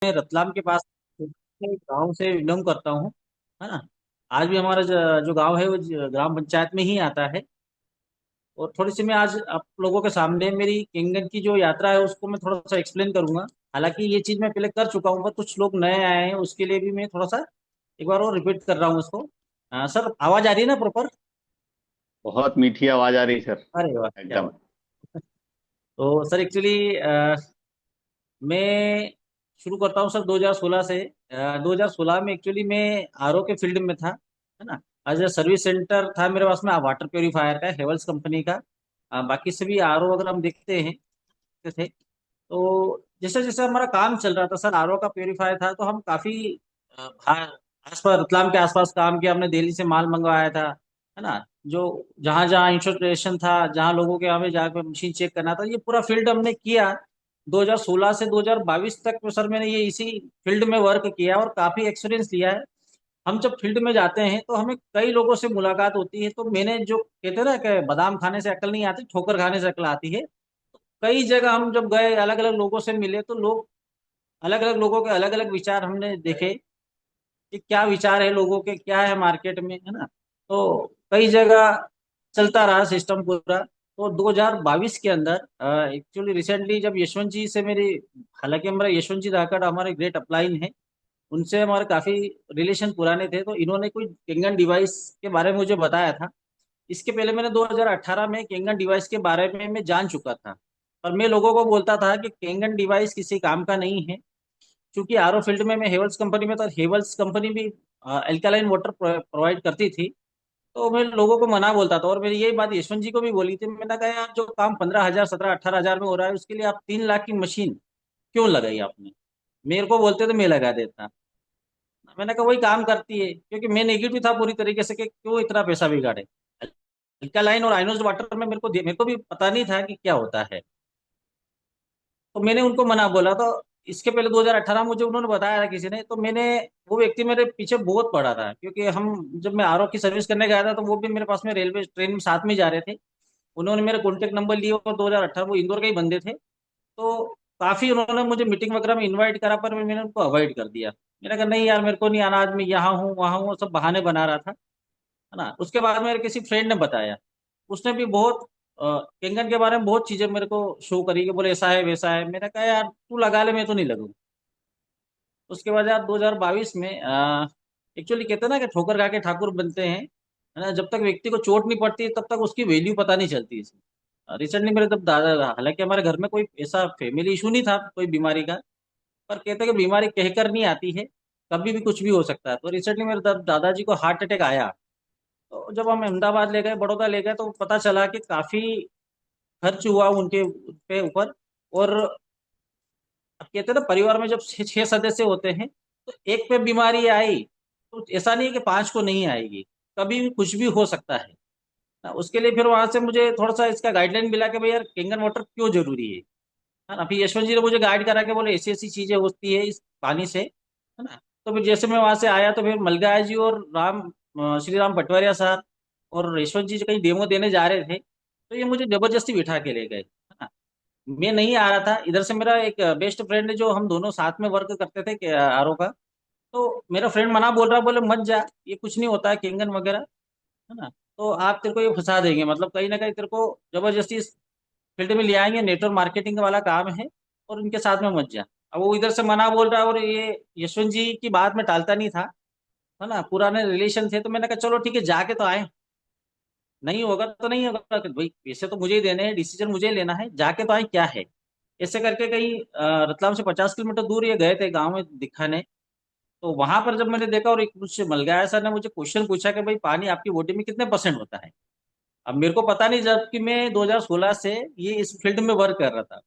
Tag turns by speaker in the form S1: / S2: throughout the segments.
S1: मैं रतलाम के पास गांव से बिलोंग करता हूँ, है ना। आज भी हमारा जो गांव है वो ग्राम पंचायत में ही आता है। और थोड़ी सी मैं आज आप लोगों के सामने मेरी केंगन की जो यात्रा है उसको मैं थोड़ा सा एक्सप्लेन करूंगा। हालांकि ये चीज मैं पहले कर चुका हूँ, पर कुछ लोग नए आए हैं, उसके लिए भी मैं थोड़ा सा एक बार और रिपीट कर रहा हूँ उसको। सर, आवाज आ रही है ना प्रॉपर?
S2: बहुत मीठी आवाज आ रही सर।
S1: अरे वाह, क्या
S2: एकदम।
S1: बात। तो सर एक्चुअली मैं शुरू करता हूँ सर 2016 से। 2016 में एक्चुअली मैं आरओ के फील्ड में था, है ना। एज ए सर्विस सेंटर था मेरे पास में वाटर प्योरीफायर का, हेवल्स कंपनी का। बाकी सभी आरओ अगर हम देखते हैं थे। तो जैसे जैसे हमारा काम चल रहा था सर, आरओ का प्योरीफायर था, तो हम काफी आसपास रतलाम के आसपास काम किया। हमने दिल्ली से माल मंगवाया था, है ना। जो जहाँ जहाँ इंस्टॉलेशन था, जहाँ लोगों के हमें जाकर मशीन चेक करना था, ये पूरा फील्ड हमने किया। 2016 से 2022 तक तो सर मैंने ये इसी फील्ड में वर्क किया और काफी एक्सपीरियंस लिया है। हम जब फील्ड में जाते हैं तो हमें कई लोगों से मुलाकात होती है। तो मैंने जो कहते हैं ना कि बादाम खाने से अकल नहीं आती, ठोकर खाने से अकल आती है। कई जगह हम जब गए, अलग अलग लोगों से मिले, तो लोग अलग अलग लोगों के अलग अलग विचार हमने देखे कि क्या विचार है लोगों के, क्या है मार्केट में, है ना। तो कई जगह चलता रहा सिस्टम पूरा। तो 2022 के अंदर एक्चुअली रिसेंटली जब यशवंत जी से मेरी, हालांकि हमारा यशवंत जी धाकड़ हमारे ग्रेट अपलाइन है, उनसे हमारे काफी रिलेशन पुराने थे। तो इन्होंने कोई केंगन डिवाइस के बारे में मुझे बताया था। इसके पहले मैंने 2018 में केंगन डिवाइस के बारे में मैं जान चुका था। पर मैं लोगों को बोलता था कि केंगन डिवाइस किसी काम का नहीं है। क्योंकि आरओ फील्ड में मैं हेवल्स कंपनी में था, हेवल्स कंपनी भी एल्कालाइन वाटर प्रोवाइड करती थी। तो मैं लोगों को मना बोलता था, और मेरी यही बात यशवंत जी को भी बोली थी। मैंने कहा यार, जो काम 15,000 17 18 हजार में हो रहा है, उसके लिए आप 3 लाख की मशीन क्यों लगाई आपने? मेरे को बोलते तो मैं लगा देता। मैंने कहा वही काम करती है, क्योंकि मैं नेगेटिव था पूरी तरीके से कि क्यों इतना पैसा बिगाड़े। अल्कालाइन और आयनोज वाटर में मेरे को भी पता नहीं था कि क्या होता है। तो मैंने उनको मना बोला। तो इसके पहले 2018 मुझे उन्होंने बताया था किसी ने, तो मैंने, वो व्यक्ति मेरे पीछे बहुत पड़ा था, क्योंकि हम जब मैं आरओ की सर्विस करने गया था तो वो भी मेरे पास में रेलवे ट्रेन में साथ में जा रहे थे। उन्होंने मेरे कॉन्टेक्ट नंबर लिए और 2018, वो इंदौर के ही बंदे थे। तो काफी उन्होंने मुझे मीटिंग वगैरह में इनवाइट करा, पर मैंने उनको अवॉइड कर दिया। मैंने कहा नहीं यार, मेरे को नहीं आना, आज मैं यहाँ हूँ वहाँ हूँ, सब बहाने बना रहा था, है ना। उसके बाद मेरे किसी फ्रेंड ने बताया, उसने भी बहुत केंगन के बारे में बहुत चीजें मेरे को शो करी कि बोले ऐसा है वैसा है। मैंने कहा यार तू लगा ले, मैं तो नहीं लगूंगा। उसके बाद यार 2022 में एक्चुअली कहते हैं ना कि ठोकर खा के ठाकुर बनते हैं, है ना। जब तक व्यक्ति को चोट नहीं पड़ती तब तक उसकी वैल्यू पता नहीं चलती। रिसेंटली मेरे तब दादा, हालांकि हमारे घर में कोई ऐसा फैमिली इशू नहीं था कोई बीमारी का, पर कहते हैं कि बीमारी कहकर नहीं आती है, कभी भी कुछ भी हो सकता है। तो रिसेंटली मेरे दादाजी को हार्ट अटैक आया। तो जब हम अहमदाबाद ले गए, बड़ौदा ले गए, तो पता चला कि काफी खर्च हुआ उनके पे ऊपर। और अब कहते हैं ना, परिवार में जब छह छह सदस्य होते हैं, तो एक पे बीमारी आई तो ऐसा नहीं है कि पांच को नहीं आएगी, कभी भी कुछ भी हो सकता है ना। उसके लिए फिर वहां से मुझे थोड़ा सा इसका गाइडलाइन मिला कि भाई यार, किंगन वाटर क्यों जरूरी है ना। फिर यशवंत जी ने मुझे गाइड करा के बोले ऐसी ऐसी चीजें होती है इस पानी से, है ना। तो फिर जैसे मैं वहां से आया, तो फिर मलगाय जी और श्री राम पटवारिया साहब और यशवंत जी कहीं डेमो देने जा रहे थे, तो ये मुझे जबरदस्ती बिठा के ले गए, है ना। मैं नहीं आ रहा था, इधर से मेरा एक बेस्ट फ्रेंड है, जो हम दोनों साथ में वर्क करते थे आरओ का। तो मेरा फ्रेंड मना बोल रहा, बोले मत जा, ये कुछ नहीं होता है केंगन वगैरह, है ना। तो आप, तेरे को ये फंसा देंगे, मतलब कहीं ना कहीं तेरे को जबरदस्ती इस फील्ड में ले आएंगे, नेटवर्क मार्केटिंग वाला काम है, और उनके साथ में मत जा। अब वो इधर से मना बोल रहा है, और ये यशवंत जी की बात में टालता नहीं था, है ना। पुराने रिलेशन थे, तो मैंने कहा चलो ठीक है, जाके तो आए। नहीं होगा तो नहीं होगा, कि भाई पैसे तो मुझे ही देने हैं, डिसीजन मुझे ही लेना है, जाके तो आए क्या है। ऐसे करके कहीं रतलाम से 50 किलोमीटर दूर ये गए थे गाँव में दिखाने। तो वहां पर जब मैंने देखा, और एक मुझसे मलगाया सर ने मुझे क्वेश्चन पूछा कि भाई पानी आपकी बॉडी में कितने परसेंट होता है। अब मेरे को पता नहीं, जबकि मैं 2016 से ये इस फील्ड में वर्क कर रहा था।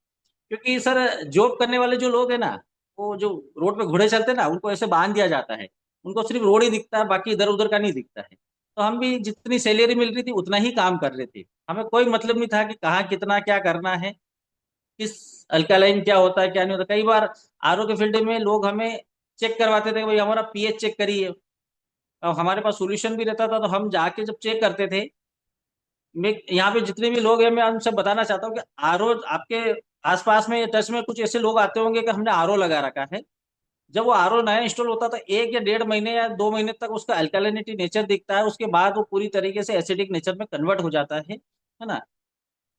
S1: क्योंकि सर, जॉब करने वाले जो लोग हैं ना, वो जो रोड पे घोड़े चलते हैं ना, उनको ऐसे बांध दिया जाता है। उनको सिर्फ रोड ही दिखता है, बाकी इधर उधर का नहीं दिखता है। तो हम भी जितनी सैलरी मिल रही थी उतना ही काम कर रहे थे। हमें कोई मतलब नहीं था कि कहाँ कितना क्या करना है, किस अल्कालाइन क्या होता है क्या नहीं होता। कई बार आरओ के फील्ड में लोग हमें चेक करवाते थे, भाई हमारा पीएच चेक करिए। अब हमारे पास सोल्यूशन भी रहता था, तो हम जाके जब चेक करते थे, मैं यहाँ पे जितने भी लोग हैं, मैं उनसे बताना चाहता हूँ कि आरओ आपके आसपास में, टच में कुछ ऐसे लोग आते होंगे कि हमने आरओ लगा रखा है, जब वो आरओ नया इंस्टॉल होता था 1 या 1.5 महीने या 2 महीने तक उसका अल्कालिनिटी नेचर दिखता है, उसके बाद वो पूरी तरीके से एसिडिक नेचर में कन्वर्ट हो जाता है ना।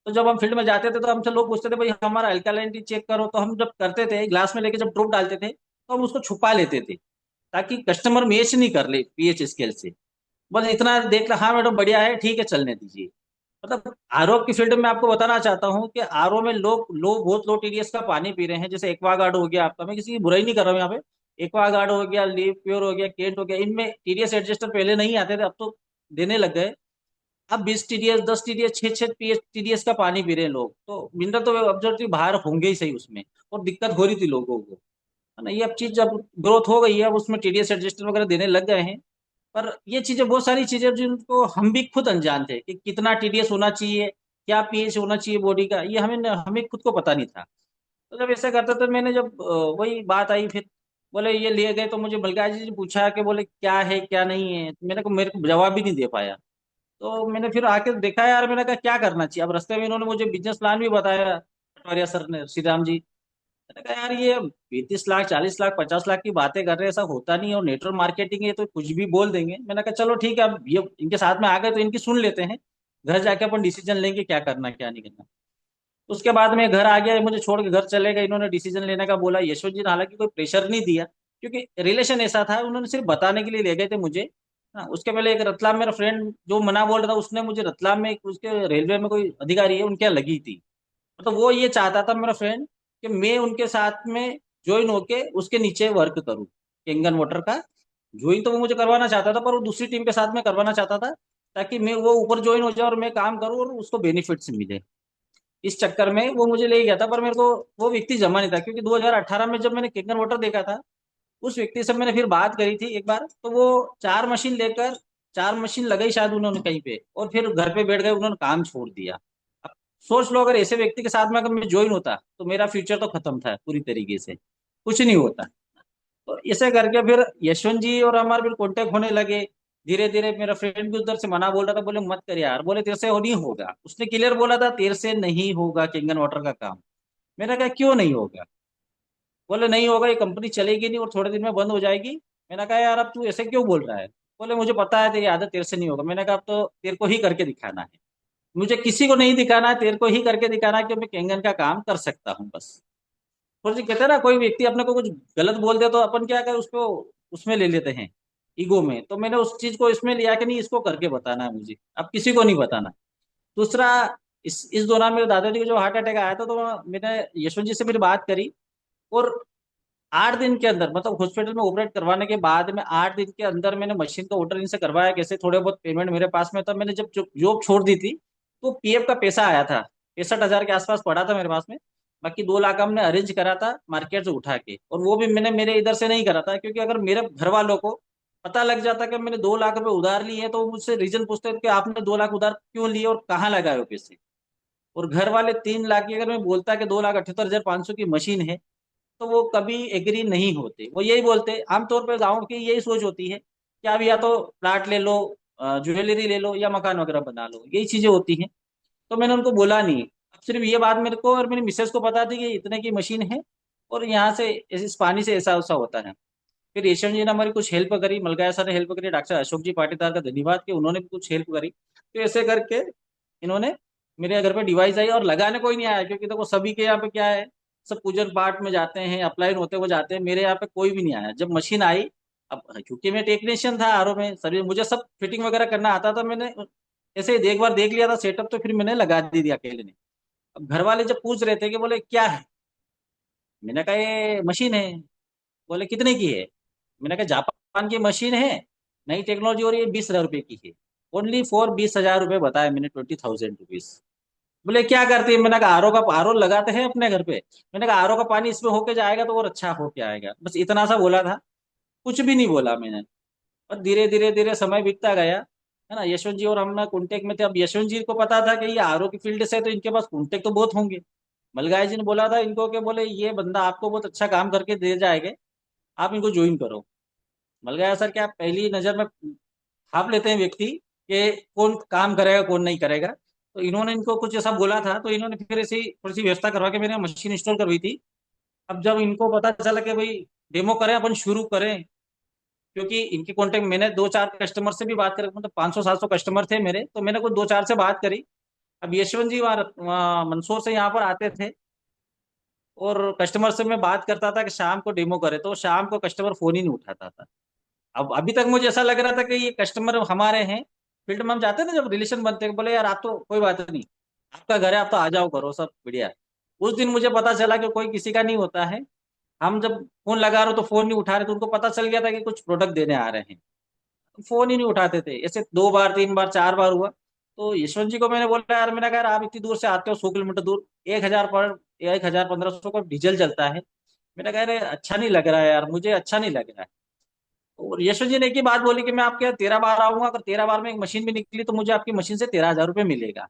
S1: तो जब हम फील्ड में जाते थे तो हमसे लोग पूछते थे भाई हमारा अल्कालिनिटी चेक करो, तो हम जब करते थे ग्लास में लेके जब ड्रॉप डालते थे तो हम उसको छुपा लेते थे ताकि कस्टमर मैच नहीं कर ले पीएच स्केल से। बस इतना देख ला, हाँ मैडम बढ़िया है ठीक है चलने दीजिए। मतलब आरओ की फील्ड में आपको बताना चाहता हूँ कि आरओ में लोग बहुत लो टीडीएस का पानी पी रहे हैं। जैसे एक्वागार्ड हो गया आपका, मैं किसी की बुराई नहीं कर रहा हूँ यहाँ पे, एक्वागार्ड हो गया, लीव प्योर हो गया, केंट हो गया, इनमें टीडीएस एडजस्टर पहले नहीं आते थे, अब तो देने लग गए। अब 20 टीडीएस 10 टीडीएस 6 6 टीडीएस का पानी पी रहे हैं लोग, तो मिनरल तो ऑब्जर्वेटरी बाहर होंगे ही सही उसमें। और दिक्कत हो रही थी लोगों को, है ना। ये अब चीज जब ग्रोथ हो गई है, अब उसमें टीडीएस एडजस्टर वगैरह देने लग गए हैं। पर ये चीजें बहुत सारी चीजें जिनको हम भी खुद अनजान थे कि कितना टीडीएस होना चाहिए, क्या पीएच होना चाहिए बॉडी का, ये हमें हमें खुद को पता नहीं था। तो जब ऐसा करता तो मैंने जब वही बात आई फिर बोले ये लिए गए, तो मुझे बलगाज जी ने पूछा कि बोले क्या है क्या नहीं है, तो मेरे को जवाब भी नहीं दे पाया। तो मैंने फिर आके देखा यार, मैंने कहा क्या करना चाहिए। अब रास्ते में इन्होंने मुझे बिजनेस प्लान भी बताया, पटवारिया सर ने, श्री राम जी। मैंने कहा यार ये 35 लाख 40 लाख 50 लाख की बातें कर रहे हैं, ऐसा होता नहीं है, और नेटवर्क मार्केटिंग है तो कुछ भी बोल देंगे। मैंने कहा चलो ठीक है, अब ये इनके साथ में आ गए तो इनकी सुन लेते हैं, घर जाके अपन डिसीजन लेंगे क्या करना क्या नहीं करना। उसके बाद में घर आ गया, मुझे छोड़ के घर चले गए, इन्होंने डिसीजन लेने का बोला। यशवंत जी ने हालांकि कोई प्रेशर नहीं दिया, क्योंकि रिलेशन ऐसा था, उन्होंने सिर्फ बताने के लिए ले गए थे मुझे। हाँ, उसके पहले एक रतलाम मेरा फ्रेंड जो मना बोल रहा था, उसने मुझे रतलाम में उसके रेलवे में कोई अधिकारी है उनके यहाँ लगी थी। मतलब वो ये चाहता था मेरा फ्रेंड कि मैं उनके साथ में ज्वाइन होके उसके नीचे वर्क करूँ, केंगन वाटर का ज्वाइन तो वो मुझे करवाना चाहता था, पर वो दूसरी टीम के साथ में करवाना चाहता था ताकि मैं वो ऊपर ज्वाइन हो जाए और मैं काम करूँ और उसको बेनिफिट्स मिले। इस चक्कर में वो मुझे ले गया था, पर मेरे को वो व्यक्ति जमा नहीं था, क्योंकि 2018 में जब मैंने किंगन वाटर देखा था, उस व्यक्ति से मैंने फिर बात करी थी एक बार, तो वो 4 मशीन लेकर, 4 मशीन लगाई शायद उन्होंने कहीं पे, और फिर घर पे बैठ गए, उन्होंने काम छोड़ दिया। अब सोच लो अगर ऐसे व्यक्ति के साथ में अगर मैं ज्वाइन होता तो मेरा फ्यूचर तो खत्म था पूरी तरीके से, कुछ नहीं होता। तो ऐसे करके फिर यशवंत जी और हमारे फिर कांटेक्ट होने लगे। धीरे धीरे मेरा फ्रेंड भी उधर से मना बोल रहा था, बोले मत कर यार, बोले तेरे से हो नहीं होगा, उसने क्लियर बोला था तेरे से नहीं होगा किंगन वाटर का काम। मैंने कहा क्यों नहीं होगा। बोले नहीं होगा, ये कंपनी चलेगी नहीं और थोड़े दिन में बंद हो जाएगी। मैंने कहा यार अब तू ऐसे क्यों बोल रहा है। बोले मुझे पता है तेरी आदत, तेरे से नहीं होगा। मैंने कहा अब तो तेरे को ही करके दिखाना है, मुझे किसी को नहीं दिखाना है, तेरे को ही करके दिखाना है कि मैं केंगन का काम कर सकता हूँ बस। और जी कहते हैं ना, कोई व्यक्ति अपने को कुछ गलत बोल दे तो अपन क्या करें उसको, उसमें ले लेते हैं, ईगो में। तो मैंने उस चीज को इसमें लिया कि नहीं, इसको करके बताना है मुझे, अब किसी को नहीं बताना। दूसरा, इस दौरान मेरे दादाजी को जो हार्ट अटैक आया था, तो मैंने यशवंत जी से मेरी बात करी। और 8 दिन के अंदर, मतलब हॉस्पिटल में ऑपरेट करवाने के बाद में 8 दिन के अंदर मैंने मशीन का ऑर्डर इनसे करवाया, कैसे थोड़े बहुत पेमेंट मेरे पास में था। मैंने जब जॉब छोड़ दी थी तो पीएफ का पैसा आया था, 65,000 के आसपास पड़ा था मेरे पास में। बाकी 2 लाख हमने अरेंज करा था मार्केट से उठा के, और वो भी मैंने मेरे इधर से नहीं करा था, क्योंकि अगर मेरे घर वालों को पता लग जाता कि मैंने 2 लाख रुपए उधार लिए हैं, तो वो मुझसे रीजन पूछते कि आपने 2 लाख उधार क्यों लिए और कहाँ लगाए हो पैसे। और घर वाले 3 लाख की, अगर मैं बोलता कि 2,78,500 की मशीन है, तो वो कभी एग्री नहीं होते। वो यही बोलते, आमतौर पर गाँव की यही सोच होती है कि आप या तो प्लाट ले लो, ज्वेलरी ले लो, या मकान वगैरह बना लो, यही चीजें होती हैं। तो मैंने उनको बोला नहीं। अब सिर्फ ये बात मेरे को और मेरी मिसेस को पता थी कि इतने की मशीन है, और यहाँ से इस पानी से ऐसा वैसा होता है। फिर यशवंत जी ने हमारी कुछ हेल्प करी, मलगाया सर ने हेल्प करी, डॉक्टर अशोक जी पाटीदार का धन्यवाद कि उन्होंने भी कुछ हेल्प करी। तो ऐसे करके इन्होंने, मेरे घर पे डिवाइस आई, और लगाने कोई नहीं आया, क्योंकि देखो सभी के यहाँ पे क्या है, सब पूजन पाठ में जाते हैं, अप्लाइन होते हुए जाते हैं, मेरे यहाँ पे कोई भी नहीं आया। जब मशीन आई, अब क्योंकि मैं टेक्नीशियन था आरओ में, सर मुझे सब फिटिंग वगैरह करना आता था, मैंने ऐसे ही एक बार देख लिया था सेटअप, तो फिर मैंने लगा दी थी अकेले ने। अब घर वाले जब पूछ रहे थे कि बोले क्या है, मैंने कहा ये मशीन है। बोले कितने की है। मैंने कहा जापान की मशीन है, नई टेक्नोलॉजी, और ये 20,000 रुपए की है। ओनली फॉर 20,000 रुपए बताया मैंने, 20,000 रुपीज। बोले क्या करती है। मैंने कहा आरओ का, आरओ लगाते हैं अपने घर पे। मैंने कहा आरओ का पानी इसमें होके जाएगा तो और अच्छा होके आएगा, बस इतना सा बोला था, कुछ भी नहीं बोला मैंने। और धीरे धीरे धीरे समय बीतता गया, है ना। यशवंत जी और हम ना कॉन्टेक्ट में थे। अब यशवंत जी को पता था कि ये आरओ की फील्ड से है, तो इनके पास कॉन्टेक्ट तो बहुत होंगे। मलगाय जी ने बोला था इनको कि बोले ये बंदा आपको बहुत अच्छा काम करके दे जाएगा, आप इनको ज्वाइन करो। मलगाया सर क्या पहली नजर में भाप लेते हैं व्यक्ति कि कौन काम करेगा कौन नहीं करेगा। तो इन्होंने इनको कुछ ऐसा बोला था, तो इन्होंने फिर ऐसी थोड़ी सी व्यवस्था करवा के मेरे यहाँ मशीन इंस्टॉल करवाई थी। अब जब इनको पता चला कि भाई डेमो करें, अपन शुरू करें। क्योंकि इनके कांटेक्ट मैंने दो चार कस्टमर से भी बात करी, मतलब 500 700 कस्टमर थे मेरे, तो मैंने कुछ दो चार से बात करी। अब यशवंत जी वहाँ मंदसौर से यहाँ पर आते थे, और कस्टमर से मैं बात करता था कि शाम को डेमो करे, तो शाम को कस्टमर फोन ही नहीं उठाता था। अब अभी तक मुझे ऐसा लग रहा था कि ये कस्टमर हमारे हैं। फील्ड में हम जाते थे, जब रिलेशन बनते हैं, बोले यार आप तो कोई बात नहीं, आपका घर है, आप तो आ जाओ, करो सब बढ़िया। उस दिन मुझे पता चला कि कोई किसी का नहीं होता है। हम जब फोन लगा रहे हो तो फोन नहीं उठा रहे, तो उनको पता चल गया था कि कुछ प्रोडक्ट देने आ रहे हैं। फोन ही नहीं उठाते थे, ऐसे 2 बार 3 बार 4 बार हुआ। तो यशवंत जी को मैंने बोला, यार मैंने कहा यार, आप इतनी दूर से आते हो, 100 किलोमीटर दूर, 1,000 पर 1,000 1500 का डीजल चलता है। मैंने कहा अरे अच्छा नहीं लग रहा है यार, मुझे अच्छा नहीं लग रहा है। और यशवंत जी ने एक ही बात बोली कि मैं आपके यहाँ 13 बार आऊंगा, अगर 13 बार में एक मशीन भी निकली तो मुझे आपकी मशीन से 13,000 रुपये मिलेगा,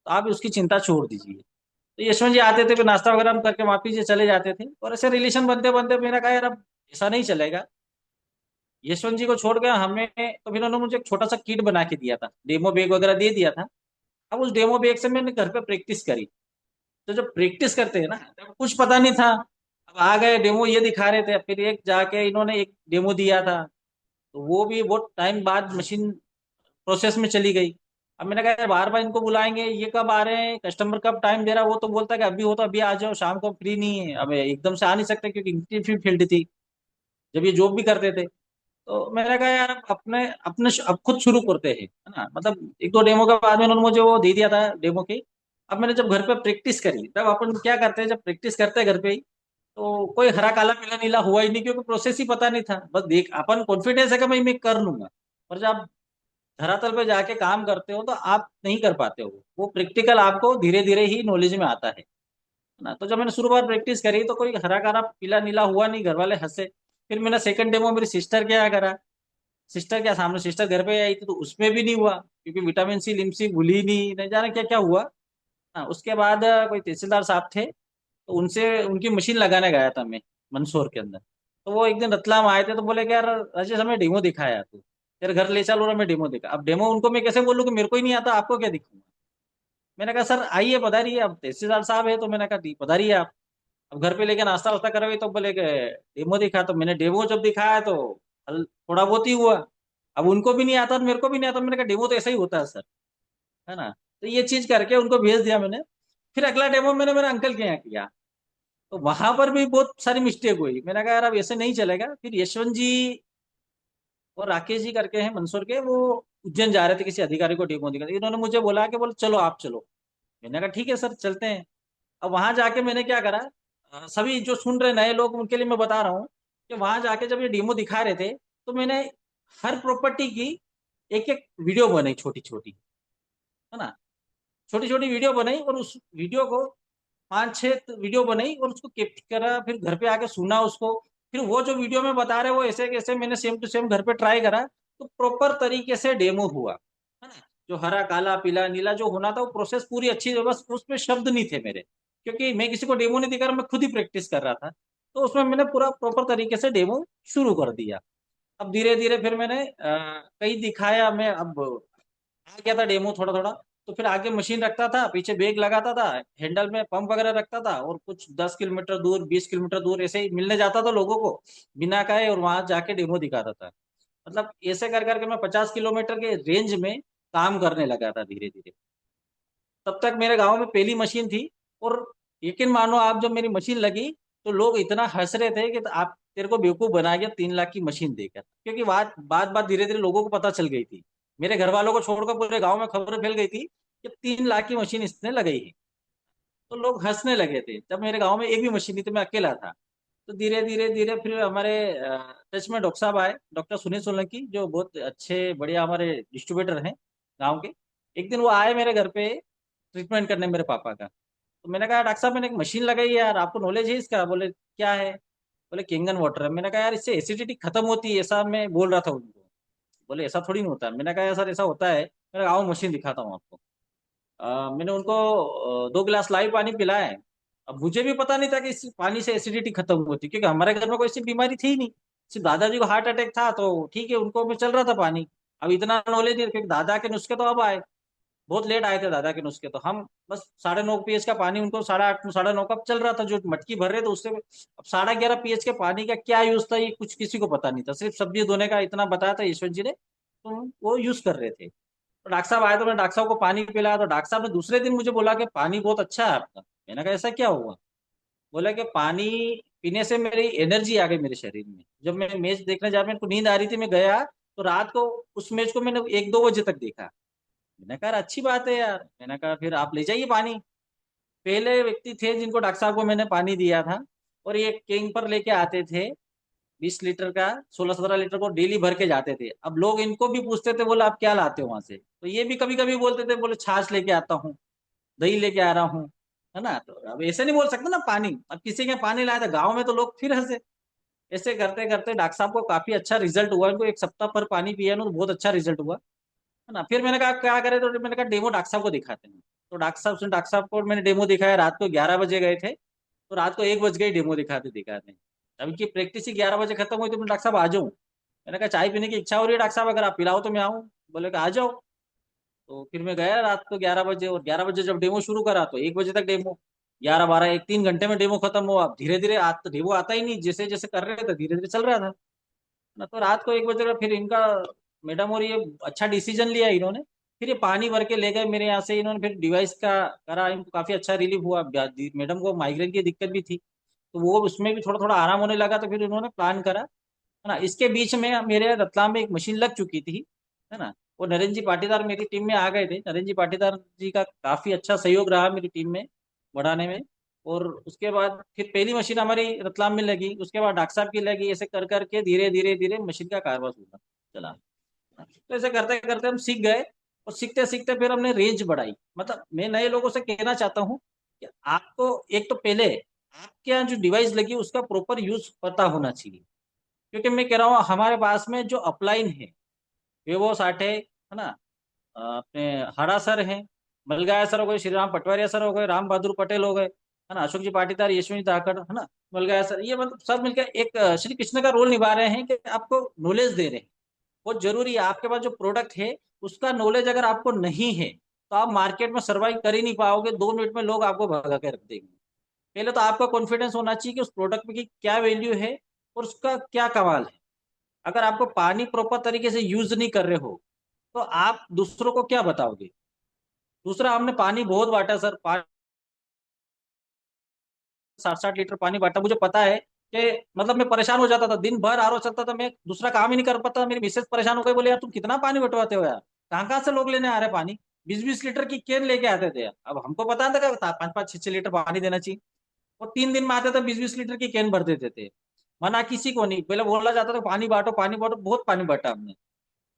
S1: तो आप उसकी चिंता छोड़ दीजिए। तो यशवंत जी आते थे, फिर नाश्ता वगैरह हम करके वापिस ये चले जाते थे, और ऐसे रिलेशन बनते बनते मैंने कहा यार अब ऐसा नहीं चलेगा। यशवंत जी को छोड़ के हमें, तो फिर उन्होंने मुझे एक छोटा सा किट बना के दिया था, डेमो बैग वगैरह दे दिया था। अब उस डेमो बैग से मैंने घर पे प्रैक्टिस करी। तो जब प्रैक्टिस करते हैं ना, तब कुछ पता नहीं था। अब आ गए, डेमो ये दिखा रहे थे, फिर एक जाके इन्होंने एक डेमो दिया था, तो वो भी बहुत टाइम बाद मशीन प्रोसेस में चली गई। अब मैंने कहा बार बार इनको बुलाएंगे, ये कब आ रहे हैं, कस्टमर कब टाइम दे रहा है, वो तो बोलता है कि अभी हो तो अभी आ जाओ, शाम को फ्री नहीं है। अब एकदम से आ नहीं सकते, क्योंकि इनकी फील्ड थी जब ये जॉब भी करते थे। तो मैंने कहा यार अब अपने अपने अब खुद शुरू करते हैं, है ना, मतलब एक दो डेमो के बाद में उन्होंने मुझे वो दे दिया था डेमो की। अब मैंने जब घर पे प्रैक्टिस करी, तब अपन क्या करते हैं, जब प्रैक्टिस करते हैं घर पे ही, तो कोई हरा काला पीला नीला हुआ ही नहीं, क्योंकि प्रोसेस ही पता नहीं था। बस देख, अपन कॉन्फिडेंस है कि मैं कर लूंगा। और जब आप धरातल पे जाके काम करते हो तो आप नहीं कर पाते हो, वो प्रैक्टिकल आपको धीरे धीरे ही नॉलेज में आता है ना। तो जब मैंने शुरू बार प्रैक्टिस करी, तो कोई हरा काला पीला नीला हुआ नहीं, घर वाले हंसे। फिर मैंने सेकंड डेमो मेरी सिस्टर क्या करा, सिस्टर क्या सामने, सिस्टर घर पे आई थी, तो उसमें भी नहीं हुआ, क्योंकि विटामिन सी लिमसी घुली नहीं, नहीं जाने क्या क्या हुआ। हाँ, उसके बाद कोई तहसीलदार साहब थे, तो उनसे उनकी मशीन लगाने गया था मैं, मंदसौर के अंदर। तो वो एक दिन रतलाम आए थे, तो बोले कि यार राजेश, हमें डेमो दिखाया तू, तेरे घर ले चलो, और मैं डेमो दिखा। अब डेमो उनको मैं कैसे बोलूँ कि मेरे को ही नहीं आता, आपको क्या दिखाऊंगा। मैंने कहा सर आइए, पधारिए, अब तहसीलदार साहब है, तो मैंने कहा पधारिए आप। अब घर पे लेके नाश्ता वास्ता करोगे, तो बोले कि डेमो दिखा, तो मैंने डेमो जब दिखाया तो थोड़ा बहुत ही हुआ। अब उनको भी नहीं आता और मेरे को भी नहीं आता, मैंने कहा डेमो तो ऐसा ही होता है सर, है ना। तो ये चीज करके उनको भेज दिया मैंने। फिर अगला डेमो मैंने मेरे अंकल के यहाँ किया, तो वहां पर भी बहुत सारी मिस्टेक हुई। मैंने कहा यार अब ऐसे नहीं चलेगा। फिर यशवंत जी और राकेश जी करके हैं मंदसौर के, वो उज्जैन जा रहे थे किसी अधिकारी को डेमो दिखा, इन्होंने मुझे बोला कि बोले चलो आप चलो। मैंने कहा ठीक है सर, चलते हैं। अब वहां जाके मैंने क्या करा, सभी जो सुन रहे नए लोग उनके लिए मैं बता रहा हूँ, कि वहां जाके जब ये डेमो दिखा रहे थे, तो मैंने हर प्रॉपर्टी की एक एक वीडियो बनाई, छोटी छोटी, है ना, छोटी छोटी वीडियो बनाई, और उस वीडियो को 5 6 वीडियो बनाई, और उसको कैप्चर करा, फिर घर पे आके सुना उसको। फिर वो जो वीडियो में बता रहे, वो ऐसे कैसे मैंने सेम टू सेम घर पे ट्राई करा, तो प्रॉपर तरीके से डेमो हुआ, है ना। जो हरा काला पीला नीला जो होना था, वो प्रोसेस पूरी अच्छी है, बस उसमें शब्द नहीं थे मेरे, क्योंकि मैं किसी को डेमो नहीं दिखा रहा, मैं खुद ही प्रैक्टिस कर रहा था। तो उसमें मैंने पूरा प्रॉपर तरीके से डेमो शुरू कर दिया। अब धीरे धीरे फिर मैंने कहीं दिखाया, मैं अब आ गया था डेमो थोड़ा थोड़ा। तो फिर आगे मशीन रखता था, पीछे बैग लगाता था, हैंडल में पंप वगैरह रखता था, और कुछ 10 किलोमीटर दूर 20 किलोमीटर दूर ऐसे ही मिलने जाता था लोगों को बिना कहे, और वहां जाके डेमो दिखाता था। मतलब ऐसे कर करके मैं 50 किलोमीटर के रेंज में काम करने लगा था धीरे धीरे। तब तक मेरे गांव में पहली मशीन थी। और यकीन मानो आप, जब मेरी मशीन लगी, तो लोग इतना हंस रहे थे कि आप, तेरे को बेवकूफ बना गया 3 लाख की मशीन देकर, क्योंकि बात बात बात धीरे धीरे लोगों को पता चल गई थी। मेरे घर वालों को छोड़कर पूरे गांव में खबर फैल गई थी कि 3 लाख की मशीन इसने लगाई है। तो लोग हंसने लगे थे, जब मेरे गांव में एक भी मशीन नहीं थी, मैं अकेला था। तो धीरे धीरे धीरे फिर हमारे टच में डॉक्टर साहब आए, डॉक्टर सुनील सोलंकी, जो बहुत अच्छे बढ़िया हमारे डिस्ट्रीब्यूटर हैं गांव के। एक दिन वो आए मेरे घर पे ट्रीटमेंट करने मेरे पापा का। तो मैंने कहा डॉक्टर साहब, मैंने एक मशीन लगाई है यार, आपको नॉलेज है इसका। बोले क्या है, बोले किंगन वाटर है। मैंने कहा यार, इससे एसिडिटी खत्म होती है, ऐसा मैं बोल रहा था उनको। बोले ऐसा थोड़ी नहीं होता। मैंने कहा यार सर, ऐसा होता है। मैंने कहा आओ मशीन दिखाता हूँ आपको। मैंने उनको 2 गिलास लाइव पानी पिलाया है। अब मुझे भी पता नहीं था कि इस पानी से एसिडिटी खत्म होती, क्योंकि हमारे घर में कोई ऐसी बीमारी थी ही नहीं। सिर्फ दादाजी को हार्ट अटैक था, तो ठीक है, उनको में चल रहा था पानी। अब इतना नॉलेज नहीं, क्योंकि दादा के नुस्खे तो अब आए। बहुत लेट आए थे दादा के नुस्खे, तो हम बस 9.5 पीएच का पानी उनको 8.5 9.5 का चल रहा था, जो मटकी भर रहे थे उससे। अब 11.5 पीएच के पानी का क्या यूज था ये कुछ किसी को पता नहीं था, सिर्फ सब्जी धोने का इतना बताया था यशवंत जी ने, तो वो यूज कर रहे थे। तो डॉक्टर साहब आए तो मैंने डॉक्टर साहब को पानी पिलाया, तो डॉक्टर साहब ने दूसरे दिन मुझे बोला कि पानी बहुत अच्छा है आपका। मैंने कहा ऐसा क्या हुआ? बोला कि पानी पीने से मेरी एनर्जी आ गई मेरे शरीर में। जब मैं मैच देखने जा, मेरे को नींद आ रही थी, मैं गया तो रात को उस मैच को मैंने 1-2 बजे तक देखा। मैंने कहा अच्छी बात है यार, मैंने कहा फिर आप ले जाइए पानी। पहले व्यक्ति थे जिनको डॉक्टर साहब को मैंने पानी दिया था, और ये कैंप पर लेके आते थे 20 लीटर का, 16-17 लीटर को डेली भर के जाते थे। अब लोग इनको भी पूछते थे, बोले आप क्या लाते हो वहां से, तो ये भी कभी कभी बोलते थे, बोले छाछ लेके आता हूँ, दही लेके आ रहा हूँ, है ना। तो अब ऐसे नहीं बोल सकते ना पानी, अब किसी के पानी लाया था गाँव में तो लोग फिर हंसे। ऐसे करते करते डॉक्टर साहब को काफी अच्छा रिजल्ट हुआ, इनको 1 सप्ताह पर पानी पिया ना तो बहुत अच्छा रिजल्ट हुआ, है ना। फिर मैंने कहा क्या करें, तो मैंने कहा डेमो डॉक्टर साहब को दिखाते हैं। तो डॉक्टर साहब को मैंने डेमो दिखाया, रात को 11 बजे गए थे, तो रात को 1 बज गए डेमो दिखाते दिखाते। अब इनकी प्रैक्टिस ही 11 बजे खत्म हुई, तो मैं डॉक्टर साहब आ जाऊँ? मैंने कहा चाय पीने की इच्छा हो रही है डॉक्टर साहब, अगर आप पिलाओ तो मैं आऊँ। बोले कि आ जाओ। तो फिर मैं गया रात को 11 बजे, और 11 बजे जब डेमो शुरू करा तो 1 बजे तक डेमो, 11 12 1 3 घंटे में डेमो खत्म हुआ। अब धीरे धीरे डेमो आता ही नहीं, जैसे जैसे कर रहे थे धीरे धीरे चल रहा था ना। तो रात को 1 बजे का फिर इनका, मैडम और ये अच्छा डिसीजन लिया इन्होंने। फिर ये पानी भर के ले गए मेरे यहाँ से, इन्होंने फिर डिवाइस का करा, इनको काफी अच्छा रिलीफ हुआ। मैडम को माइग्रेन की दिक्कत भी थी, तो वो उसमें भी थोड़ा थोड़ा आराम होने लगा, तो फिर उन्होंने प्लान करा, है ना। इसके बीच में मेरे रतलाम में एक मशीन लग चुकी थी, है ना। वो नरेंद्र जी पाटीदार मेरी टीम में आ गए थे, नरेंद्र जी पाटीदार जी का काफी अच्छा सहयोग रहा मेरी टीम में बढ़ाने में। और उसके बाद फिर पहली मशीन हमारी रतलाम में लगी, उसके बाद डॉक्टर साहब की लगी, ऐसे कर करके धीरे धीरे धीरे मशीन का कारोबार हुआ चला। तो ऐसे करते करते हम सीख गए, और सीखते सीखते फिर हमने रेंज बढ़ाई। मतलब मैं नए लोगों से कहना चाहता हूँ कि आपको एक तो पहले आपके यहाँ जो डिवाइस लगी उसका प्रॉपर यूज पता होना चाहिए। क्योंकि मैं कह रहा हूँ हमारे पास में जो अपलाइन है, विवो 60 है ना, अपने हरा सर है, बलगाया सर हो गए, श्री राम पटवारिया सर हो गए, राम बहादुर पटेल हो गए, है ना, अशोक जी पाटीदार, यशवंत धाकड़, है ना, बलगाया सर, ये मतलब सब मिलकर एक श्री कृष्ण का रोल निभा रहे हैं कि आपको नॉलेज दे रहे हैं। बहुत जरूरी है, आपके पास जो प्रोडक्ट है उसका नॉलेज अगर आपको नहीं है तो आप मार्केट में सर्वाइव कर ही नहीं पाओगे, 2 मिनट में लोग आपको भगा के रख देंगे। पहले तो आपका कॉन्फिडेंस होना चाहिए कि उस प्रोडक्ट की क्या वैल्यू है और उसका क्या कमाल है। अगर आपको पानी प्रॉपर तरीके से यूज नहीं कर रहे हो तो आप दूसरों को क्या बताओगे। दूसरा, हमने पानी बहुत बांटा सर, 60-60 लीटर पानी बांटा। मुझे पता है कि मतलब मैं परेशान हो जाता था, दिन भर आरओ चलता था, मैं दूसरा काम ही नहीं कर पाता। मेरी मिसेज परेशान हो गई, बोले यार तुम कितना पानी बटवाते हो यार, कहाँ कहाँ से लोग लेने आ रहे हैं पानी। 20-20 लीटर की कैन लेके आते थे। अब हमको पता था कि 5-5 6-6 लीटर पानी देना चाहिए, और 3 दिन में आते थे 20-20 लीटर की कैन भर देते थे। मना किसी को नहीं, पहले बोला जाता था पानी बांटो पानी बांटो, बहुत पानी बांटा हमने।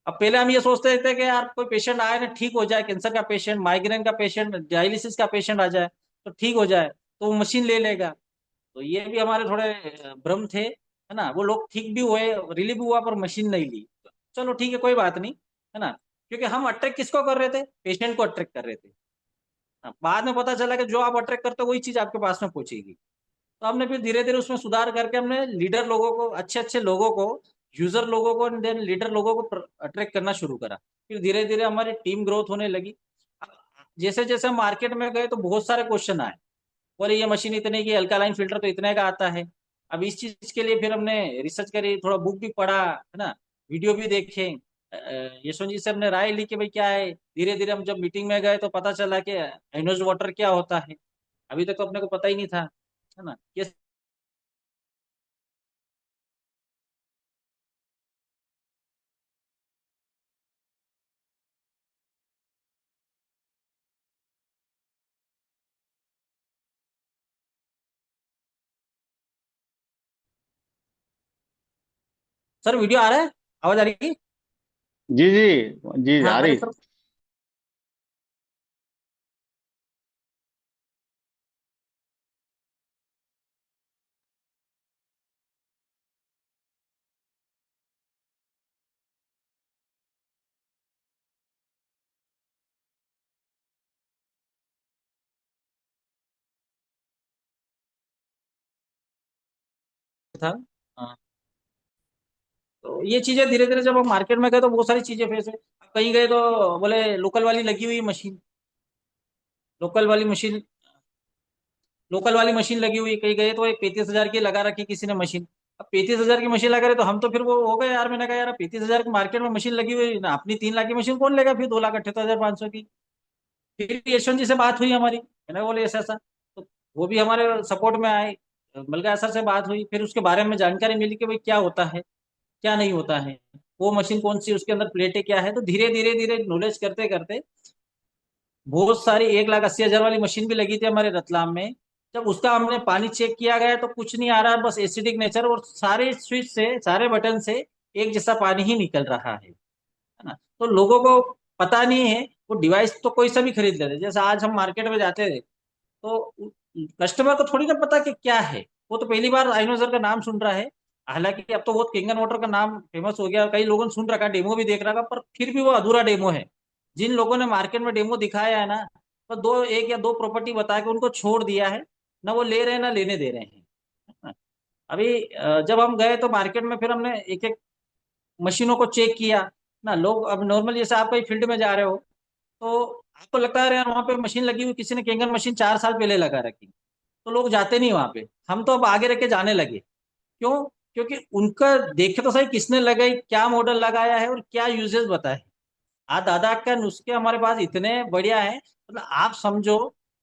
S1: अब पहले हम ये सोचते थे कि यार कोई पेशेंट आए ना ठीक हो जाए, कैंसर का पेशेंट, माइग्रेन का पेशेंट, डायलिसिस का पेशेंट आ जाए तो ठीक हो जाए, तो वो मशीन ले लेगा। तो ये भी हमारे थोड़े भ्रम थे, है ना। वो लोग ठीक भी हुए, रिलीव भी हुआ, पर मशीन नहीं ली। चलो ठीक है, कोई बात नहीं, है ना। क्योंकि हम अट्रैक्ट किसको कर रहे थे? पेशेंट को अट्रैक्ट कर रहे थे। हाँ, बाद में पता चला कि जो आप अट्रैक्ट करते हो वही चीज आपके पास में पहुंचेगी। तो हमने फिर धीरे धीरे उसमें सुधार करके हमने लीडर लोगों को, अच्छे अच्छे लोगों को, यूजर लोगों को, देन लीडर लोगों को अट्रैक्ट करना शुरू करा। फिर धीरे धीरे हमारी टीम ग्रोथ होने लगी। अब जैसे जैसे हम मार्केट में गए तो बहुत सारे क्वेश्चन आए, बोले ये मशीन इतने की, अल्कालाइन फिल्टर तो इतने का आता है। अब इस चीज के लिए फिर हमने रिसर्च करी, थोड़ा बुक भी पढ़ा, है ना, वीडियो भी देखे, यशवंत जी से हमने राय ली कि भाई क्या है। धीरे धीरे हम जब मीटिंग में गए तो पता चला कि आइनोज वाटर क्या होता है। अभी तक तो अपने को पता ही नहीं था, है ना। ये सर वीडियो आ रहा है, आवाज आ रही है?
S2: जी जी जी
S1: हाँ
S2: आ
S1: अरे
S2: रही।
S1: सर। था। हाँ, तो ये चीजें धीरे धीरे जब हम मार्केट में गए तो बहुत सारी चीजें फेस हुई। कहीं गए तो बोले लोकल वाली लगी हुई मशीन, लोकल वाली मशीन, लोकल वाली मशीन लगी हुई। कहीं गए तो एक 35,000 की लगा रखी किसी ने मशीन। अब 35,000 की मशीन लगा रहे तो हम तो फिर वो हो गए यार। मैंने कहा यार 35,000 की मार्केट में मशीन लगी हुई ना, अपनी 3 लाख की मशीन कौन लेगा फिर 2,78,500 की। फिर यशवंत जी से बात हुई हमारी, मैंने बोले ऐसा ऐसा, तो वो भी हमारे सपोर्ट में आए। मलका सर से बात हुई, फिर उसके बारे में जानकारी मिली कि भाई क्या होता है क्या नहीं होता है, वो मशीन कौन सी, उसके अंदर प्लेटें क्या है। तो धीरे धीरे धीरे नॉलेज करते करते बहुत सारी 1,80,000 वाली मशीन भी लगी थी हमारे रतलाम में। जब उसका हमने पानी चेक किया गया तो कुछ नहीं आ रहा, बस एसिडिक नेचर, और सारे स्विच से सारे बटन से एक जैसा पानी ही निकल रहा है ना। तो लोगों को पता नहीं है, वो डिवाइस तो कोई सा भी खरीद लेते। जैसे आज हम मार्केट में जाते थे तो कस्टमर को थोड़ी ना पता कि क्या है, वो तो पहली बार आइनोजर का नाम सुन रहा है। हालांकि अब तो बहुत किंगन वाटर का नाम फेमस हो गया, कई लोगों ने सुन रखा, डेमो भी देख रखा, पर फिर भी वो अधूरा डेमो है। जिन लोगों ने मार्केट में डेमो दिखाया है ना, वो दो एक या दो प्रॉपर्टी बता के उनको छोड़ दिया है। ना वो ले रहे हैं ना लेने दे रहे हैं। अभी जब हम गए तो मार्केट में फिर हमने एक एक मशीनों को चेक किया ना। लोग अब नॉर्मल जैसे आप कहीं फील्ड में जा रहे हो तो आपको लगता है यार वहां पे मशीन लगी हुई, किसी ने केंगन मशीन 4 साल पहले लगा रखी, तो लोग जाते नहीं वहां पे। हम तो अब आगे रख के जाने लगे। क्यों? क्योंकि उनका देखे तो सही किसने लगाई, क्या मॉडल लगाया है और क्या यूजेस बताए। आज दादा का नुस्खे हमारे पास इतने बढ़िया है, मतलब आप समझो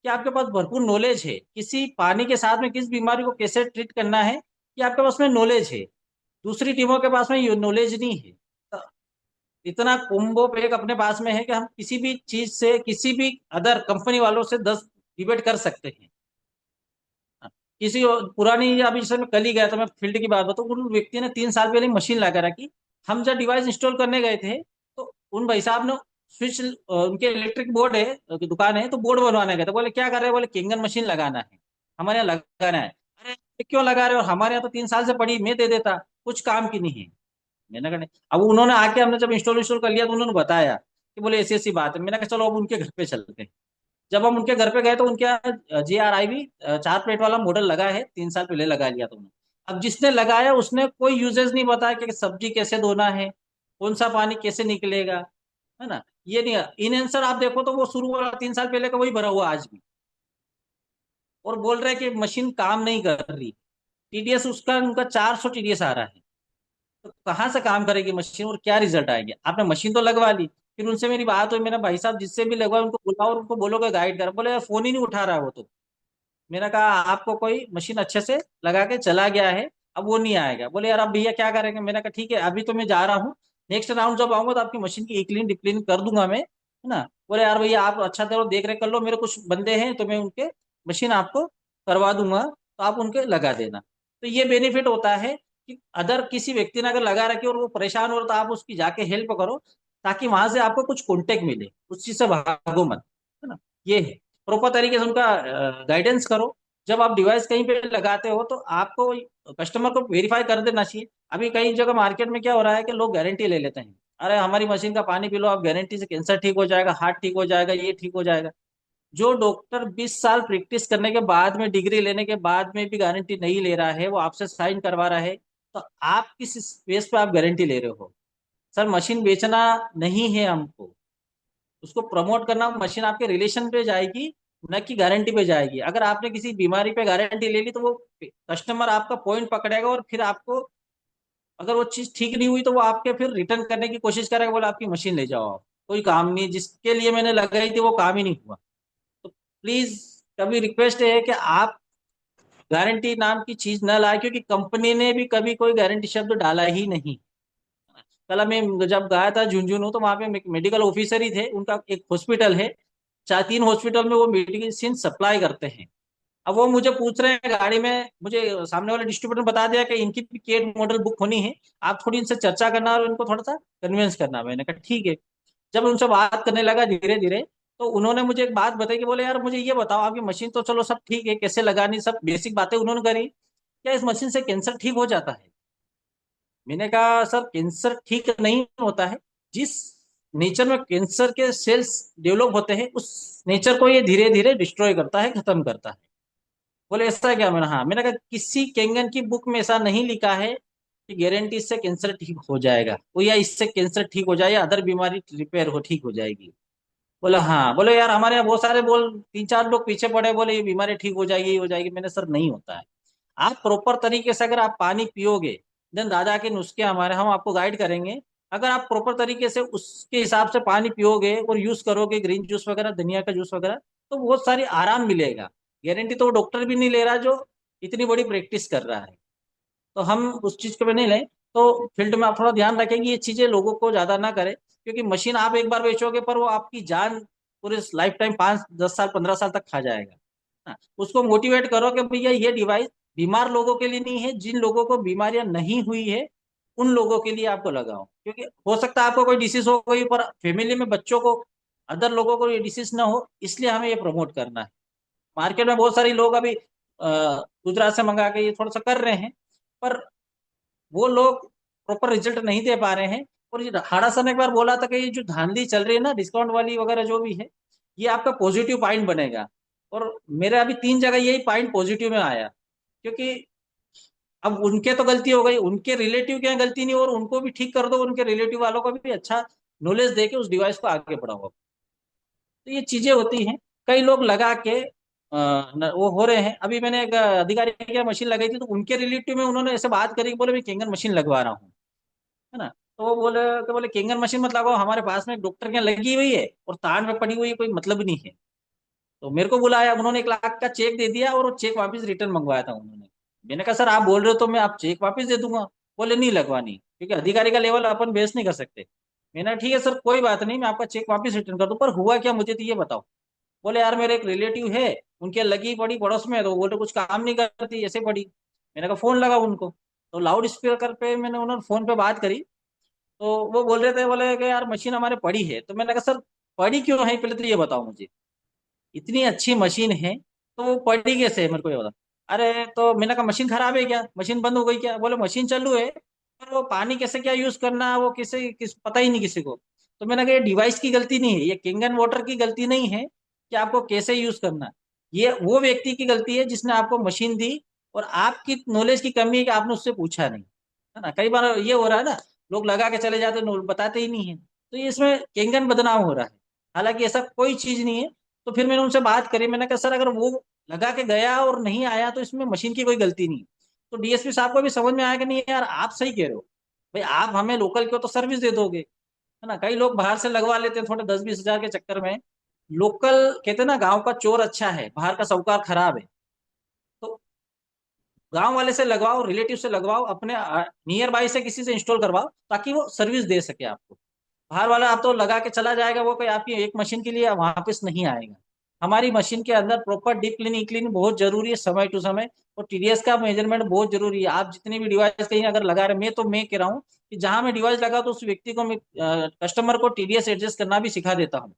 S1: कि आपके पास भरपूर नॉलेज है किसी पानी के साथ में किस बीमारी को कैसे ट्रीट करना है, कि आपके पास में नॉलेज है। दूसरी टीमों के पास में ये नॉलेज नहीं है। तो इतना कुंभो पेक अपने पास में है कि हम किसी भी चीज से, किसी भी अदर कंपनी वालों से 10 डिबेट कर सकते हैं। पुरानी, अभी जैसे मैं कल ही गया था, मैं फील्ड की बात बताऊं, उन व्यक्ति ने 3 साल पहले मशीन ला कर रखी। हम जब डिवाइस इंस्टॉल करने गए थे तो उन भाई साहब ने स्विच, उनके इलेक्ट्रिक बोर्ड है, दुकान है, तो बोर्ड बनवाने गए थे। बोले क्या कर रहे हैं, बोले किंगन मशीन लगाना है, हमारे यहाँ लगाना है। अरे क्यों लगा रहे हो, हमारे यहाँ तो 3 साल से पड़ी, मैं दे देता, कुछ काम की नहीं है। मैंने कहा नहीं। अब उन्होंने आके, हमने जब इंस्टॉल इंस्टॉल कर लिया तो उन्होंने बताया कि बोले ऐसी ऐसी बात है। मैंने कहा चलो अब उनके घर पे चलते हैं। जब हम उनके घर पे गए तो उनके यहाँ JRI भी 4 प्लेट वाला मॉडल लगा है, 3 साल पहले लगा लिया था उन्होंने। अब जिसने लगाया उसने कोई यूजेस नहीं बताया कि सब्जी कैसे धोना है, कौन सा पानी कैसे निकलेगा, है ना। ये नहीं, इन आंसर आप देखो तो वो शुरू वाला 3 साल पहले का वही भरा हुआ आज भी। और बोल रहे हैं कि मशीन काम नहीं कर रही। TDS उसका, उनका 400 TDS आ रहा है। तो कहाँ से काम करेगी मशीन और क्या रिजल्ट आएंगे। आपने मशीन तो लगवा ली, फिर उनसे मेरी बात हुई, मेरा भाई साहब जिससे भी लगवाए उनको बुलाओ और उनको बोलोगे गाइड कर। बोले यार फोन ही नहीं उठा रहा है वो तो। मैंने कहा आपको कोई मशीन अच्छे से लगा के चला गया है, अब वो नहीं आएगा। बोले यार अब भैया क्या करेंगे। मैंने कहा ठीक है अभी तो मैं जा रहा हूँ, नेक्स्ट राउंड जब आऊंगा तो आपकी मशीन की क्लीन डिक्लीन कर दूंगा मैं, है ना। बोले यार भैया आप अच्छा करो, देख रेख कर लो, मेरे कुछ बंदे हैं तो मैं उनके मशीन आपको करवा दूंगा, तो आप उनके लगा देना। तो ये बेनिफिट होता है कि अदर किसी व्यक्ति ने अगर लगा रखी और वो परेशान हो रहा तो आप उसकी जाके हेल्प करो, ताकि वहां से आपको कुछ कॉन्टेक्ट मिले, उस चीज से भागो मत, है ना। ये है, प्रॉपर तरीके से उनका गाइडेंस करो। जब आप डिवाइस कहीं पे लगाते हो तो आपको कस्टमर को वेरीफाई कर देना चाहिए। अभी कई जगह मार्केट में क्या हो रहा है कि लोग गारंटी ले लेते हैं। अरे हमारी मशीन का पानी पी लो, आप गारंटी से कैंसर ठीक हो जाएगा, हार्ट ठीक हो जाएगा, ये ठीक हो जाएगा। जो डॉक्टर 20 साल प्रैक्टिस करने के बाद में, डिग्री लेने के बाद में भी गारंटी नहीं ले रहा है, वो आपसे साइन करवा रहा है, तो आप किस बेस पे आप गारंटी ले रहे हो। सर मशीन बेचना नहीं है हमको, उसको प्रमोट करना। मशीन आपके रिलेशन पे जाएगी, न कि गारंटी पे जाएगी। अगर आपने किसी बीमारी पे गारंटी ले ली तो वो कस्टमर आपका पॉइंट पकड़ेगा, और फिर आपको अगर वो चीज ठीक नहीं हुई तो वो आपके फिर रिटर्न करने की कोशिश करेगा, बोला आपकी मशीन ले जाओ आप, कोई काम नहीं, जिसके लिए मैंने लगाई थी वो काम ही नहीं हुआ। तो प्लीज, कभी रिक्वेस्ट है कि आप गारंटी नाम की चीज न लाए, क्योंकि कंपनी ने भी कभी कोई गारंटी शब्द डाला ही नहीं। कल मैं जब गया था झुंझुनू तो वहां पे मेडिकल ऑफिसर ही थे, उनका एक हॉस्पिटल है, 4 3 हॉस्पिटल में वो मेडिसिन सप्लाई करते हैं। अब वो मुझे पूछ रहे हैं गाड़ी में, मुझे सामने वाले डिस्ट्रीब्यूटर ने बता दिया कि इनकी भी केट मॉडल बुक होनी है, आप थोड़ी इनसे चर्चा करना और इनको थोड़ा सा कन्विंस करना। मैंने कहा ठीक है। जब उनसे बात करने लगा धीरे धीरे, तो उन्होंने मुझे एक बात बताई कि बोले यार मुझे ये बताओ, आपकी मशीन तो चलो सब ठीक है, कैसे लगानी, सब बेसिक बातें उन्होंने करी, क्या इस मशीन से कैंसर ठीक हो जाता है। मैंने कहा सर कैंसर ठीक नहीं होता है, जिस नेचर में कैंसर के सेल्स डेवलप होते हैं उस नेचर को ये धीरे धीरे डिस्ट्रॉय करता है, खत्म करता है। बोले ऐसा क्या। मैंने हाँ, मैंने कहा किसी केंगन की बुक में ऐसा नहीं लिखा है कि गारंटी इससे कैंसर ठीक हो जाएगा, वो या इससे कैंसर ठीक हो जाए या अदर बीमारी रिपेयर हो ठीक हो जाएगी। बोला हाँ, बोले यार हमारे यहाँ बहुत सारे बोल 3-4 लोग पीछे पड़े, बोले ये बीमारी ठीक हो जाएगी, ये हो जाएगी। मैंने सर नहीं होता है। आप प्रॉपर तरीके से अगर आप पानी पियोगे, देन दादा के नुस्खे हमारे, हम आपको गाइड करेंगे। अगर आप प्रॉपर तरीके से उसके हिसाब से पानी पियोगे और यूज करोगे ग्रीन जूस वगैरह, धनिया का जूस वगैरह, तो बहुत सारी आराम मिलेगा। गारंटी तो वो डॉक्टर भी नहीं ले रहा जो इतनी बड़ी प्रैक्टिस कर रहा है। तो हम उस चीज को भी नहीं लें। तो फील्ड में आप थोड़ा ध्यान रखें कि ये चीजें लोगों को ज्यादा ना करें, क्योंकि मशीन आप एक बार बेचोगे पर वो आपकी जान पूरे लाइफ टाइम 5-10 साल 15 साल तक खा जाएगा। हाँ, उसको मोटिवेट करो कि भैया ये डिवाइस बीमार लोगों के लिए नहीं है, जिन लोगों को बीमारियां नहीं हुई है उन लोगों के लिए आपको लगाओ। क्योंकि हो सकता है आपको कोई डिसीज हो गई पर फैमिली में बच्चों को, अदर लोगों को ये डिसीज ना हो, इसलिए हमें ये प्रमोट करना है। मार्केट में बहुत सारे लोग अभी गुजरात से मंगा के ये थोड़ा सा कर रहे हैं, पर वो लोग प्रॉपर रिजल्ट नहीं दे पा रहे हैं। और ये हाड़ा सर ने एक बार बोला था कि ये जो धांधली चल रही है ना डिस्काउंट वाली वगैरह जो भी है, ये आपका पॉजिटिव पॉइंट बनेगा। और मेरे अभी 3 जगह यही पॉइंट पॉजिटिव में आया। क्योंकि अब उनके तो गलती हो गई, उनके रिलेटिव की यहाँ गलती नहीं, और उनको भी ठीक कर दो, उनके रिलेटिव वालों को भी अच्छा नॉलेज दे के उस डिवाइस को आगे बढ़ाओ। तो ये चीजें होती हैं। कई लोग लगा के वो हो रहे हैं। अभी मैंने एक अधिकारी की मशीन लगाई थी, तो उनके रिलेटिव में उन्होंने ऐसे बात करी कि बोले मैं किंगन मशीन लगवा रहा हूँ, है ना। तो वो बोले कि बोले किंगन मशीन मत लगाओ, हमारे पास में एक डॉक्टर के यहाँ लगी हुई है और तान में पड़ी हुई है, कोई मतलब नहीं है। तो मेरे को बुलाया, उन्होंने 1 लाख का चेक दे दिया और वो चेक वापस रिटर्न मंगवाया था उन्होंने। मैंने कहा सर आप बोल रहे हो तो मैं आप चेक वापस दे दूंगा। बोले नहीं लगवानी, क्योंकि अधिकारी का लेवल अपन बेस नहीं कर सकते। मैंने कहा, ठीक है सर कोई बात नहीं, मैं आपका चेक वापस रिटर्न कर दूं, पर हुआ क्या मुझे तो ये बताओ। बोले यार मेरे एक रिलेटिव है, उनके लगी पड़ी पड़ोस में है, तो वो बोले कुछ काम नहीं करती ऐसे पड़ी। मैंने कहा फोन लगा उनको, तो लाउड स्पीकर पे मैंने उन्होंने फोन पे बात करी। तो वो बोल रहे थे, बोले कि यार मशीन हमारे पड़ी है। तो मैंने कहा सर पड़ी क्यों है, पहले तो ये बताओ मुझे, इतनी अच्छी मशीन है तो वो पड़ी कैसे है, मेरे को ये बताओ। अरे तो मैंने कहा मशीन खराब है क्या, मशीन बंद हो गई क्या। बोले मशीन चालू है, पर वो पानी कैसे क्या यूज करना है वो किसे किस पता ही नहीं किसी को। तो मैंने कहा ये डिवाइस की गलती नहीं है, ये किंगन वाटर की गलती नहीं है कि आपको कैसे यूज करना है। ये वो व्यक्ति की गलती है जिसने आपको मशीन दी, और आपकी नॉलेज की कमी है कि आपने उससे पूछा नहीं, है ना। कई बार ये हो रहा है ना, लोग लगा के चले जाते बताते ही नहीं है, तो ये इसमें किंगन बदनाम हो रहा है। हालांकि ऐसा कोई चीज नहीं है। तो फिर मैंने उनसे बात करी, मैंने कहा सर अगर वो लगा के गया और नहीं आया तो इसमें मशीन की कोई गलती नहीं। तो डीएसपी साहब को भी समझ में आया कि नहीं यार आप सही कह रहे हो, भाई आप हमें लोकल क्यों तो सर्विस दे दोगे, है ना। कई लोग बाहर से लगवा लेते हैं थोड़े 10-20 हजार के चक्कर में। लोकल कहते हैं ना, गांव का चोर अच्छा है बाहर का साहूकार खराब है। तो गांव वाले से लगवाओ, रिलेटिव से लगवाओ, अपने नियर बाई से किसी से इंस्टॉल करवाओ, ताकि वो सर्विस दे सके आपको। बाहर वाला आप तो लगा के चला जाएगा, वो कोई आपकी एक मशीन के लिए वापस नहीं आएगा। हमारी मशीन के अंदर प्रॉपर डीप क्लीनिंग क्लीन बहुत जरूरी है, समय टू समय। और टीडीएस का मेजरमेंट बहुत जरूरी है। आप जितनी भी डिवाइस कहीं अगर लगा रहे, मैं कह रहा हूँ कि जहां मैं डिवाइस लगा तो उस व्यक्ति को मैं, कस्टमर को टीडीएस एडजस्ट करना भी सिखा देता हूँ।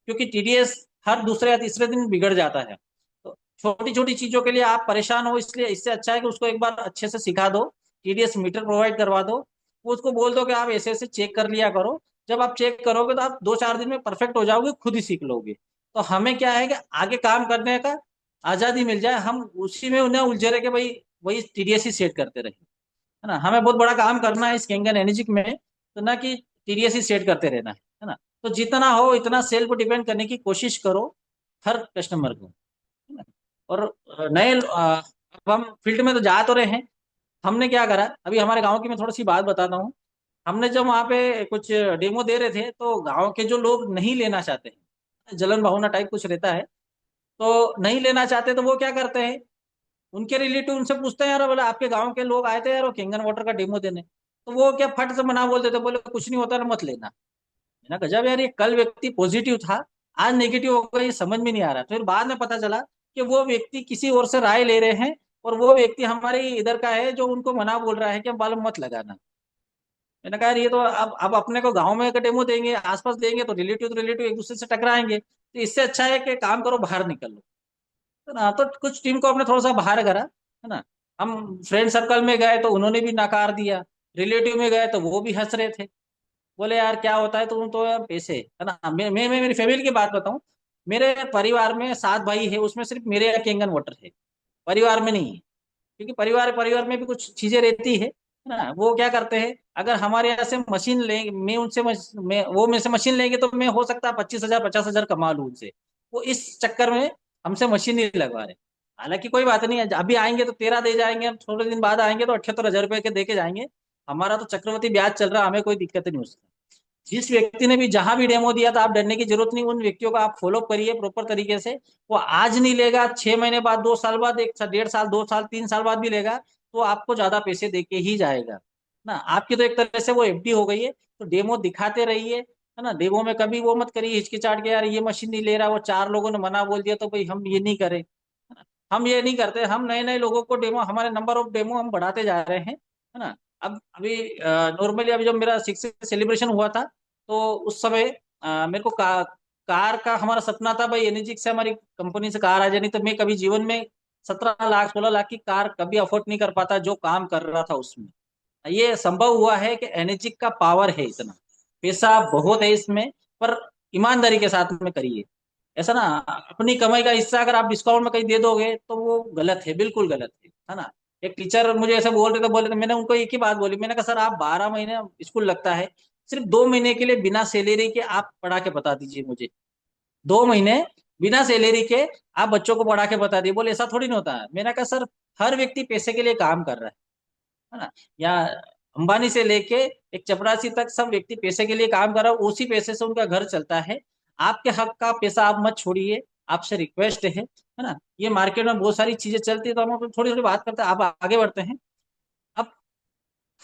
S1: क्योंकि टीडीएस हर दूसरे या तीसरे दिन बिगड़ जाता है। तो छोटी छोटी चीजों के लिए आप परेशान हो, इसलिए इससे अच्छा है कि उसको एक बार अच्छे से सिखा दो। टीडीएस मीटर प्रोवाइड करवा दो, वो उसको बोल दो कि आप ऐसे ऐसे चेक कर लिया करो। जब आप चेक करोगे तो आप 2-4 दिन में परफेक्ट हो जाओगे, खुद ही सीख लोगे। तो हमें क्या है कि आगे काम करने का आजादी मिल जाए, हम उसी में उन्हें उलझे रहे कि भाई वही टीडीएस ही सेट करते रहे, है ना। हमें बहुत बड़ा काम करना है इस कैंगन एनर्जी में, तो ना कि टीडीएस ही सेट करते रहना है ना। तो जितना हो इतना सेल को डिपेंड करने की कोशिश करो, हर कस्टमर को, है ना। और नए अब हम फील्ड में तो जा तो रहे हैं। हमने क्या करा, अभी हमारे गांव की मैं थोड़ी सी बात बताता हूँ। हमने जब वहाँ पे कुछ डेमो दे रहे थे, तो गांव के जो लोग नहीं लेना चाहते हैं, जलन भावना टाइप कुछ रहता है, तो नहीं लेना चाहते तो वो क्या करते हैं, उनके रिलेटिव उनसे पूछते हैं यार बोले आपके गांव के लोग आए थे यार वो किंगन वाटर का डेमो देने, तो वो क्या फट से मना बोल देते, बोले कुछ नहीं होता ना मत लेना। ना गजब यार, ये कल व्यक्ति पॉजिटिव था, आज नेगेटिव हो गया, ये समझ में नहीं आ रहा। तो फिर बाद में पता चला कि वो व्यक्ति किसी और से राय ले रहे हैं, और वो व्यक्ति हमारे इधर का है जो उनको मना बोल रहा है कि बाल मत लगाना। मैंने कहा यार ये तो अब अपने को गांव में एक डेमो देंगे, आसपास देंगे, तो रिलेटिव एक दूसरे से टकराएंगे, तो इससे अच्छा है कि काम करो बाहर निकल लो, है ना। तो कुछ टीम को अपने थोड़ा सा बाहर करा, है ना। हम फ्रेंड सर्कल में गए तो उन्होंने भी नकार दिया, रिलेटिव में गए तो वो भी हंस रहे थे। बोले यार क्या होता है, तुम तो यार पैसे, है ना। मैं मेरी फैमिली की बात बताऊं, मेरे परिवार में 7 भाई है, उसमें सिर्फ मेरे यहाँ केंगन वाटर है, परिवार में नहीं है। क्योंकि परिवार परिवार में भी कुछ चीजें रहती है ना वो क्या करते हैं, अगर हमारे यहाँ से मशीन लेंगे, मैं उनसे मैं वो मेरे से मशीन लेंगे तो मैं हो सकता है 25,000 50,000 कमा लूं उनसे। वो इस चक्कर में हमसे मशीन नहीं लगवा रहे। हालांकि कोई बात नहीं है, अभी आएंगे तो 13 दे जाएंगे, हम थोड़े दिन बाद आएंगे तो 78,000 रुपए के दे के जाएंगे। हमारा तो चक्रवृद्धि ब्याज चल रहा है, हमें कोई दिक्कत नहीं उसका। जिस व्यक्ति ने भी जहां भी डेमो दिया था, आप डरने की जरूरत नहीं, उन व्यक्तियों का आप फॉलो करिए प्रॉपर तरीके से। वो आज नहीं लेगा, 6 महीने बाद, 2 साल बाद, 1 1.5 साल, 2 साल, 3 साल बाद भी लेगा, तो आपको ज्यादा पैसे दे के ही जाएगा ना। आपकी तो एक तरह से वो एफडी हो गई है। तो डेमो दिखाते रहिए, है ना। डेमो में कभी वो मत करिए हिचकिचाट के, यार ये मशीन नहीं ले रहा, वो 4 लोगों ने मना बोल दिया तो भाई हम ये नहीं करें, है ना। हम ये नहीं करते, हम नए नए लोगों को डेमो, हमारे नंबर ऑफ डेमो हम बढ़ाते जा रहे हैं, है ना। अब अभी नॉर्मली अभी जब मेरा 6 सेलिब्रेशन हुआ था, तो उस समय मेरे को कार का हमारा सपना था भाई, एनर्जी से हमारी कंपनी से कार आ जाए, नहीं तो मैं कभी जीवन में 17 लाख 16 लाख की कार कभी अफोर्ड नहीं कर पाता जो काम कर रहा था उसमें। ये संभव हुआ है कि एनर्जी का पावर है इतना, पैसा बहुत है इसमें, पर ईमानदारी के साथ में करिए। ऐसा ना, अपनी कमाई का हिस्सा अगर आप डिस्काउंट में कहीं दे दोगे तो वो गलत है, बिल्कुल गलत है ना। एक टीचर मुझे ऐसे बोल रहे थे, मैंने उनको एक ही बात बोली, मैंने कहा सर आप 12 महीने स्कूल लगता है, सिर्फ 2 महीने के लिए बिना सैलरी के आप पढ़ा के बता दीजिए मुझे। 2 महीने बिना सैलरी के आप बच्चों को पढ़ा के बता दिए। बोले ऐसा थोड़ी ना होता है। मैंने कहा सर, हर व्यक्ति पैसे के लिए काम कर रहा है ना। या अंबानी से लेके एक चपरासी तक सब व्यक्ति पैसे के लिए काम कर रहा है, उसी पैसे से उनका घर चलता है। आपके हक का पैसा आप मत छोड़िए, आपसे रिक्वेस्ट है ना। ये मार्केट में बहुत सारी चीजें चलती है, तो हम थोड़ी थोड़ी बात करते हैं, आप आगे बढ़ते हैं। अब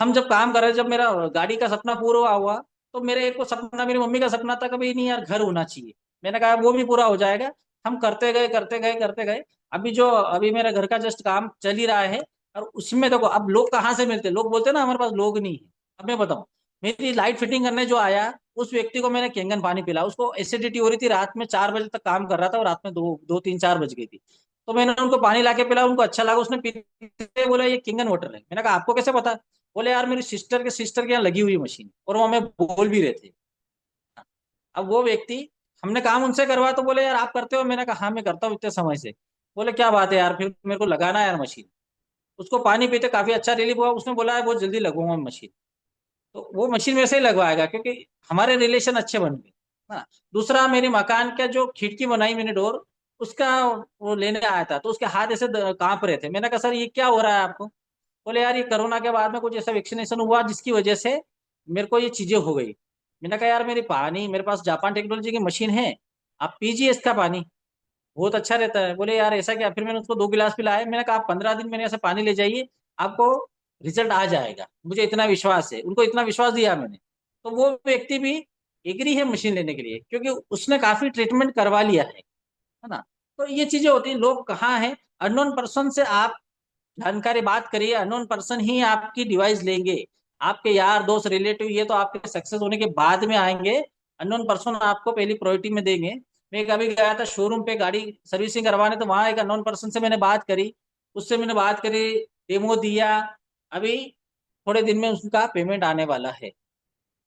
S1: हम जब काम कर रहे थे, जब मेरा गाड़ी का सपना पूरा हुआ, तो मेरे एक को सपना, मेरी मम्मी का सपना था कभी नहीं यार घर होना चाहिए। मैंने कहा वो भी पूरा हो जाएगा। हम करते गए करते गए करते गए। अभी मेरा घर का जस्ट काम चल ही रहा है। और उसमें देखो अब लोग कहाँ से मिलते हैं, लोग बोलते हैं ना हमारे पास लोग नहीं है। अब मैं बताऊं, मेरी लाइट फिटिंग करने जो आया, उस व्यक्ति को मैंने कैंगन पानी पिला, उसको एसिडिटी हो रही थी, रात में 4 बजे तक काम कर रहा था और रात में दो दो तीन 4 बज गई थी। तो मैंने उनको पानी ला के पिला, उनको अच्छा लगा, उसने पीते बोला ये किंगन वाटर है। मैंने कहा आपको कैसे पता? बोले यार मेरी सिस्टर के यहाँ लगी हुई है मशीन, और वो हमें बोल भी रहे थे। अब वो व्यक्ति, हमने काम उनसे करवाया तो बोले यार आप करते हो? मैंने कहा हाँ मैं करता हूँ इतने समय से। बोले क्या बात है यार, फिर मेरे को लगाना है यार मशीन। उसको पानी पीते काफी अच्छा रिलीफ हुआ, उसने बोला है बहुत जल्दी लगवाऊंगा मशीन। तो वो मशीन मेरे से ही लगवाएगा, क्योंकि हमारे रिलेशन अच्छे बन गए ना। दूसरा, मेरे मकान का जो खिड़की बनाई मैंने, डोर, उसका वो लेने आया था, तो उसके हाथ ऐसे कांप रहे थे। मैंने कहा सर ये क्या हो रहा है आपको? बोले यार ये कोरोना के बाद में कुछ ऐसा वैक्सीनेशन हुआ जिसकी वजह से मेरे को ये चीजें हो गई। मैंने कहा यार मेरे पास जापान टेक्नोलॉजी की मशीन है, आप पीजिए इसका पानी, बहुत अच्छा रहता है। बोले यार ऐसा क्या? फिर मैंने उसको 2 गिलास पिलाए। मैंने कहा आप 15 दिन मेरे यहाँ से पानी ले जाइए, आपको रिजल्ट आ जाएगा, मुझे इतना विश्वास है। उनको इतना विश्वास दिया मैंने। तो वो व्यक्ति भी एग्री है मशीन लेने के लिए, क्योंकि उसने काफी ट्रीटमेंट करवा लिया है ना। तो ये चीजें होती हैं, लोग कहाँ हैं। अननोन पर्सन से आप जानकारी बात करिए, अननोन पर्सन ही आपकी डिवाइस लेंगे। आपके यार दोस्त रिलेटिव ये तो आपके सक्सेस होने के बाद में आएंगे, अननोन पर्सन आपको पहली प्रायोरिटी में देंगे। मैं कभी गया था शोरूम पे गाड़ी सर्विसिंग करवाने, तो वहां एक अननोन पर्सन से मैंने बात करी, उससे मैंने बात करी, डेमो दिया। अभी थोड़े दिन में उसका पेमेंट आने वाला है,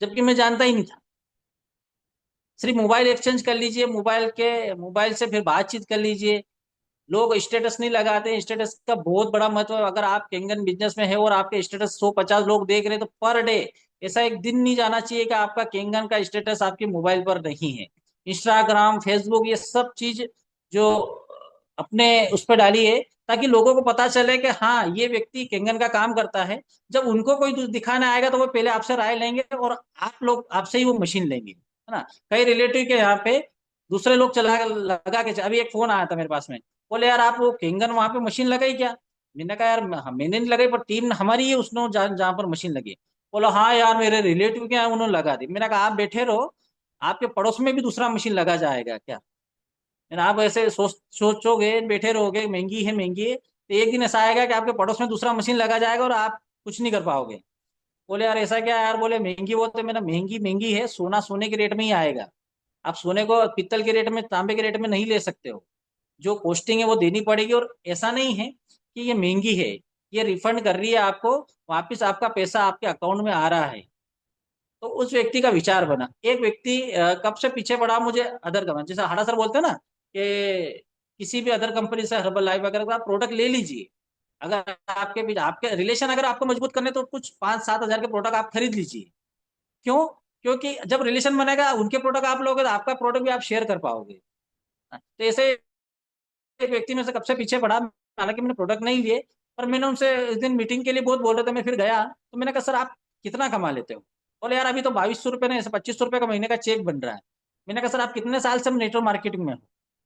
S1: जबकि मैं जानता ही नहीं था। सिर्फ मोबाइल एक्सचेंज कर लीजिए, मोबाइल से फिर बातचीत कर लीजिए। लोग स्टेटस नहीं लगाते हैं, स्टेटस का बहुत बड़ा महत्व है। अगर आप कैंगन बिजनेस में है और आपके स्टेटस 150 लोग देख रहे हैं, तो पर डे ऐसा एक दिन नहीं जाना चाहिए कि आपका कैंगन का स्टेटस आपके मोबाइल पर नहीं है। इंस्टाग्राम, फेसबुक, ये सब चीज जो अपने उस पर डालिए, ताकि लोगों को पता चले कि हाँ ये व्यक्ति कैंगन का काम करता है। जब उनको कोई दिखाना आएगा तो वो पहले आपसे राय लेंगे, और आप लोग आपसे ही वो मशीन लेंगे, है ना। कई रिलेटिव के यहाँ पे दूसरे लोग चला लगा के, अभी एक फोन आया था मेरे पास में, बोले यार आप वो केंगन वहां पे मशीन लगाई क्या? मैंने कहा यार मैंने नहीं लगाई, पर टीम हमारी है उसने जहाँ पर मशीन लगी। बोला हाँ यार मेरे रिलेटिव के यहाँ उन्होंने लगा दी। मैंने कहा आप बैठे रहो, आपके पड़ोस में भी दूसरा मशीन लगा जाएगा क्या? मैंने आप ऐसे सोचोगे बैठे रहोगे महंगी है, तो एक दिन ऐसा आएगा कि आपके पड़ोस में दूसरा मशीन लगा जाएगा और आप कुछ नहीं कर पाओगे। बोले यार ऐसा क्या यार? बोले महंगी, वो तो मैंने महंगी महंगी है, सोना सोने के रेट में ही आएगा। आप सोने को पित्तल के रेट में, तांबे के रेट में नहीं ले सकते हो। जो कॉस्टिंग है वो देनी पड़ेगी। और ऐसा नहीं है कि ये महंगी है, ये रिफंड कर रही है आपको, वापस आपका पैसा आपके अकाउंट में आ रहा है। तो उस व्यक्ति का विचार बना। एक व्यक्ति कब से पीछे पड़ा मुझे अदर कंपनी, जैसे हाड़ा सर बोलते हैं ना कि किसी भी अदर कंपनी से हर्बल लाइफ वगैरह का आप प्रोडक्ट ले लीजिए, अगर आपके बीच आपके रिलेशन अगर आपको मजबूत करने तो कुछ 5-7 हजार के प्रोडक्ट आप खरीद लीजिए। क्यों? क्योंकि जब रिलेशन बनेगा उनके प्रोडक्ट आप लोगे तो आपका प्रोडक्ट भी आप शेयर कर पाओगे। तो ऐसे एक व्यक्ति में से कब से पीछे पड़ा, हालांकि मैंने प्रोडक्ट नहीं लिए, पर मैंने उनसे इस दिन मीटिंग के लिए बहुत बोल रहे थे, मैं फिर गया तो मैंने कहा सर आप कितना कमा लेते हो? बोले यार अभी तो 2200 रुपये नहीं, 2500 रुपये का महीने का चेक बन रहा है। मैंने कहा सर आप कितने साल से नेटवर्क मार्केटिंग में हो?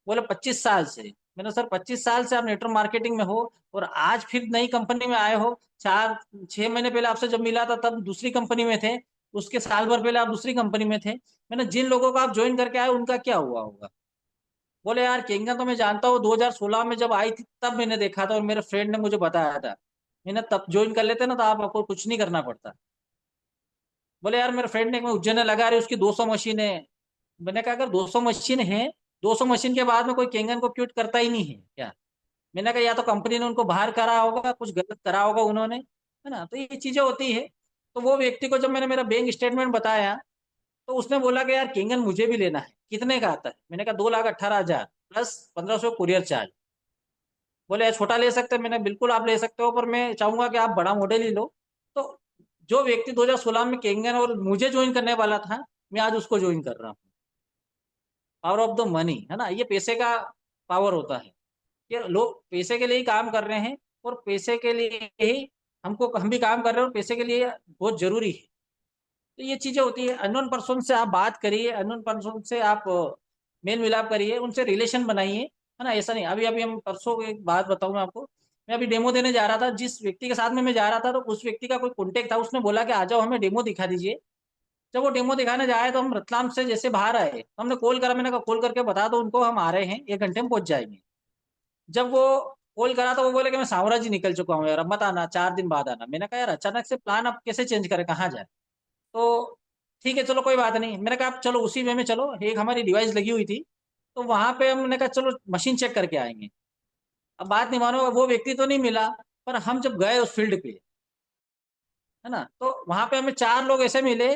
S1: बोले 25 साल से। मैंने सर 25 साल से आप नेटवर्क मार्केटिंग में हो और आज फिर नई कंपनी में आए हो, 4-6 महीने पहले आपसे जब मिला था तब दूसरी कंपनी में थे, उसके साल भर पहले आप दूसरी कंपनी में थे। मैंने जिन लोगों को आप ज्वाइन करके आए उनका क्या हुआ होगा? बोले यार केंगा तो मैं जानता हूँ, 2016 में जब आई थी तब मैंने देखा था और मेरे फ्रेंड ने मुझे बताया था। मैंने तब ज्वाइन कर लेते ना तो आपको कुछ नहीं करना पड़ता। बोले यार मेरे फ्रेंड ने, मैं उज्जैन में लगा रही उसकी 200 मशीन है। मैंने कहा अगर 200 मशीन है, 200 मशीन के बाद में कोई केंगन को क्यूट करता ही नहीं है क्या? मैंने कहा या तो कंपनी ने उनको बाहर करा होगा, कुछ गलत करा होगा उन्होंने, है ना? तो ये चीजें होती है। तो वो व्यक्ति को जब मैंने मेरा बैंक स्टेटमेंट बताया तो उसने बोला कि यार केंगन मुझे भी लेना है, कितने का आता है? मैंने कहा 2,18,000 प्लस 1,500 कुरियर चार्ज। बोले यार छोटा ले सकते हैं? मैंने बिल्कुल आप ले सकते हो, पर मैं चाहूंगा कि आप बड़ा मॉडल ही लो। तो जो व्यक्ति 2016 में केंगन और मुझे ज्वाइन करने वाला था, मैं आज उसको ज्वाइन कर रहा हूँ। पावर ऑफ द मनी, है ना? ये पैसे का पावर होता है कि लोग पैसे के लिए ही काम कर रहे हैं और पैसे के लिए ही हम भी काम कर रहे हैं और पैसे के लिए बहुत जरूरी है। तो ये चीजें होती है। अननोन पर्सन से आप बात करिए, अननोन पर्सन से आप मेल मिलाप करिए, उनसे रिलेशन बनाइए, है ना? ऐसा नहीं, अभी अभी हम परसों एक बात बताऊं मैं आपको। मैं अभी डेमो देने जा रहा था, जिस व्यक्ति के साथ में मैं जा रहा था तो उस व्यक्ति का कोई कॉन्टेक्ट था, उसने बोला कि आ जाओ हमें डेमो दिखा दीजिए। जब वो डेमो दिखाने जाए तो हम रतलाम से जैसे बाहर आए तो हमने कॉल करा, मैंने कहा कॉल करके बता दो उनको हम आ रहे हैं, 1 घंटे में पहुंच जाएंगे। जब वो कॉल करा तो वो बोले कि मैं सांवरा जी निकल चुका हूँ यार, अब मत आना, 4 दिन बाद आना। मैंने कहा यार अचानक से प्लान आप कैसे चेंज करें, कहाँ जाए? तो ठीक है चलो कोई बात नहीं, मैंने कहा आप चलो उसी वे में चलो, एक हमारी डिवाइस लगी हुई थी तो वहां पे हमने कहा चलो मशीन चेक करके आएंगे। अब बात नहीं मानो, वो व्यक्ति तो नहीं मिला, पर हम जब गए उस फील्ड पे, है ना, तो वहां पे हमें 4 लोग ऐसे मिले।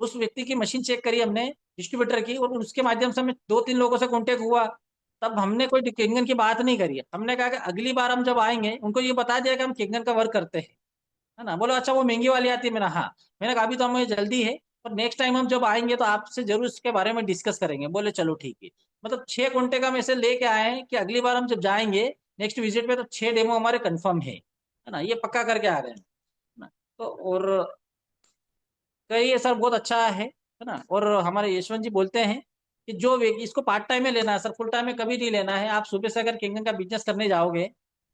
S1: उस व्यक्ति की मशीन चेक करी हमने, डिस्ट्रीब्यूटर की, और उसके माध्यम से हमें 2-3 लोगों से कांटेक्ट हुआ। तब हमने कोई किंगन की बात नहीं करी, हमने कहा कि अगली बार हम जब आएंगे उनको ये बता दिया कि हम किंगन का वर्क करते हैं, है ना? बोलो अच्छा वो महंगी वाली आती है? मैंने हाँ। मैंने कहा अभी तो हमें जल्दी है, पर नेक्स्ट टाइम हम जब आएंगे तो आपसे जरूर इसके बारे में डिस्कस करेंगे। बोले चलो ठीक है। मतलब 6 कॉन्टेक्ट हम ऐसे लेके आए हैं कि अगली बार हम जब जाएंगे नेक्स्ट विजिट पे तो 6 डेमो हमारे कंफर्म है ना? ये पक्का करके आ रहे हैं, है ना? तो और कई ये सर बहुत अच्छा है ना? और हमारे यशवंत जी बोलते हैं कि जो इसको पार्ट टाइम में लेना है सर, फुल टाइम में कभी नहीं लेना है। आप सुबह से अगर किंगन का बिजनेस करने जाओगे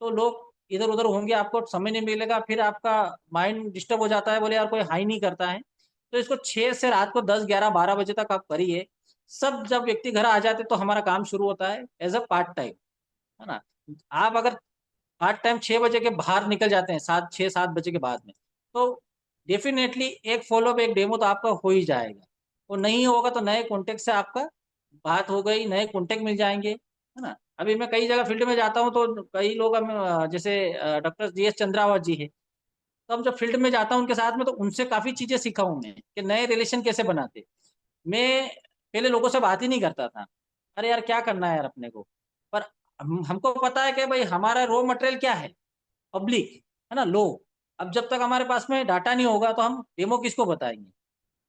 S1: तो लोग इधर उधर होंगे, आपको समय नहीं मिलेगा, फिर आपका माइंड डिस्टर्ब हो जाता है, बोले यार कोई हाई नहीं करता है। तो इसको 6 से रात को 10, 11, 12 बजे तक आप करिए। सब जब व्यक्ति घर आ जाते तो हमारा काम शुरू होता है एज अ पार्ट टाइम, है ना? आप अगर पार्ट टाइम 6 बजे के बाहर निकल जाते हैं, 7, 6, 7 बजे के बाद में, तो डेफिनेटली एक फॉलोअप एक डेमो तो आपका हो ही जाएगा। और नहीं होगा तो नए कॉन्टेक्ट से आपका बात हो गई, नए कॉन्टेक्ट मिल जाएंगे, है ना? अभी मैं कई जगह फील्ड में जाता हूँ तो कई लोग जैसे डॉक्टर जी एस चंद्रावत जी है, तो हम जब फील्ड में जाता हूँ उनके साथ में तो उनसे काफी चीजें सीखा हूँ मैं कि नए रिलेशन कैसे बनाते। मैं पहले लोगों से बात ही नहीं करता था, अरे यार क्या करना है यार अपने को, पर हमको पता है कि भाई हमारा रॉ मटेरियल क्या है, पब्लिक, है ना, लोग। अब जब तक हमारे पास में डाटा नहीं होगा तो हम डेमो किसको बताएंगे?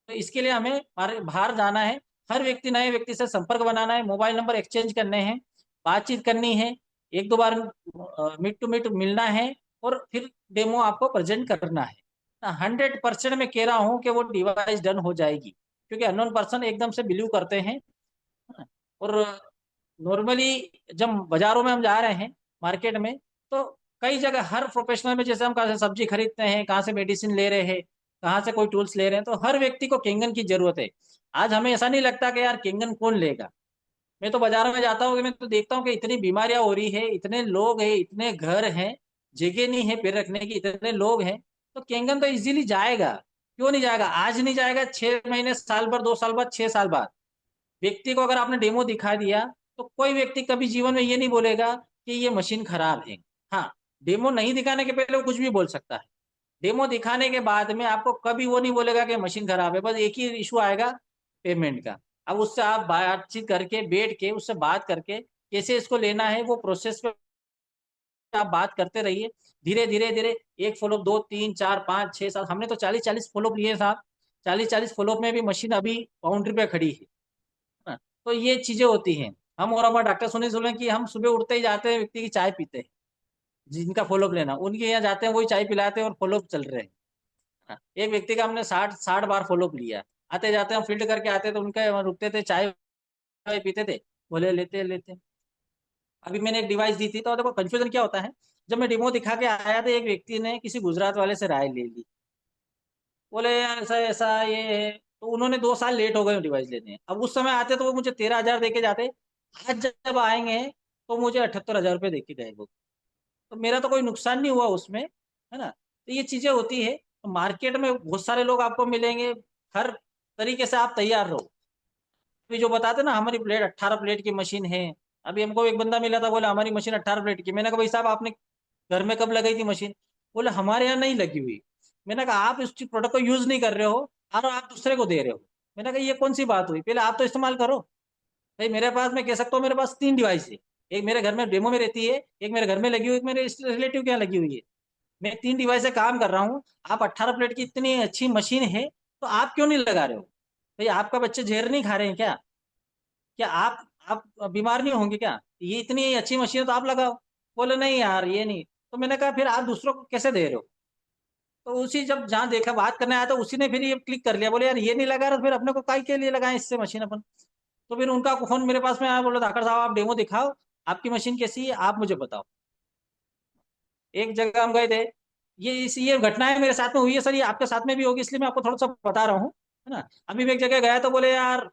S1: तो इसके लिए हमें बाहर जाना है, हर व्यक्ति नए व्यक्ति से संपर्क बनाना है, मोबाइल नंबर एक्सचेंज करने हैं, बातचीत करनी है, 1-2 बार मीट टू मीट मिलना है, और फिर डेमो आपको प्रेजेंट करना है। 100% मैं कह रहा हूँ कि वो डिवाइस डन हो जाएगी, क्योंकि अननोन पर्सन एकदम से बिलीव करते हैं, है ना? और नॉर्मली जब बाजारों में हम जा रहे हैं, मार्केट में, तो कई जगह हर प्रोफेशनल में, जैसे हम कहाँ से सब्जी खरीदते हैं, कहाँ से मेडिसिन ले रहे हैं, कहाँ से कोई टूल्स ले रहे हैं, तो हर व्यक्ति को केंगन की जरूरत है। आज हमें ऐसा नहीं लगता कि यार केंगन कौन लेगा। मैं तो बाजार में जाता हूँ कि मैं तो देखता हूँ कि इतनी बीमारियां हो रही है, इतने लोग हैं, इतने घर हैं, जगह नहीं है पैर रखने की, इतने लोग हैं, तो केंगन तो इजीली जाएगा। क्यों नहीं जाएगा? आज नहीं जाएगा, 6 महीने, साल भर, 2 साल बाद, 6 साल बाद। व्यक्ति को अगर आपने डेमो दिखा दिया तो कोई व्यक्ति कभी जीवन में ये नहीं बोलेगा कि ये मशीन खराब है। हाँ, डेमो नहीं दिखाने के पहले वो कुछ भी बोल सकता है, डेमो दिखाने के बाद में आपको कभी वो नहीं बोलेगा कि मशीन खराब है। बस एक ही इशू आएगा, पेमेंट का। अब उससे आप बातचीत करके, बैठ के उससे बात करके कैसे इसको लेना है वो प्रोसेस पे आप बात करते रहिए। धीरे धीरे धीरे एक फॉलोअप, 2 3 4 5 6 7, हमने तो 40 40 फॉलोअप लिए साहब। 40 40 फॉलोअप में भी मशीन अभी बाउंड्री पे खड़ी है ना। तो ये चीजें होती हैं। हम और हमारे डॉक्टर सुने सुने कि हम सुबह उठते ही जाते हैं, व्यक्ति की चाय पीते हैं, जिनका फॉलोअप लेना उनके यहाँ जाते हैं, वही चाय पिलाते हैं और फॉलोअप चल रहे हैं। हाँ, एक व्यक्ति का हमने 60 60 बार फॉलोअप लिया। आते जाते हम फील्ड करके आते तो उनके वहाँ रुकते थे, चाय वाय पीते थे, बोले लेते लेते। अभी मैंने एक डिवाइस दी थी तो देखो कंफ्यूजन क्या होता है। जब मैं डेमो दिखा के आया तो एक व्यक्ति ने किसी गुजरात वाले से राय ले ली, बोले यार ऐसा ऐसा ये है। तो उन्होंने 2 साल लेट हो गए डिवाइस लेने। अब उस समय आते तो वो मुझे 13,000 दे के जाते। आज जब आएंगे तो मुझे 78,000 रुपये दे के गए वो। तो मेरा तो कोई नुकसान नहीं हुआ उसमें, है ना। तो ये चीजें होती है। तो मार्केट में बहुत सारे लोग आपको मिलेंगे, हर तरीके से आप तैयार रहो। अभी जो बताते ना हमारी प्लेट 18 प्लेट की मशीन है। अभी हमको एक बंदा मिला था, बोला हमारी मशीन 18 प्लेट की। मैंने कहा भाई साहब आपने घर में कब लगाई थी मशीन? बोले हमारे यहाँ नहीं लगी हुई। मैंने कहा आप इस प्रोडक्ट को यूज नहीं कर रहे हो और आप दूसरे को दे रहे हो। मैंने कहा ये कौन सी बात हुई, पहले आप तो इस्तेमाल करो। भाई मेरे पास, मैं कह सकता हूँ मेरे पास 3 डिवाइस है। एक मेरे घर में डेमो में रहती है, एक मेरे घर में लगी हुई, एक मेरे रिलेटिव के यहाँ लगी हुई है। मैं 3 डिवाइस से काम कर रहा हूँ। आप 18 प्लेट की इतनी अच्छी मशीन है तो आप क्यों नहीं लगा रहे हो? भाई आपका बच्चे जहर नहीं खा रहे हैं क्या? क्या आप बीमार नहीं होंगे क्या? ये इतनी अच्छी मशीन है तो आप लगाओ। बोले नहीं यार ये नहीं। तो मैंने कहा फिर आप दूसरों को कैसे दे रहे हो? तो उसी जब जहाँ देखा बात करने आया तो उसी ने फिर ये क्लिक कर लिया, बोले यार ये नहीं लगा रहा तो फिर अपने को काय के लिए लगाएं इससे मशीन अपन। तो फिर उनका फोन मेरे पास में आया, बोला धाकड़ साहब आप डेमो दिखाओ, आपकी मशीन कैसी है आप मुझे बताओ। एक जगह हम गए थे। ये घटनाएं मेरे साथ में हुई है सर, ये आपके साथ में भी होगी, इसलिए मैं आपको थोड़ा सा बता रहा हूँ, है ना। अभी मैं एक जगह गया तो बोले यार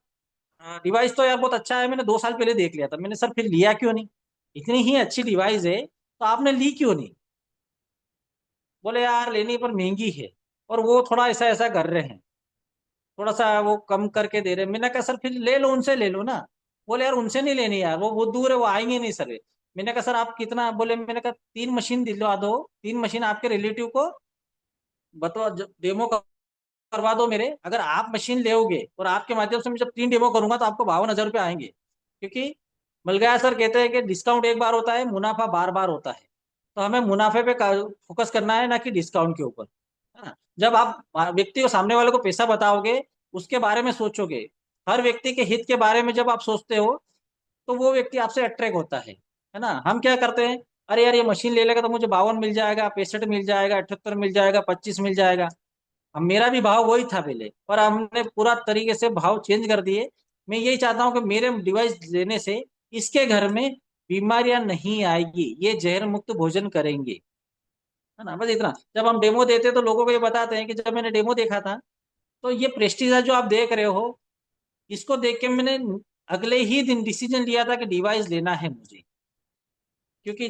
S1: डिवाइस तो यार बहुत अच्छा है, मैंने 2 साल पहले देख लिया था। मैंने सर फिर लिया क्यों नहीं? इतनी ही अच्छी डिवाइस है तो आपने ली क्यों नहीं? बोले यार लेनी पर महंगी है, और वो थोड़ा ऐसा ऐसा कर रहे हैं, थोड़ा सा वो कम करके दे रहे हैं। मैंने कहा सर फिर ले लो, उनसे ले लो ना। बोले यार उनसे नहीं लेनी यार, वो बहुत दूर है, वो आएंगे नहीं सर। मैंने कहा सर आप कितना, बोले मैंने कहा 3 मशीन दिलवा दो, 3 मशीन आपके रिलेटिव को बताओ, डेमो करवा दो मेरे। अगर आप मशीन लोगे और आपके माध्यम से मैं जब 3 डेमो करूंगा तो आपको 52,000 रुपये आएंगे। क्योंकि मलगाया सर कहते हैं कि डिस्काउंट एक बार होता है, मुनाफा बार बार होता है। तो हमें मुनाफे पे फोकस करना है, ना कि डिस्काउंट के ऊपर, है ना। जब आप व्यक्ति को, सामने वाले को पैसा बताओगे, उसके बारे में सोचोगे, हर व्यक्ति के हित के बारे में जब आप सोचते हो तो वो व्यक्ति आपसे अट्रैक्ट होता है ना। हम क्या करते हैं, अरे यार ये मशीन ले लेगा तो मुझे 52 मिल जाएगा, 65 मिल जाएगा, 78 मिल जाएगा, 25 मिल जाएगा। अब मेरा भी भाव वही था पहले, पर हमने पूरा तरीके से भाव चेंज कर दिए। मैं यही चाहता हूँ कि मेरे डिवाइस लेने से इसके घर में बीमारियां नहीं आएगी, ये जहर मुक्त भोजन करेंगे, है ना। बस इतना। जब हम डेमो देते तो लोगों को ये बताते हैं कि जब मैंने डेमो देखा था तो ये प्रेस्टीज जो आप देख रहे हो, इसको देख के मैंने अगले ही दिन डिसीजन लिया था कि डिवाइस लेना है मुझे। क्योंकि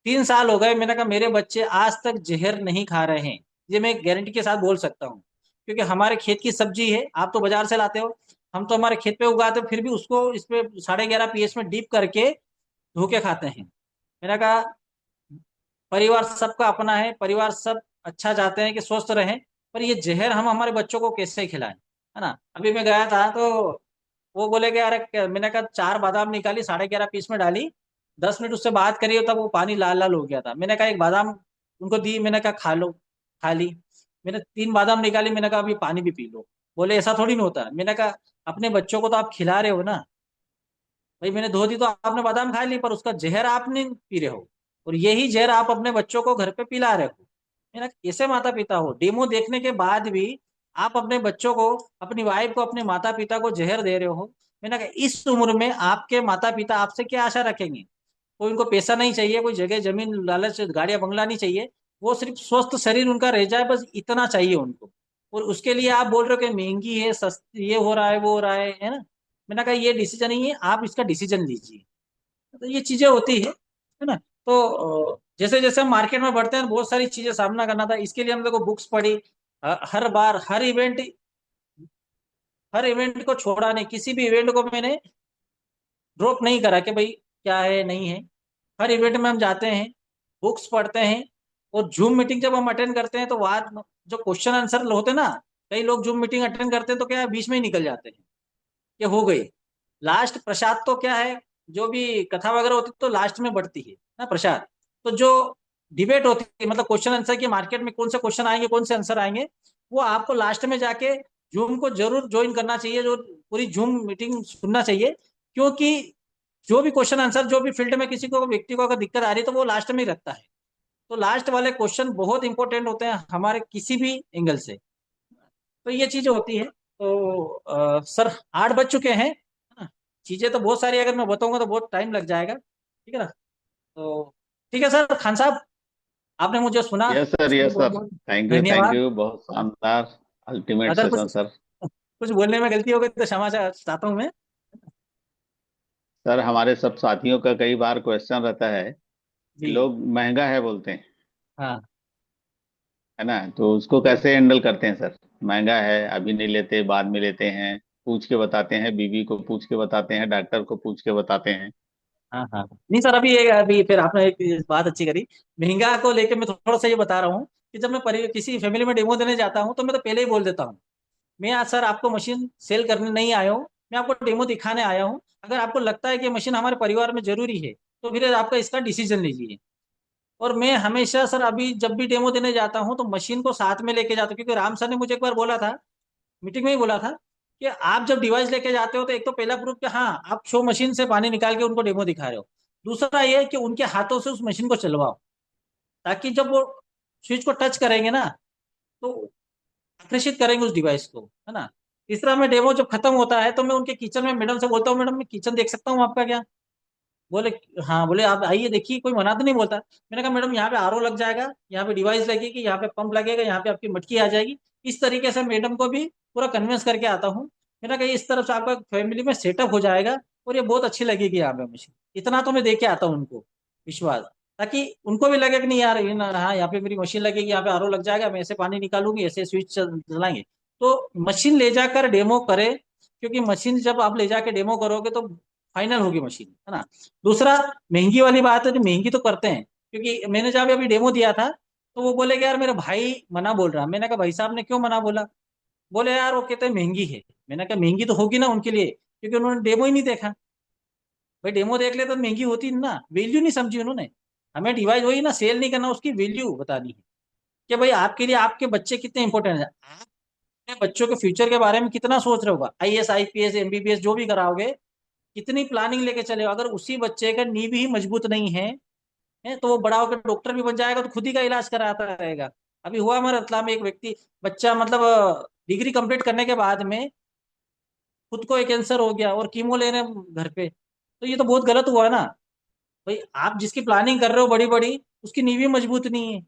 S1: 3 साल हो गए, मैंने कहा मेरे बच्चे आज तक जहर नहीं खा रहे हैं। ये मैं गारंटी के साथ बोल सकता हूँ। क्योंकि हमारे खेत की सब्जी है, आप तो बाजार से लाते हो, हम तो हमारे खेत पे उगाते हो, फिर भी उसको इस पे 11.5 pH में डीप करके धो के खाते हैं। मैंने कहा परिवार सबका अपना है, परिवार सब अच्छा चाहते हैं कि स्वस्थ रहें, पर ये जहर हम हमारे बच्चों को कैसे खिलाएं, है ना। अभी मैं गया था तो वो बोले कि अरे मैंने कहा 4 बादाम निकाली, 11.5 पीस में डाली, 10 मिनट उससे बात करी तब वो पानी लाल लाल हो गया था। मैंने कहा एक बादाम उनको दी, मैंने कहा खा लो, खा ली। मैंने 3 बादाम निकाली, मैंने कहा अभी पानी भी पी लो। बोले ऐसा थोड़ी ना होता है। मैंने कहा अपने बच्चों को तो आप खिला रहे हो ना। भाई मैंने धो दी तो आपने बादाम खा ली, पर उसका जहर आप नहीं पी रहे हो, और यही जहर आप अपने बच्चों को घर पे पिला रहे हो। मेरा कैसे माता पिता हो, डेमो देखने के बाद भी आप अपने बच्चों को, अपनी वाइफ को, अपने माता पिता को जहर दे रहे हो। मैंने कहा इस उम्र में आपके माता पिता आपसे क्या आशा रखेंगे? कोई उनको पैसा नहीं चाहिए, कोई जगह जमीन लालच गाड़ियां बंगला नहीं चाहिए, वो सिर्फ स्वस्थ शरीर उनका रह जाए, बस इतना चाहिए उनको। और उसके लिए आप बोल रहे हो कि महंगी है, सस्ती, ये हो रहा है, वो हो रहा है ना। मैंने कहा ये डिसीजन नहीं है, आप इसका डिसीजन लीजिए। तो ये चीजें होती है ना। तो जैसे जैसे हम मार्केट में बढ़ते हैं बहुत सारी चीजें सामना करना था, इसके लिए हम लोग को बुक्स पढ़ी। हर बार हर इवेंट को छोड़ा नहीं, किसी भी इवेंट को मैंने ड्रॉप नहीं करा कि भाई क्या है नहीं है। हर इवेंट में हम जाते हैं, बुक्स पढ़ते हैं। और जूम मीटिंग जब हम अटेंड करते हैं तो वहाँ जो क्वेश्चन आंसर होते हैं ना, कई लोग जूम मीटिंग अटेंड करते हैं तो क्या बीच में ही निकल जाते हैं कि हो गई। लास्ट प्रसाद तो क्या है, जो भी कथा वगैरह होती है तो लास्ट में बढ़ती है ना प्रसाद। तो जो डिबेट होती है, मतलब क्वेश्चन आंसर की, मार्केट में कौन से क्वेश्चन आएंगे, कौन से आंसर आएंगे, वो आपको लास्ट में जाके जूम को जरूर ज्वाइन करना चाहिए, जो पूरी जूम मीटिंग सुनना चाहिए। क्योंकि जो भी क्वेश्चन आंसर, जो भी फील्ड में किसी को, व्यक्ति को अगर दिक्कत आ रही है, तो वो लास्ट में ही रखता है। तो लास्ट वाले क्वेश्चन बहुत इंपॉर्टेंट होते हैं हमारे किसी भी एंगल से। तो ये चीजें होती है। तो सर 8 बज चुके हैं, है ना? चीजें तो बहुत सारी, अगर मैं बताऊंगा तो बहुत टाइम लग जाएगा, ठीक है ना? तो ठीक है सर, खान साहब, आपने मुझे सुना,
S2: यस सर,
S1: उसके लिए
S2: यस
S1: बहुत
S2: सर।
S1: बहुत
S2: थैंक
S1: धन्यवाद।
S2: यू, बहुत शानदार, अल्टीमेट
S1: अगर
S2: सेशन
S1: कुछ
S2: सर।
S1: कुछ बोलने में गलती हो गई तो क्षमा चाहता हूँ मैं।
S2: सर, हमारे सब साथियों का कई बार क्वेश्चन रहता है कि
S1: जी।
S2: लोग महंगा है बोलते हैं,
S1: हाँ।
S2: है ना? तो उसको कैसे हैंडल करते हैं सर? महंगा है, अभी नहीं लेते, बाद में लेते हैं, पूछ के बताते हैं, बीवी को पूछ के बताते हैं, डॉक्टर को पूछ के बताते हैं।
S1: हाँ हाँ, नहीं सर, अभी फिर आपने एक बात अच्छी करी। महंगा को लेकर मैं थोड़ा सा ये बता रहा हूँ कि जब मैं किसी फैमिली में डेमो देने जाता हूँ, तो मैं तो पहले ही बोल देता हूँ, मैं आज सर आपको मशीन सेल करने नहीं आया हूँ, मैं आपको डेमो दिखाने आया हूँ। अगर आपको लगता है कि मशीन हमारे परिवार में जरूरी है, तो फिर आपका इसका डिसीजन लीजिए। और मैं हमेशा सर, अभी जब भी डेमो देने जाता हूँ, तो मशीन को साथ में लेके जाता हूँ, क्योंकि राम सर ने मुझे एक बार बोला था, मीटिंग में ही बोला था, कि आप जब डिवाइस लेके जाते हो, तो एक तो पहला प्रूफ कि हाँ आप शो मशीन से पानी निकाल के उनको डेमो दिखा रहे हो। दूसरा ये है कि उनके हाथों से उस मशीन को चलवाओ, ताकि जब वो स्विच को टच करेंगे ना, तो आकर्षित करेंगे उस डिवाइस को, है ना? तीसरा, मैं डेमो जब खत्म होता है, तो मैं उनके किचन में मैडम से बोलता हूँ, मैडम मैं किचन देख सकता हूँ आपका क्या? बोले हाँ, बोले आप आइए देखिए, कोई मना तो नहीं बोलता। मैंने कहा मैडम, यहाँ पे आरओ लग जाएगा, यहाँ पे डिवाइस लगेगी, यहाँ पे पंप लगेगा, यहाँ पे आपकी मटकी आ जाएगी। इस तरीके से मैडम को भी पूरा कन्विंस करके आता हूँ। मैंने कहा इस तरफ से आपका फैमिली में सेटअप हो जाएगा, और ये बहुत अच्छी लगेगी यहाँ पे मशीन। इतना तो मैं दे के आता हूँ उनको विश्वास, ताकि उनको भी लगे कि नहीं यार, हाँ यहाँ पे मेरी मशीन लगेगी, यहाँ पे आरओ लग जाएगा, मैं ऐसे पानी निकालूंगी, ऐसे स्विच चलाएंगे। तो मशीन ले जाकर डेमो करे, क्योंकि मशीन जब आप ले जाके डेमो करोगे, तो फाइनल होगी मशीन, है ना? दूसरा, महंगी वाली बात है, तो महंगी तो करते हैं, क्योंकि मैंने जब अभी डेमो दिया था, तो वो बोले कि यार मेरा भाई मना बोल रहा। मैंने कहा भाई साहब ने क्यों मना बोला? बोले यार वो कहते हैं महंगी है। मैंने कहा महंगी तो होगी ना उनके लिए, क्योंकि उन्होंने डेमो ही नहीं देखा। भाई डेमो देख ले तो महंगी होती ना, वैल्यू नहीं समझी उन्होंने। हमें डिवाइस वही ना, सेल नहीं करना, उसकी वैल्यू बतानी है, कि भाई आपके लिए आपके बच्चे कितने इंपॉर्टेंट है, आप अपने बच्चों के फ्यूचर के बारे में कितना सोच रहे होगा, आईएएस आईपीएस एमबीबीएस जो भी कराओगे, कितनी प्लानिंग लेके चले हो। अगर उसी बच्चे का नींव ही मजबूत नहीं है, तो वो बड़ा होकर डॉक्टर भी बन जाएगा, तो खुद ही का इलाज कराता रहेगा। अभी हुआ हमारे रतलाम में एक व्यक्ति, बच्चा मतलब डिग्री कंप्लीट करने के बाद में खुद को एक कैंसर हो गया, और कीमो ले रहे हैं घर पे। तो ये तो बहुत गलत हुआ ना। भाई आप जिसकी प्लानिंग कर रहे हो बड़ी बड़ी, उसकी नींव ही मजबूत नहीं है।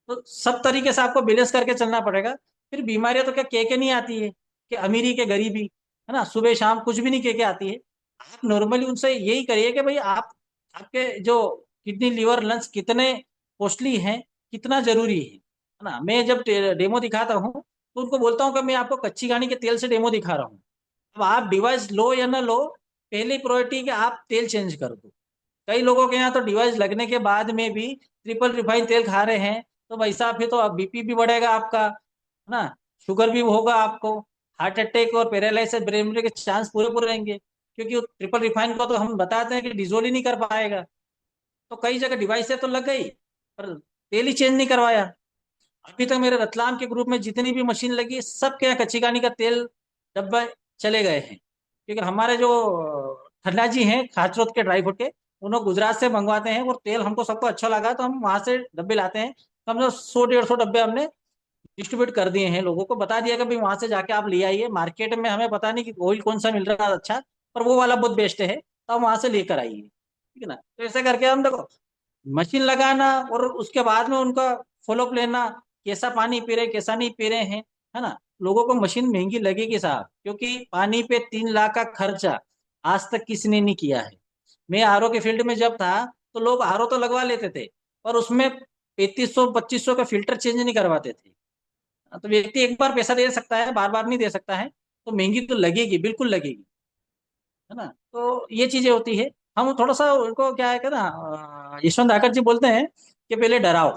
S1: तो सब तरीके से आपको बैलेंस करके चलना पड़ेगा। फिर बीमारियां तो क्या कह के नहीं आती है, कि अमीरी के गरीबी, है ना? सुबह शाम कुछ भी नहीं कह के आती है। आप नॉर्मली उनसे यही करिए कि भाई आप, आपके जो किडनी लिवर लंग्स कितने कॉस्टली हैं, कितना जरूरी है ना? मैं जब डेमो दिखाता हूँ, तो उनको बोलता हूँ कि मैं आपको कच्ची घानी के तेल से डेमो दिखा रहा हूँ। अब आप डिवाइस लो या ना लो, पहली प्रायोरिटी कि आप तेल चेंज कर दो। कई लोगों के यहाँ तो डिवाइस लगने के बाद में भी ट्रिपल रिफाइन तेल खा रहे हैं, तो भाई साहब फिर तो बीपी भी बढ़ेगा आपका, है ना? शुगर भी होगा आपको, हार्ट अटैक और पैरालाइसिस ब्रेन के चांस पूरे पूरे रहेंगे, क्योंकि ट्रिपल रिफाइन को तो हम बताते हैं कि डिजोल्व ही नहीं कर पाएगा। तो कई जगह डिवाइस तो लग गई, पर तेल ही चेंज नहीं करवाया। अभी तक मेरे रतलाम के ग्रुप में जितनी भी मशीन लगी, सबके यहाँ कच्ची घानी का तेल डब्बे चले गए हैं। क्योंकि हमारे जो खन्ना जी हैं खाचरोद के ड्राई फ्रूट के, उन्होंने गुजरात से मंगवाते हैं, और तेल हमको सबको अच्छा लगा, तो हम वहां से डब्बे लाते हैं। कम से कम 100 150 डब्बे हमने डिस्ट्रीब्यूट कर दिए हैं, लोगों को बता दिया कि भाई वहां से जाके आप ले आइए। मार्केट में हमें पता नहीं कि ऑयल कौन सा मिल रहा है अच्छा, पर वो वाला बहुत बेस्ट है, तो हम वहां से लेकर आइए, ठीक है ना? तो ऐसे करके हम देखो, मशीन लगाना, और उसके बाद में उनका फॉलोअप लेना, कैसा पानी पी रहे कैसा नहीं पी रहे हैं, है ना? लोगों को मशीन महंगी लगेगी साहब, क्योंकि पानी पे 3 लाख का खर्चा आज तक किसी ने नहीं किया है। मैं आरओ के फील्ड में जब था, तो लोग आरओ तो लगवा लेते थे, पर उसमें 3500 2500 का फिल्टर चेंज नहीं करवाते थे। तो व्यक्ति एक बार पैसा दे सकता है, बार बार नहीं दे सकता है। तो महंगी तो लगेगी, बिल्कुल लगेगी, है ना? तो ये चीजें होती है। हम थोड़ा सा उनको क्या है कि ना, यशवंत धाकर जी बोलते हैं कि पहले डराओ,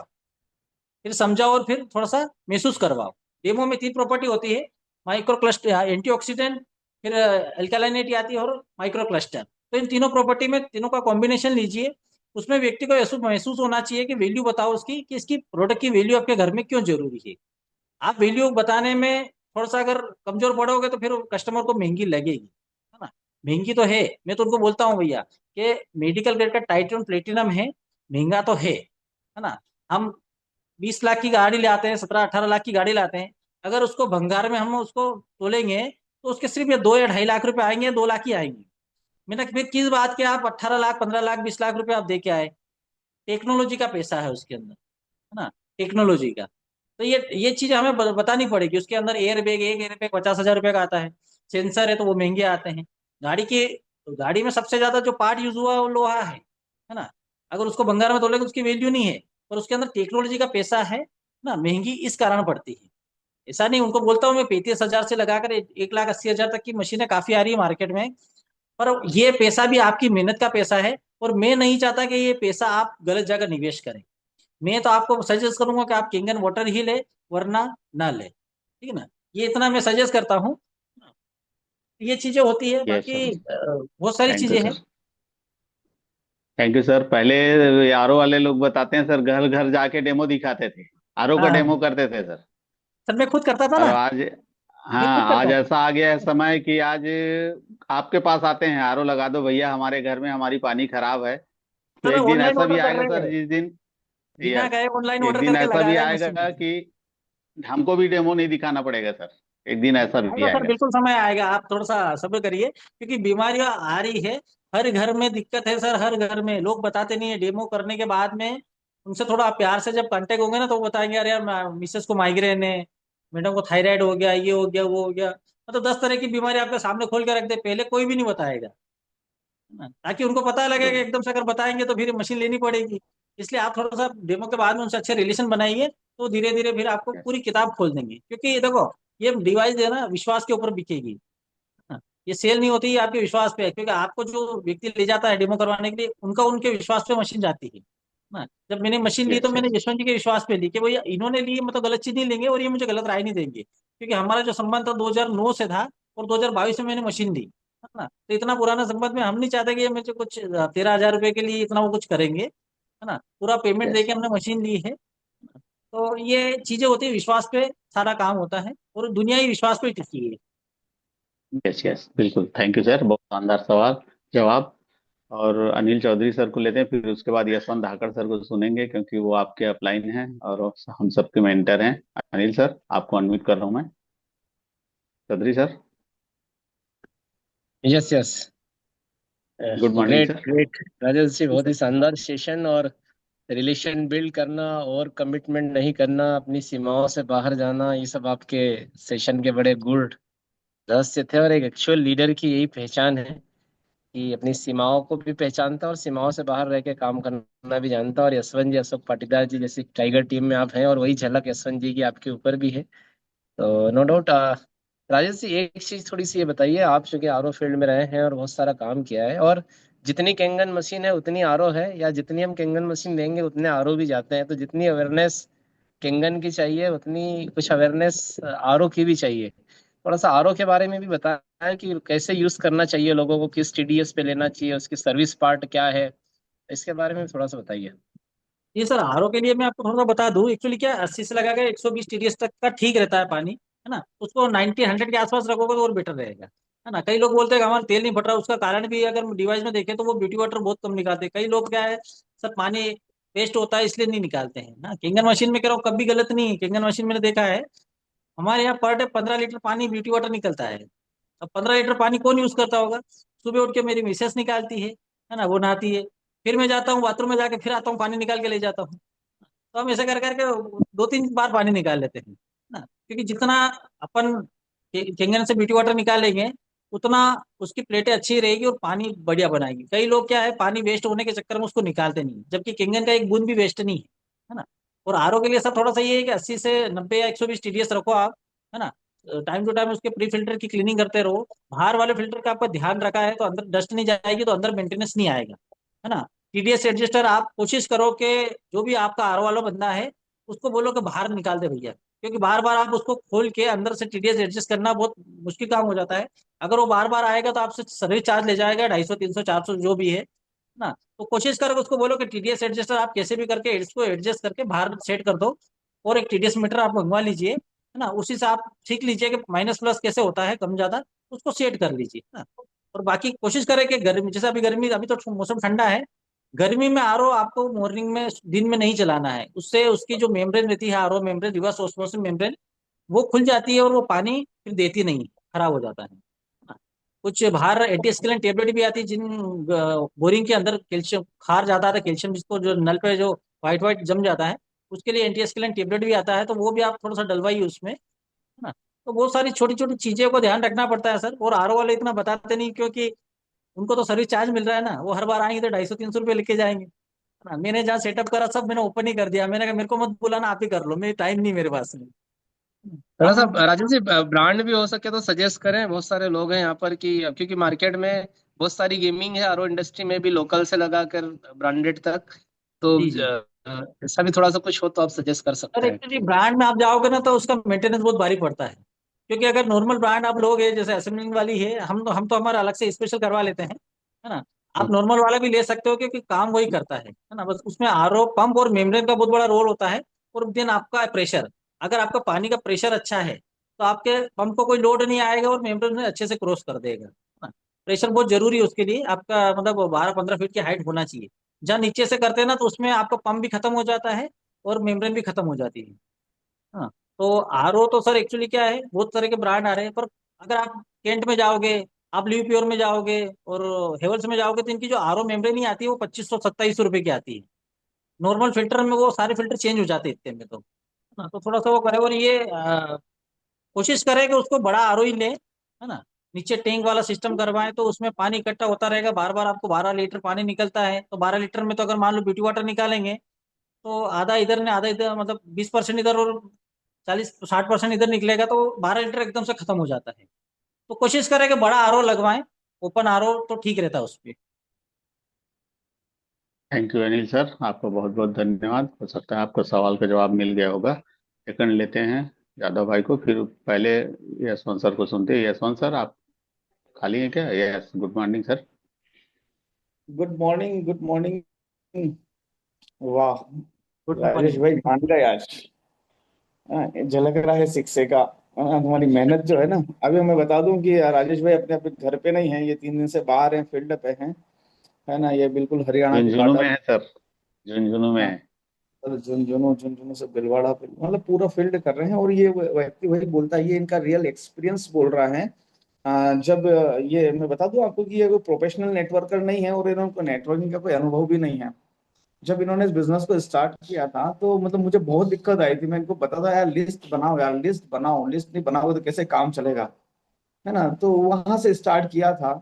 S1: फिर समझाओ, और फिर थोड़ा सा महसूस करवाओ। डेमो में 3 प्रॉपर्टी होती है, माइक्रो क्लस्टर, एंटीऑक्सीडेंट, फिर अल्कालिनिटी आती है, और माइक्रो क्लस्टर। तो इन तीनों प्रॉपर्टी में तीनों का कॉम्बिनेशन लीजिए, उसमें व्यक्ति को ऐसा महसूस होना चाहिए कि वैल्यू बताओ उसकी, कि इसकी प्रोडक्ट की वैल्यू आपके घर में क्यों जरूरी है। आप वैल्यू बताने में थोड़ा सा अगर कमजोर पड़ोगे तो फिर कस्टमर को महंगी लगेगी, है ना। महंगी तो है, मैं तो उनको बोलता हूँ भैया कि मेडिकल ग्रेड का टाइटेनियम प्लेटिनम है, महंगा तो है ना। हम 20 लाख की गाड़ी लाते हैं, 17-18 लाख की गाड़ी लाते हैं, अगर उसको भंगार में हम उसको तोलेंगे तो उसके सिर्फ ये 2 या 2.5 लाख रुपए आएंगे, 2 लाख ही आएंगे। मैंने फिर किस बात के आप 18 लाख, 15 लाख, 20 लाख रुपए आप दे के आए। टेक्नोलॉजी का पैसा है उसके अंदर, है ना, टेक्नोलॉजी का। तो ये चीज हमें बतानी पड़ेगी। उसके अंदर एयर बैग, एक एयर बैग 50,000 रुपए का आता है। सेंसर है तो वो महंगे आते हैं। गाड़ी के गाड़ी में सबसे ज्यादा जो पार्ट यूज हुआ है वो लोहा है ना। अगर उसको भंगार में तोलेंगे तो उसकी वैल्यू नहीं है, पर उसके अंदर टेक्नोलॉजी का पैसा है ना। महंगी इस कारण पड़ती है। ऐसा नहीं, उनको बोलता हूँ मैं 35,000 से लगाकर 1,80,000 तक की मशीनें काफी आ रही है मार्केट में। पर ये पैसा भी आपकी मेहनत का पैसा है, और मैं नहीं चाहता कि ये पैसा आप गलत जगह निवेश करें। मैं तो आपको सजेस्ट करूंगा कि आप किंग एंड वाटर ही ले, वरना ना ले, ठीक है ना। ये इतना मैं सजेस्ट करता हूँ। ये चीजें होती है,
S2: यस
S1: बाकी
S2: सर।
S1: बहुत सारी
S2: थैंक यू
S1: चीजें हैं।
S2: सर। Thank you sir. पहले आरओ वाले लोग बताते हैं सर, घर घर जाके डेमो दिखाते थे, आरओ का
S1: हाँ
S2: डेमो
S1: हाँ।
S2: करते थे सर।
S1: सर मैं खुद करता था
S2: और
S1: ना।
S2: आज,
S1: मैं खुद
S2: हाँ,
S1: करता
S2: आज
S1: हूँ।
S2: ऐसा आ गया है समय कि आज आपके पास आते हैं, आरओ लगा दो भैया, हमारे घर में हमारी पानी खराब है। तो
S1: सर
S2: एक दिन
S1: ऑनलाइन
S2: ऐसा भी
S1: ऑर्डर कर
S2: आएगा
S1: रहे
S2: सर
S1: हैं,
S2: जिस दिन,
S1: बिना
S2: यस,
S1: गए ऑनलाइन
S2: एक
S1: ऑर्डर
S2: दिन
S1: करके
S2: ऐसा
S1: लगा
S2: भी
S1: रहे हैं मशीन।
S2: आएगा कि हमको भी डेमो नहीं दिखाना पड़ेगा सर। एक दिन ऐसा भी
S1: आएगा सर,
S2: आएगा
S1: बिल्कुल समय आएगा, आप थोड़ा सा सब्र करिए, क्योंकि बीमारियां आ रही है। हर घर में दिक्कत है सर, हर घर में। लोग बताते नहीं है, डेमो करने के बाद में उनसे थोड़ा प्यार से जब कांटेक्ट होंगे ना, तो वो बताएंगे अरे यार मिसेस को माइग्रेन है, मैडम को थायराइड हो गया, ये हो गया, वो हो गया। मतलब 10 तरह की बीमारी आपके सामने खोल के रख दे, पहले कोई भी नहीं बताएगा, है ना। ताकि उनको पता लगे कि एकदम से अगर बताएंगे तो फिर मशीन लेनी पड़ेगी। इसलिए आप थोड़ा सा डेमो के बाद में उनसे अच्छे रिलेशन बनाइए, तो धीरे धीरे फिर आपको
S2: यस।
S1: पूरी किताब खोल देंगे। क्योंकि देखो, ये डिवाइस है ना, विश्वास के ऊपर बिकेगी। हाँ, ये सेल नहीं होती है, आपके विश्वास पे है। क्योंकि आपको जो व्यक्ति ले जाता है डेमो करवाने के लिए, उनका उनके विश्वास पे मशीन जाती है ना। जब मैंने मशीन ली तो
S2: यस
S1: मैंने
S2: यस।
S1: यशवंत जी के विश्वास पे ली कि भैया इन्होंने ली, मतलब गलत चीज नहीं लेंगे और ये मुझे गलत राय नहीं देंगे। क्योंकि हमारा जो संबंध था 2009 से था, और 2022 में मैंने मशीन ली, है ना। तो इतना पुराना संबंध में हम नहीं चाहते कि ये मुझे कुछ 13,000 रुपए के लिए इतना वो कुछ करेंगे, है ना। पूरा पेमेंट
S2: यस
S1: देके हमने मशीन ली है। तो ये चीजें होती है, विश्वास पे सारा काम होता है, और दुनिया ही विश्वास पे टिकी है।
S2: यस यस, बिल्कुल। थैंक यू सर, बहुत शानदार सवाल जवाब। और अनिल चौधरी सर को लेते हैं, फिर उसके बाद यशवंत धाकड़ सर को सुनेंगे, क्योंकि वो आपके अपलाइन हैं और हम सबके मेंटर हैं। अनिल सर, आपको अनम्यूट कर रहा हूं मैं। Chaudhary sir.
S3: Yes yes.
S2: Good morning
S3: great
S2: sir.
S3: Great Rajesh ji, बहुत ही शानदार सेशन। और रिलेशन बिल्ड करना और कमिटमेंट नहीं करना, अपनी सीमाओं से बाहर जाना, ये सब आपके सेशन के बड़े गुड रहस्य थे। और एक एक्चुअल लीडर की यही पहचान है कि अपनी सीमाओं को भी पहचानता और सीमाओं से बाहर रह के काम करना भी जानता। और यशवंत जी, अशोक पाटीदार जी जैसी टाइगर टीम में आप हैं, और वही झलक यशवंत जी की आपके ऊपर भी है। तो नो डाउट। राजेश जी, एक चीज थोड़ी सी ये बताइए, आप चूंकि आरओ फील्ड में रहे हैं और बहुत सारा काम किया है, और जितनी कैंगन मशीन है उतनी आरओ है, या जितनी हम कैंगन मशीन देंगे उतने आरओ भी जाते हैं, तो जितनी अवेयरनेस कैंगन की चाहिए उतनी कुछ अवेयरनेस आरओ की भी चाहिए। थोड़ा सा आरओ के बारे में भी बताएं कि कैसे यूज करना चाहिए लोगों को, किस टीडीएस पे लेना चाहिए, उसकी सर्विस पार्ट क्या है, इसके बारे में थोड़ा सा बताइए।
S1: ये सर आरओ के लिए मैं आपको थोड़ा सा बता दूं, एक्चुअली क्या 80 से लगा के 120 टीडीएस तक का ठीक रहता है पानी, है ना। उसको 90-100 के आसपास रखोगे तो और बेटर रहेगा, है ना। कई लोग बोलते हैं कि हमारा तेल नहीं फट रहा, उसका कारण भी अगर डिवाइस में देखें तो वो ब्यूटी वाटर बहुत कम निकालते हैं। कई लोग क्या है, सर पानी वेस्ट होता है इसलिए नहीं निकालते हैं ना। किंगन मशीन में कह रहा हूँ कभी गलत नहीं है। किंगन मशीन मैंने देखा है, हमारे यहाँ पर डे 15 लीटर पानी ब्यूटी वाटर निकलता है। अब 15 लीटर पानी कौन यूज करता होगा। सुबह उठ के मेरी मिसेस निकालती है ना, वो नहाती है। फिर मैं जाता हूँ बाथरूम में, जाके फिर आता हूँ, पानी निकाल के ले जाता हूँ। तो हम ऐसे कर करके 2-3 बार पानी निकाल लेते हैं ना। क्योंकि जितना अपन किंगन से ब्यूटी वाटर निकालेंगे, उतना उसकी प्लेटें अच्छी रहेगी और पानी बढ़िया बनाएगी। कई लोग क्या है, पानी वेस्ट होने के चक्कर में उसको निकालते नहीं, जबकि किंगन का एक बूंद भी वेस्ट नहीं है ना। और आरओ के लिए सर थोड़ा सा ये है कि 80 से 90 या 120 टीडीएस रखो आप, है ना। टाइम टू टाइम उसके प्री फिल्टर की क्लीनिंग करते रहो। बाहर वाले फिल्टर का आपका ध्यान रखा है तो अंदर डस्ट नहीं जाएगी, तो अंदर मेंटेनेंस नहीं आएगा, है ना। टीडीएस एडजस्टर आप कोशिश करो कि जो भी आपका आर वाला बंदा है, उसको बोलो कि बाहर निकाल दे भैया। क्योंकि बार बार आप उसको खोल के अंदर से टीडीएस एडजस्ट करना बहुत मुश्किल काम हो जाता है। अगर वो बार बार आएगा तो आपसे सर्विस चार्ज ले जाएगा, 250, 300, 400 जो भी है। ना। तो कोशिश करो उसको बोलो कि टीडीएस एडजस्टर आप कैसे भी करके इसको एडजस्ट करके बाहर सेट कर दो, और एक टीडीएस मीटर आप मंगवा लीजिए, है ना। उसी से आप सीख लीजिए कि माइनस प्लस कैसे होता है, कम ज्यादा, उसको सेट कर लीजिए ना। और बाकी कोशिश करें कि गर्मी, जैसे अभी गर्मी, अभी तो मौसम ठंडा है, गर्मी में आरओ आपको मॉर्निंग में दिन में नहीं चलाना है। उससे उसकी जो मेम्ब्रेन रहती है, RO membrane, reverse osmosis membrane, वो खुल जाती है और वो पानी फिर देती नहीं, खराब हो जाता है ना। कुछ बाहर एंटीस्केलेंट टेबलेट भी आती है, जिन बोरिंग के अंदर कैल्शियम खार जाता है, कैल्शियम जिसको जो नल पे जो व्हाइट व्हाइट जम जाता है, उसके लिए एंटीस्केलेंट टेबलेट भी आता है, तो वो भी आप थोड़ा सा डलवाइए उसमें, है ना। तो बहुत सारी छोटी छोटी चीजें को ध्यान रखना पड़ता है सर। और आरओ वाले इतना बताते नहीं, क्योंकि उनको तो सर्विस चार्ज मिल रहा है ना, वो हर बार आएंगे तो 250-300 रुपये लेके जाएंगे, है ना। मैंने जहाँ सेटअप करा सब मैंने ओपन ही कर दिया, मैंने कहा मेरे को मत बुलाना, आप ही कर लो, मेरे टाइम नहीं मेरे पास में।
S3: थोड़ा सा
S1: हम
S3: राजेश जी, ब्रांड भी हो सके तो सजेस्ट करें, बहुत सारे लोग हैं यहाँ पर कि, क्योंकि मार्केट में बहुत सारी गेमिंग है, आरओ इंडस्ट्री में भी, लोकल से लगाकर ब्रांडेड तक। तो
S1: जी जी
S3: ऐसा भी थोड़ा सा कुछ हो तो आप सजेस्ट कर
S1: सर,
S3: सकते हैं।
S1: एक्चुअली ब्रांड में आप जाओगे ना तो उसका मेंटेनेंस बहुत भारी पड़ता है। क्योंकि अगर नॉर्मल ब्रांड आप लोगे, जैसे असेंबलिंग वाली है, हम तो हमारा अलग से स्पेशल करवा लेते हैं, है ना। आप नॉर्मल वाला भी ले सकते हो, क्योंकि काम वही करता है ना। बस उसमें आरओ पंप और मेम्ब्रेन का बहुत बड़ा रोल होता है। और देन आपका प्रेशर, अगर आपका पानी का प्रेशर अच्छा है तो आपके पंप को कोई लोड नहीं आएगा और मेम्ब्रेन में अच्छे से क्रॉस कर देगा, है ना। प्रेशर बहुत जरूरी है उसके लिए, आपका मतलब 12-15 फीट की हाइट होना चाहिए। जहाँ नीचे से करते हैं ना, तो उसमें आपका पंप भी खत्म हो जाता है और मेम्ब्रेन भी खत्म हो जाती है। हाँ। तो आरओ तो सर एक्चुअली क्या है, बहुत तरह के ब्रांड आ रहे हैं, पर अगर आप केंट में जाओगे, आप लिव प्योर में जाओगे और हेवल्स में जाओगे, तो इनकी जो आरओ मेम्ब्रेन ही आती है वो 2500-2700 रुपए की आती है। नॉर्मल फिल्टर में वो सारे फिल्टर चेंज हो जाते हैं इतने में, तो है ना। तो थोड़ा सा वो करे, और ये कोशिश करें कि उसको बड़ा आरओ ही ले, है ना। नीचे टैंक वाला सिस्टम करवाएं, तो उसमें पानी इकट्ठा होता रहेगा, बार बार आपको 12 लीटर पानी निकलता है, तो 12 लीटर में तो अगर मान लो ब्यूटी वाटर निकालेंगे, तो आधा इधर ने आधा इधर, मतलब 20% इधर और 40-60% इधर निकलेगा, तो 12 लीटर एकदम से खत्म हो जाता है। तो कोशिश करें कि बड़ा आरओ लगवाएं, ओपन आरओ तो ठीक रहता है उस पे।
S2: थैंक यू अनिल सर, आपको बहुत बहुत धन्यवाद। हो सकता है आपको सवाल का जवाब मिल गया होगा। सेकंड लेते हैं यादव भाई को, फिर पहले यशवंत सर को सुनते हैं। यशवंत सर, आप खाली हैं क्या? Yes, good morning sir.
S4: Good morning, good morning. वाह,
S1: गुड
S4: राजेश
S1: मॉर्निंग।
S4: भाई मान गए आज। हाँ, झलक रहा है शिक्षे का। हाँ, हमारी मेहनत जो है ना। अभी मैं बता दूं कि राजेश भाई अपने अपने घर पे नहीं हैं, ये 3 दिन से बाहर हैं, फील्ड पे हैं। है ना, ये बिल्कुल हरियाणा के
S2: झुंझुनू में
S4: बॉर्डर।
S2: है सर, झुंझुनू में
S4: हाँ,
S2: है।
S4: और झुंझुनू झुंझुनू से भीलवाड़ा पे मतलब पूरा फील्ड कर रहे हैं। और ये व्यक्ति वही बोलता है, ये इनका रियल एक्सपीरियंस बोल रहा है। जब ये मैं बता दूं आपको कि ये कोई प्रोफेशनल नेटवर्कर नहीं है और इनको नेटवर्किंग का कोई अनुभव भी नहीं है। जब इन्होंने इस बिजनेस को स्टार्ट किया था तो मतलब मुझे बहुत दिक्कत आई थी। मैं इनको बताता यार लिस्ट बनाओ, यार लिस्ट बनाओ, लिस्ट नहीं बनाओगे तो कैसे काम चलेगा। है ना, तो वहां से स्टार्ट किया था।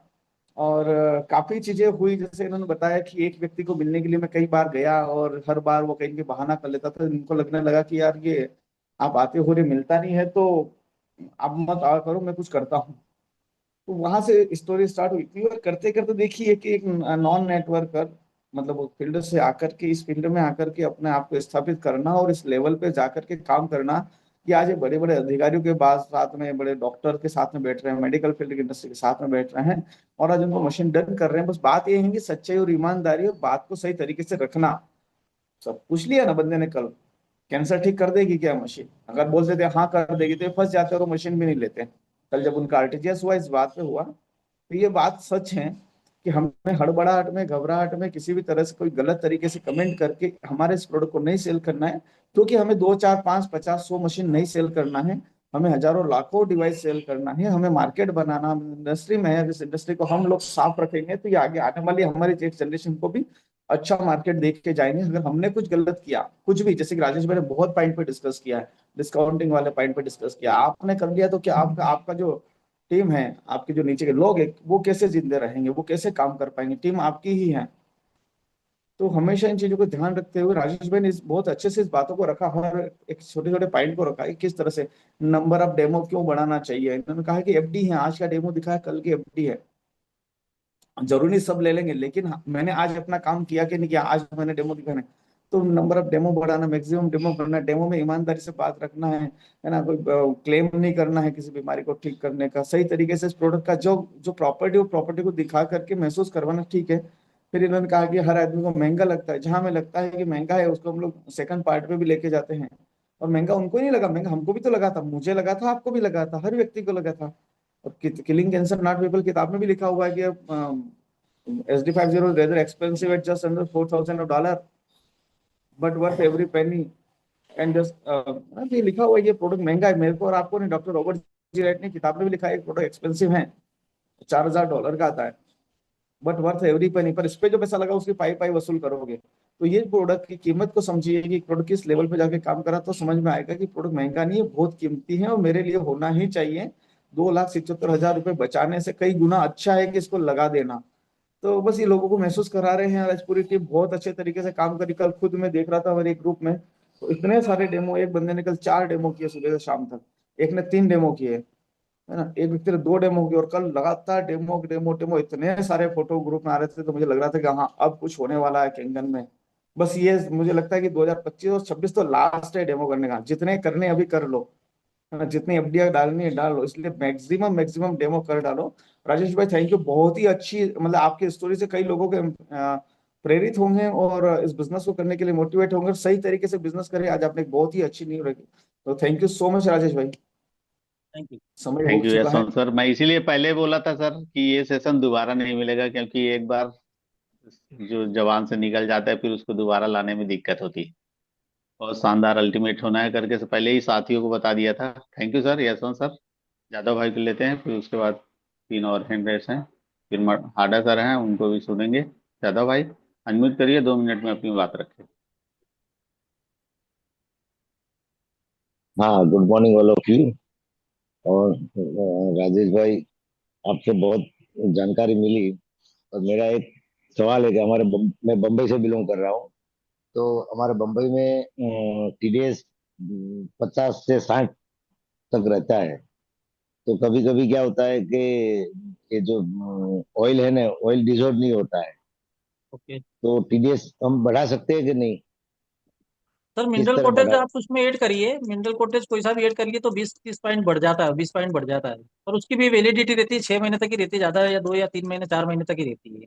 S4: और काफी चीजें हुई, जैसे इन्होंने बताया कि एक व्यक्ति को मिलने के लिए मैं कई बार गया और हर बार वो कहीं के बहाना कर लेता था। इनको लगने लगा कि यार ये आप आते हो रहे मिलता नहीं है, तो आप मत आया करो, मैं कुछ करता हूँ। तो वहां से स्टोरी स्टार्ट हुई थी। और करते करते देखिए कि एक नॉन नेटवर्कर, मतलब वो फील्ड से आकर के इस फील्ड में आकर के अपने आप को स्थापित करना और इस लेवल पे जाकर के काम करना, कि आज ये बड़े बड़े अधिकारियों के बाद साथ में बड़े डॉक्टर के साथ में बैठ रहे हैं, मेडिकल फील्ड की इंडस्ट्री के साथ में बैठ रहे हैं, और आज उनको मशीन डन कर रहे हैं। बस बात ये है कि सच्चाई और ईमानदारी और बात को सही तरीके से रखना। सब पूछ लिया ना बंदे ने कल, कैंसर ठीक कर देगी क्या मशीन? अगर बोल देते हाँ कर देगी तो ये फंस जाते और वो मशीन भी नहीं लेते। कल जब उनका आरटीजीएस हुआ, इस बात पे हुआ, तो ये बात सच है कि हमें हड़बड़ाहट में, घबराहट में, किसी भी तरह से कोई गलत तरीके से कमेंट करके हमारे इस प्रोडक्ट को नहीं सेल करना है। क्योंकि हमें 2, 4, 5, 50, 100 मशीन नहीं सेल करना है। हमें हजारों लाखों डिवाइस सेल करना है। हमें मार्केट बनाना इंडस्ट्री में है। जिस इंडस्ट्री को हम लोग साफ रखेंगे तो ये आगे आने वाली हमारी जनरेशन को भी अच्छा मार्केट देख के जाएंगे। अगर हमने कुछ गलत किया, कुछ भी, जैसे कि राजेश भाई ने बहुत पॉइंट पे डिस्कस किया है, डिस्काउंटिंग वाले पॉइंट पे डिस्कस किया, आपने कर लिया, तो क्या आपका आपका जो टीम है, आपके जो नीचे के लोग हैं, वो कैसे जिंदे रहेंगे, वो कैसे काम कर पाएंगे? टीम आपकी ही है। तो हमेशा इन चीजों को ध्यान रखते हुए राजेश भाई ने बहुत अच्छे से इस बातों को रखा, हर एक छोटे छोटे पॉइंट को रखा कि किस तरह से नंबर ऑफ डेमो क्यों बढ़ाना चाहिए। इन्होंने कहा कि एफडी है, आज का डेमो दिखा है, कल की एफडी है। जरूरी नहीं सब ले लेंगे, लेकिन मैंने आज अपना काम किया कि नहीं किया, आज मैंने डेमो दिखाना है। तो नंबर ऑफ डेमो बढ़ाना, मैक्सिमम डेमो करना, डेमो में ईमानदारी से बात रखना है ना, कोई क्लेम नहीं करना है किसी बीमारी को ठीक करने का, सही तरीके से इस प्रोडक्ट का जो जो प्रॉपर्टी, वो प्रॉपर्टी को दिखा करके महसूस करवाना, ठीक है। फिर इन्होंने कहा कि हर आदमी को महंगा लगता है, जहां हमें लगता है कि महंगा है उसको हम लोग सेकंड पार्ट पे भी लेके जाते हैं। और महंगा उनको ही नहीं लगा, महंगा हमको भी तो लगा था, मुझे लगा था, आपको भी लगा था, हर व्यक्ति को लगा था। और किलिंग कैंसर नॉट पीपल किताब में भी लिखा हुआ है कि SD50 is rather expensive at just under $4,000, but worth every penny. And just ये लिखा हुआ है ये प्रोडक्ट महंगा है, मेरे को और आपको नहीं, डॉक्टर रॉबर्ट जी राइट ने किताब में भी लिखा है प्रोडक्ट एक्सपेंसिव है, $4,000 का आता है, बट वर्थ एवरी पेनी। पर इस पे जो पैसा लगा उसकी पाई पाई वसूल करोगे। तो ये प्रोडक्ट की कीमत को समझिए कि प्रोडक्ट किस लेवल पे जाके काम करा, तो समझ में आएगा कि प्रोडक्ट महंगा नहीं है, बहुत कीमती है और मेरे लिए होना ही चाहिए। 2,77,000 रुपए बचाने से कई गुना अच्छा है कि इसको लगा देना। तो बस ये लोगों को महसूस करा रहे हैं। आज पूरी टीम बहुत अच्छे तरीके से काम करी। कल खुद मैं देख रहा था हमारे ग्रुप में, तो इतने सारे डेमो, एक बंदे ने कल 4 डेमो किए सुबह से शाम तक, एक ने 3 डेमो किए, है ना, एक व्यक्ति ने 2 डेमो किए, और कल लगातार डेमो डेमो डेमो, इतने सारे फोटो ग्रुप में आ रहे थे, तो मुझे लग रहा था कि हाँ अब कुछ होने वाला है कैंगन में। बस ये मुझे लगता है कि 2025 और 26 तो लास्ट है डेमो करने का, जितने करने अभी कर लो, है ना, जितनी एफडीआई डालनी है डाल लो, इसलिए मैक्सिमम मैक्सिमम डेमो कर डालो। राजेश भाई थैंक यू, बहुत ही अच्छी, मतलब आपकी स्टोरी से कई लोगों के प्रेरित होंगे और इस बिजनेस को करने के लिए मोटिवेट होंगे और सही तरीके से बिजनेस करें। आज आपने एक बहुत ही अच्छी नींव रखी, तो thank you so much Rajesh भाई।
S1: Thank you.
S4: समय हो
S2: थैंक यू
S4: चुका है।
S2: यशवंत सर। मैं इसीलिए पहले बोला था सर कि ये सेशन दोबारा नहीं मिलेगा, क्योंकि एक बार जो जवान से निकल जाता है फिर उसको दोबारा लाने में दिक्कत होती है। और शानदार अल्टीमेट होना है करके से पहले ही साथियों को बता दिया था। Thank you sir, Yashwant sir. Yadav भाई को लेते हैं, फिर उसके बाद 3 और हैंड रेस हैं, फिर हाडा सर हैं, उनको भी सुनेंगे। यादव भाई अनम्यूट करिए, 2 मिनट में अपनी बात रखें।
S5: हाँ, good morning all of you. और राजेश भाई, आपसे बहुत जानकारी मिली। और मेरा एक सवाल है कि मैं बम्बई से बिलोंग कर रहा हूँ। तो हमारे बम्बई में TDS 50 से 60 तक रहता है। तो कभी कभी क्या होता है कि ये जो ऑयल है ना, ऑयल डिजोल्व नहीं होता है।
S1: ओके
S5: तो TDS हम बढ़ा सकते हैं कि नहीं?
S1: सर,
S5: किस
S1: मिनरल
S5: तरह
S1: कोटेज
S5: बढ़ा?
S1: आप उसमें ऐड करिए, मिनरल कोटेज कोई सा भी ऐड करिए तो 20-30 पॉइंट बढ़ जाता है, 20 पॉइंट बढ़ जाता है। और उसकी भी वैलिडिटी रहती है 6 महीने तक ही रहती है, ज्यादा या 2 या 3 महीने 4 महीने तक ही रहती है।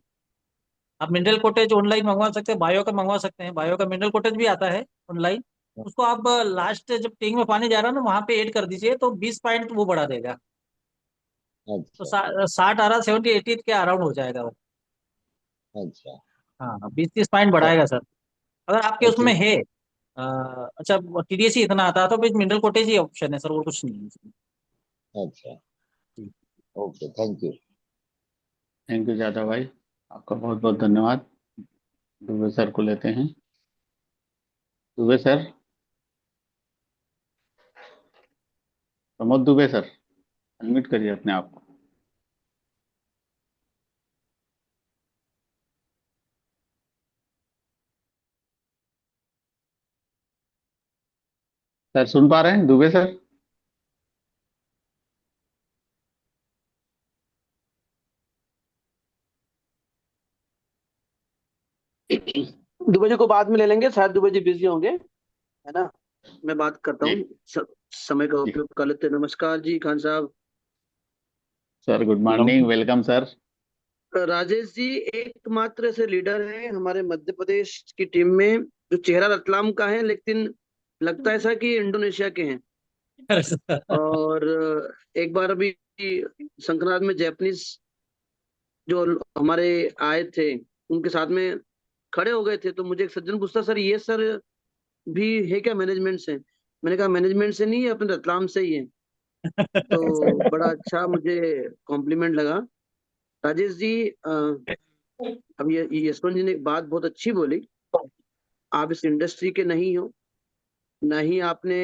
S1: आप मिनरल कोटेज ऑनलाइन मंगवा सकते हैं, बायो का मंगवा सकते हैं, बायो का मिनरल कोटेज भी आता है ऑनलाइन। उसको आप लास्ट जब टैंक में पानी जा रहा है ना वहां पे ऐड कर दीजिए तो 20 पॉइंट वो बढ़ा देगा। तो
S5: अच्छा।
S1: 60 आ रहा, 70-80 के अराउंड हो जाएगा वो।
S5: अच्छा।
S1: हाँ, 20-30 पॉइंट
S5: तो
S1: बढ़ाएगा सर। अगर आपके
S5: अच्छा।
S1: उसमें है अच्छा TDS ही इतना आता है तो फिर मिनरल कोटेज ही ऑप्शन है सर, और कुछ नहीं है इसमें।
S5: अच्छा।
S1: जी।
S5: Okay, thank you.
S2: Thank you Yadav भाई, आपका बहुत बहुत धन्यवाद। दुबे सर को लेते हैं। Dubey sir, Pramod Dubey sir, unmute करिए अपने आप को। सर सुन पा रहे हैं दुबे सर?
S6: दुबे जी को बाद में ले लेंगे, शायद दुबे जी बिजी होंगे, है ना। मैं बात करता
S2: जी
S6: हूँ, समय का
S2: जी
S6: उपयोग कर लेते हैं। नमस्कार जी खान साहब।
S2: Sir, good morning, welcome sir.
S6: Rajesh ji एकमात्र ऐसे लीडर हैं हमारे मध्य प्रदेश की टीम में जो चेहरा रतलाम का है, लेकिन लगता है ऐसा कि इंडोनेशिया के हैं। और एक बार अभी संक्रांत में जैपनीज जो हमारे आए थे उनके साथ में खड़े हो गए थे, तो मुझे एक सज्जन पूछता, सर ये सर भी है क्या मैनेजमेंट से? मैंने कहा मैनेजमेंट से नहीं है, अपने रतलाम से ही है। तो बड़ा अच्छा मुझे कॉम्प्लीमेंट लगा। राजेश जी अब ये यशवंत जी ने एक बात बहुत अच्छी बोली। आप इस इंडस्ट्री के नहीं हो, ना ही आपने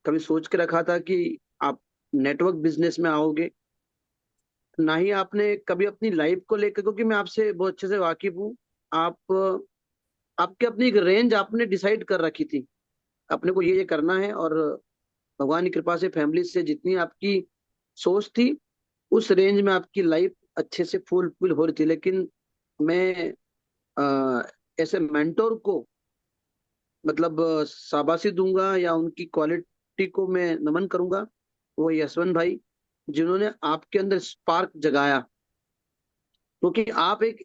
S6: कभी सोच के रखा था कि आप नेटवर्क बिजनेस में आओगे, ना ही आपने कभी अपनी लाइफ को लेकर, क्योंकि मैं आपसे बहुत अच्छे से वाकिफ हूँ। आप आपके अपनी एक रेंज आपने डिसाइड कर रखी थी, अपने को ये करना है। और भगवान की कृपा से फैमिली से जितनी आपकी सोच थी उस रेंज में आपकी लाइफ अच्छे से फुलफिल हो रही थी। लेकिन मैं ऐसे मेंटोर को मतलब शाबाशी दूंगा या उनकी क्वालिटी को मैं नमन करूंगा, वो यशवंत भाई, जिन्होंने आपके अंदर स्पार्क जगाया। क्योंकि आप एक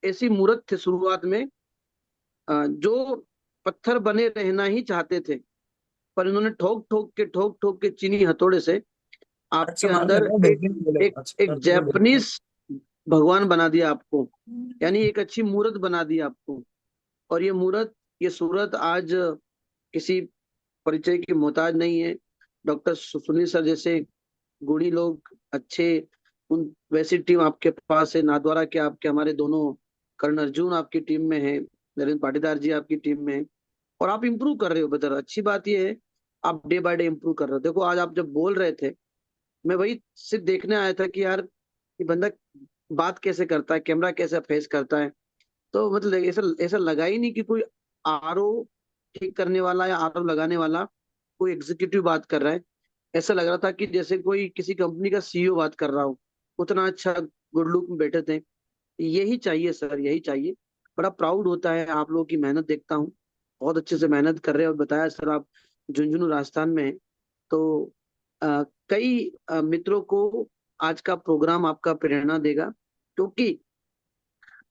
S6: ऐसी मूर्त थे शुरुआत में, जो पत्थर बने रहना ही चाहते थे, पर इन्होंने ठोक ठोक के चीनी हथौड़े से आपके
S7: अच्छा मान
S6: अंदर
S7: लेना,
S6: एक
S7: बिल्कुल
S6: एक
S7: बोलेगा। अच्छा,
S6: एक जैपनीज भगवान बना दिया आपको, यानी एक अच्छी मूर्त बना दी आपको। और ये मूर्त, ये सूरत आज किसी परिचय की मोहताज नहीं है। डॉक्टर सुनील सर जैसे गुणी लोग, अच्छे, उन वैसी टीम आपके पास है। नाथद्वारा के आपके हमारे दोनों, कर्ण अर्जुन आपकी टीम में है, नरेंद्र पाटीदार जी आपकी टीम में है, और आप इंप्रूव कर रहे हो बेटर। अच्छी बात ये है, आप डे बाय डे इंप्रूव कर रहे हो। देखो आज आप जब बोल रहे थे, मैं वही सिर्फ देखने आया था कि यार ये बंदा बात कैसे करता है, कैमरा कैसे फेस करता है। तो मतलब ऐसा ऐसा लगा ही नहीं कि कोई आरओ ठीक करने वाला या आरओ लगाने वाला कोई एग्जीक्यूटिव बात कर रहा है। ऐसा लग रहा था कि जैसे कोई किसी कंपनी का सीईओ बात कर रहा हो। उतना अच्छा गुड लुक में बैठे थे। यही चाहिए सर, यही चाहिए। बड़ा प्राउड होता है, आप लोगों की मेहनत देखता हूँ, बहुत अच्छे से मेहनत कर रहे हैं। और बताया सर आप झुंझुनू राजस्थान में हैं, तो कई मित्रों को आज का प्रोग्राम आपका प्रेरणा देगा। क्योंकि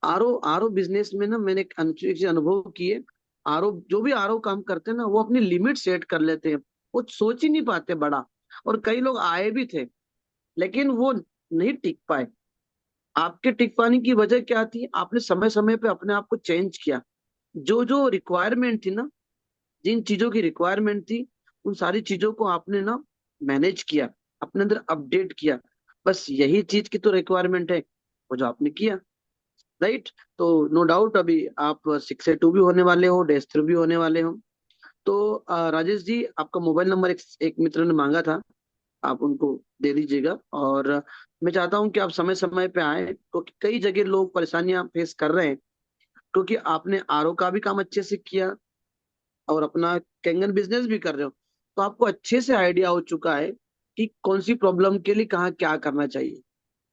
S6: आरओ आरओ बिजनेस में ना, मैंने एक चीज अनुभव की है। आरओ जो भी आरओ काम करते हैं ना, वो अपनी लिमिट सेट कर लेते हैं। वो सोच ही नहीं पाते बड़ा। और कई लोग आए भी थे, लेकिन वो नहीं टिक पाए। आपके टिक पाने की वजह क्या थी? आपने समय समय पे अपने आप को चेंज किया। जो जो रिक्वायरमेंट थी ना, जिन चीजों की रिक्वायरमेंट थी, उन सारी चीजों को आपने ना मैनेज किया, अपने अंदर अपडेट किया। बस यही चीज की तो रिक्वायरमेंट है, वो जो आपने किया। राइट। तो नो डाउट अभी आप 6A2 भी होने वाले हो, डेस्टर भी होने वाले हो। तो राजेश जी, आपका मोबाइल नंबर एक मित्र ने मांगा था, आप उनको दे दीजिएगा। और मैं चाहता हूं कि आप समय समय पे आए, क्योंकि कई जगह लोग परेशानियां फेस कर रहे हैं। क्योंकि आपने आरओ का भी काम अच्छे से किया और अपना कैंगन बिजनेस भी कर रहे हो, तो आपको अच्छे से आइडिया हो चुका है कि कौन सी प्रॉब्लम के लिए कहाँ क्या करना चाहिए।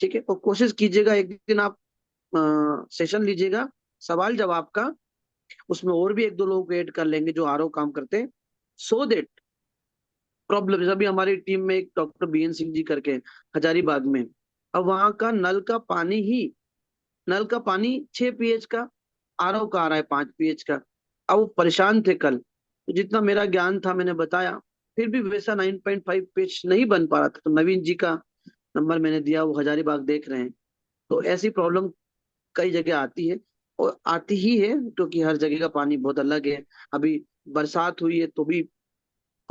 S6: ठीक है, तो कोशिश कीजिएगा एक दिन आप सेशन लीजिएगा सवाल जवाब का। उसमें और भी एक दो लोग को ऐड कर लेंगे जो आरओ काम करते हैं, सो देट प्रॉब्लम। अभी हमारी टीम में एक डॉक्टर बीएन सिंह जी करके हैं, हजारीबाग में। अब वहां का नल का पानी 6 pH का, आरओ का आ रहा है 5 pH का। अब वो परेशान थे कल, तो जितना मेरा ज्ञान था मैंने बताया, फिर भी वैसा 9.5 pH नहीं बन पा रहा था। तो नवीन जी का नंबर मैंने दिया, वो हजारीबाग देख रहे हैं। तो ऐसी प्रॉब्लम कई जगह आती है, और आती ही है, क्योंकि हर जगह का पानी बहुत अलग है। अभी बरसात हुई है तो भी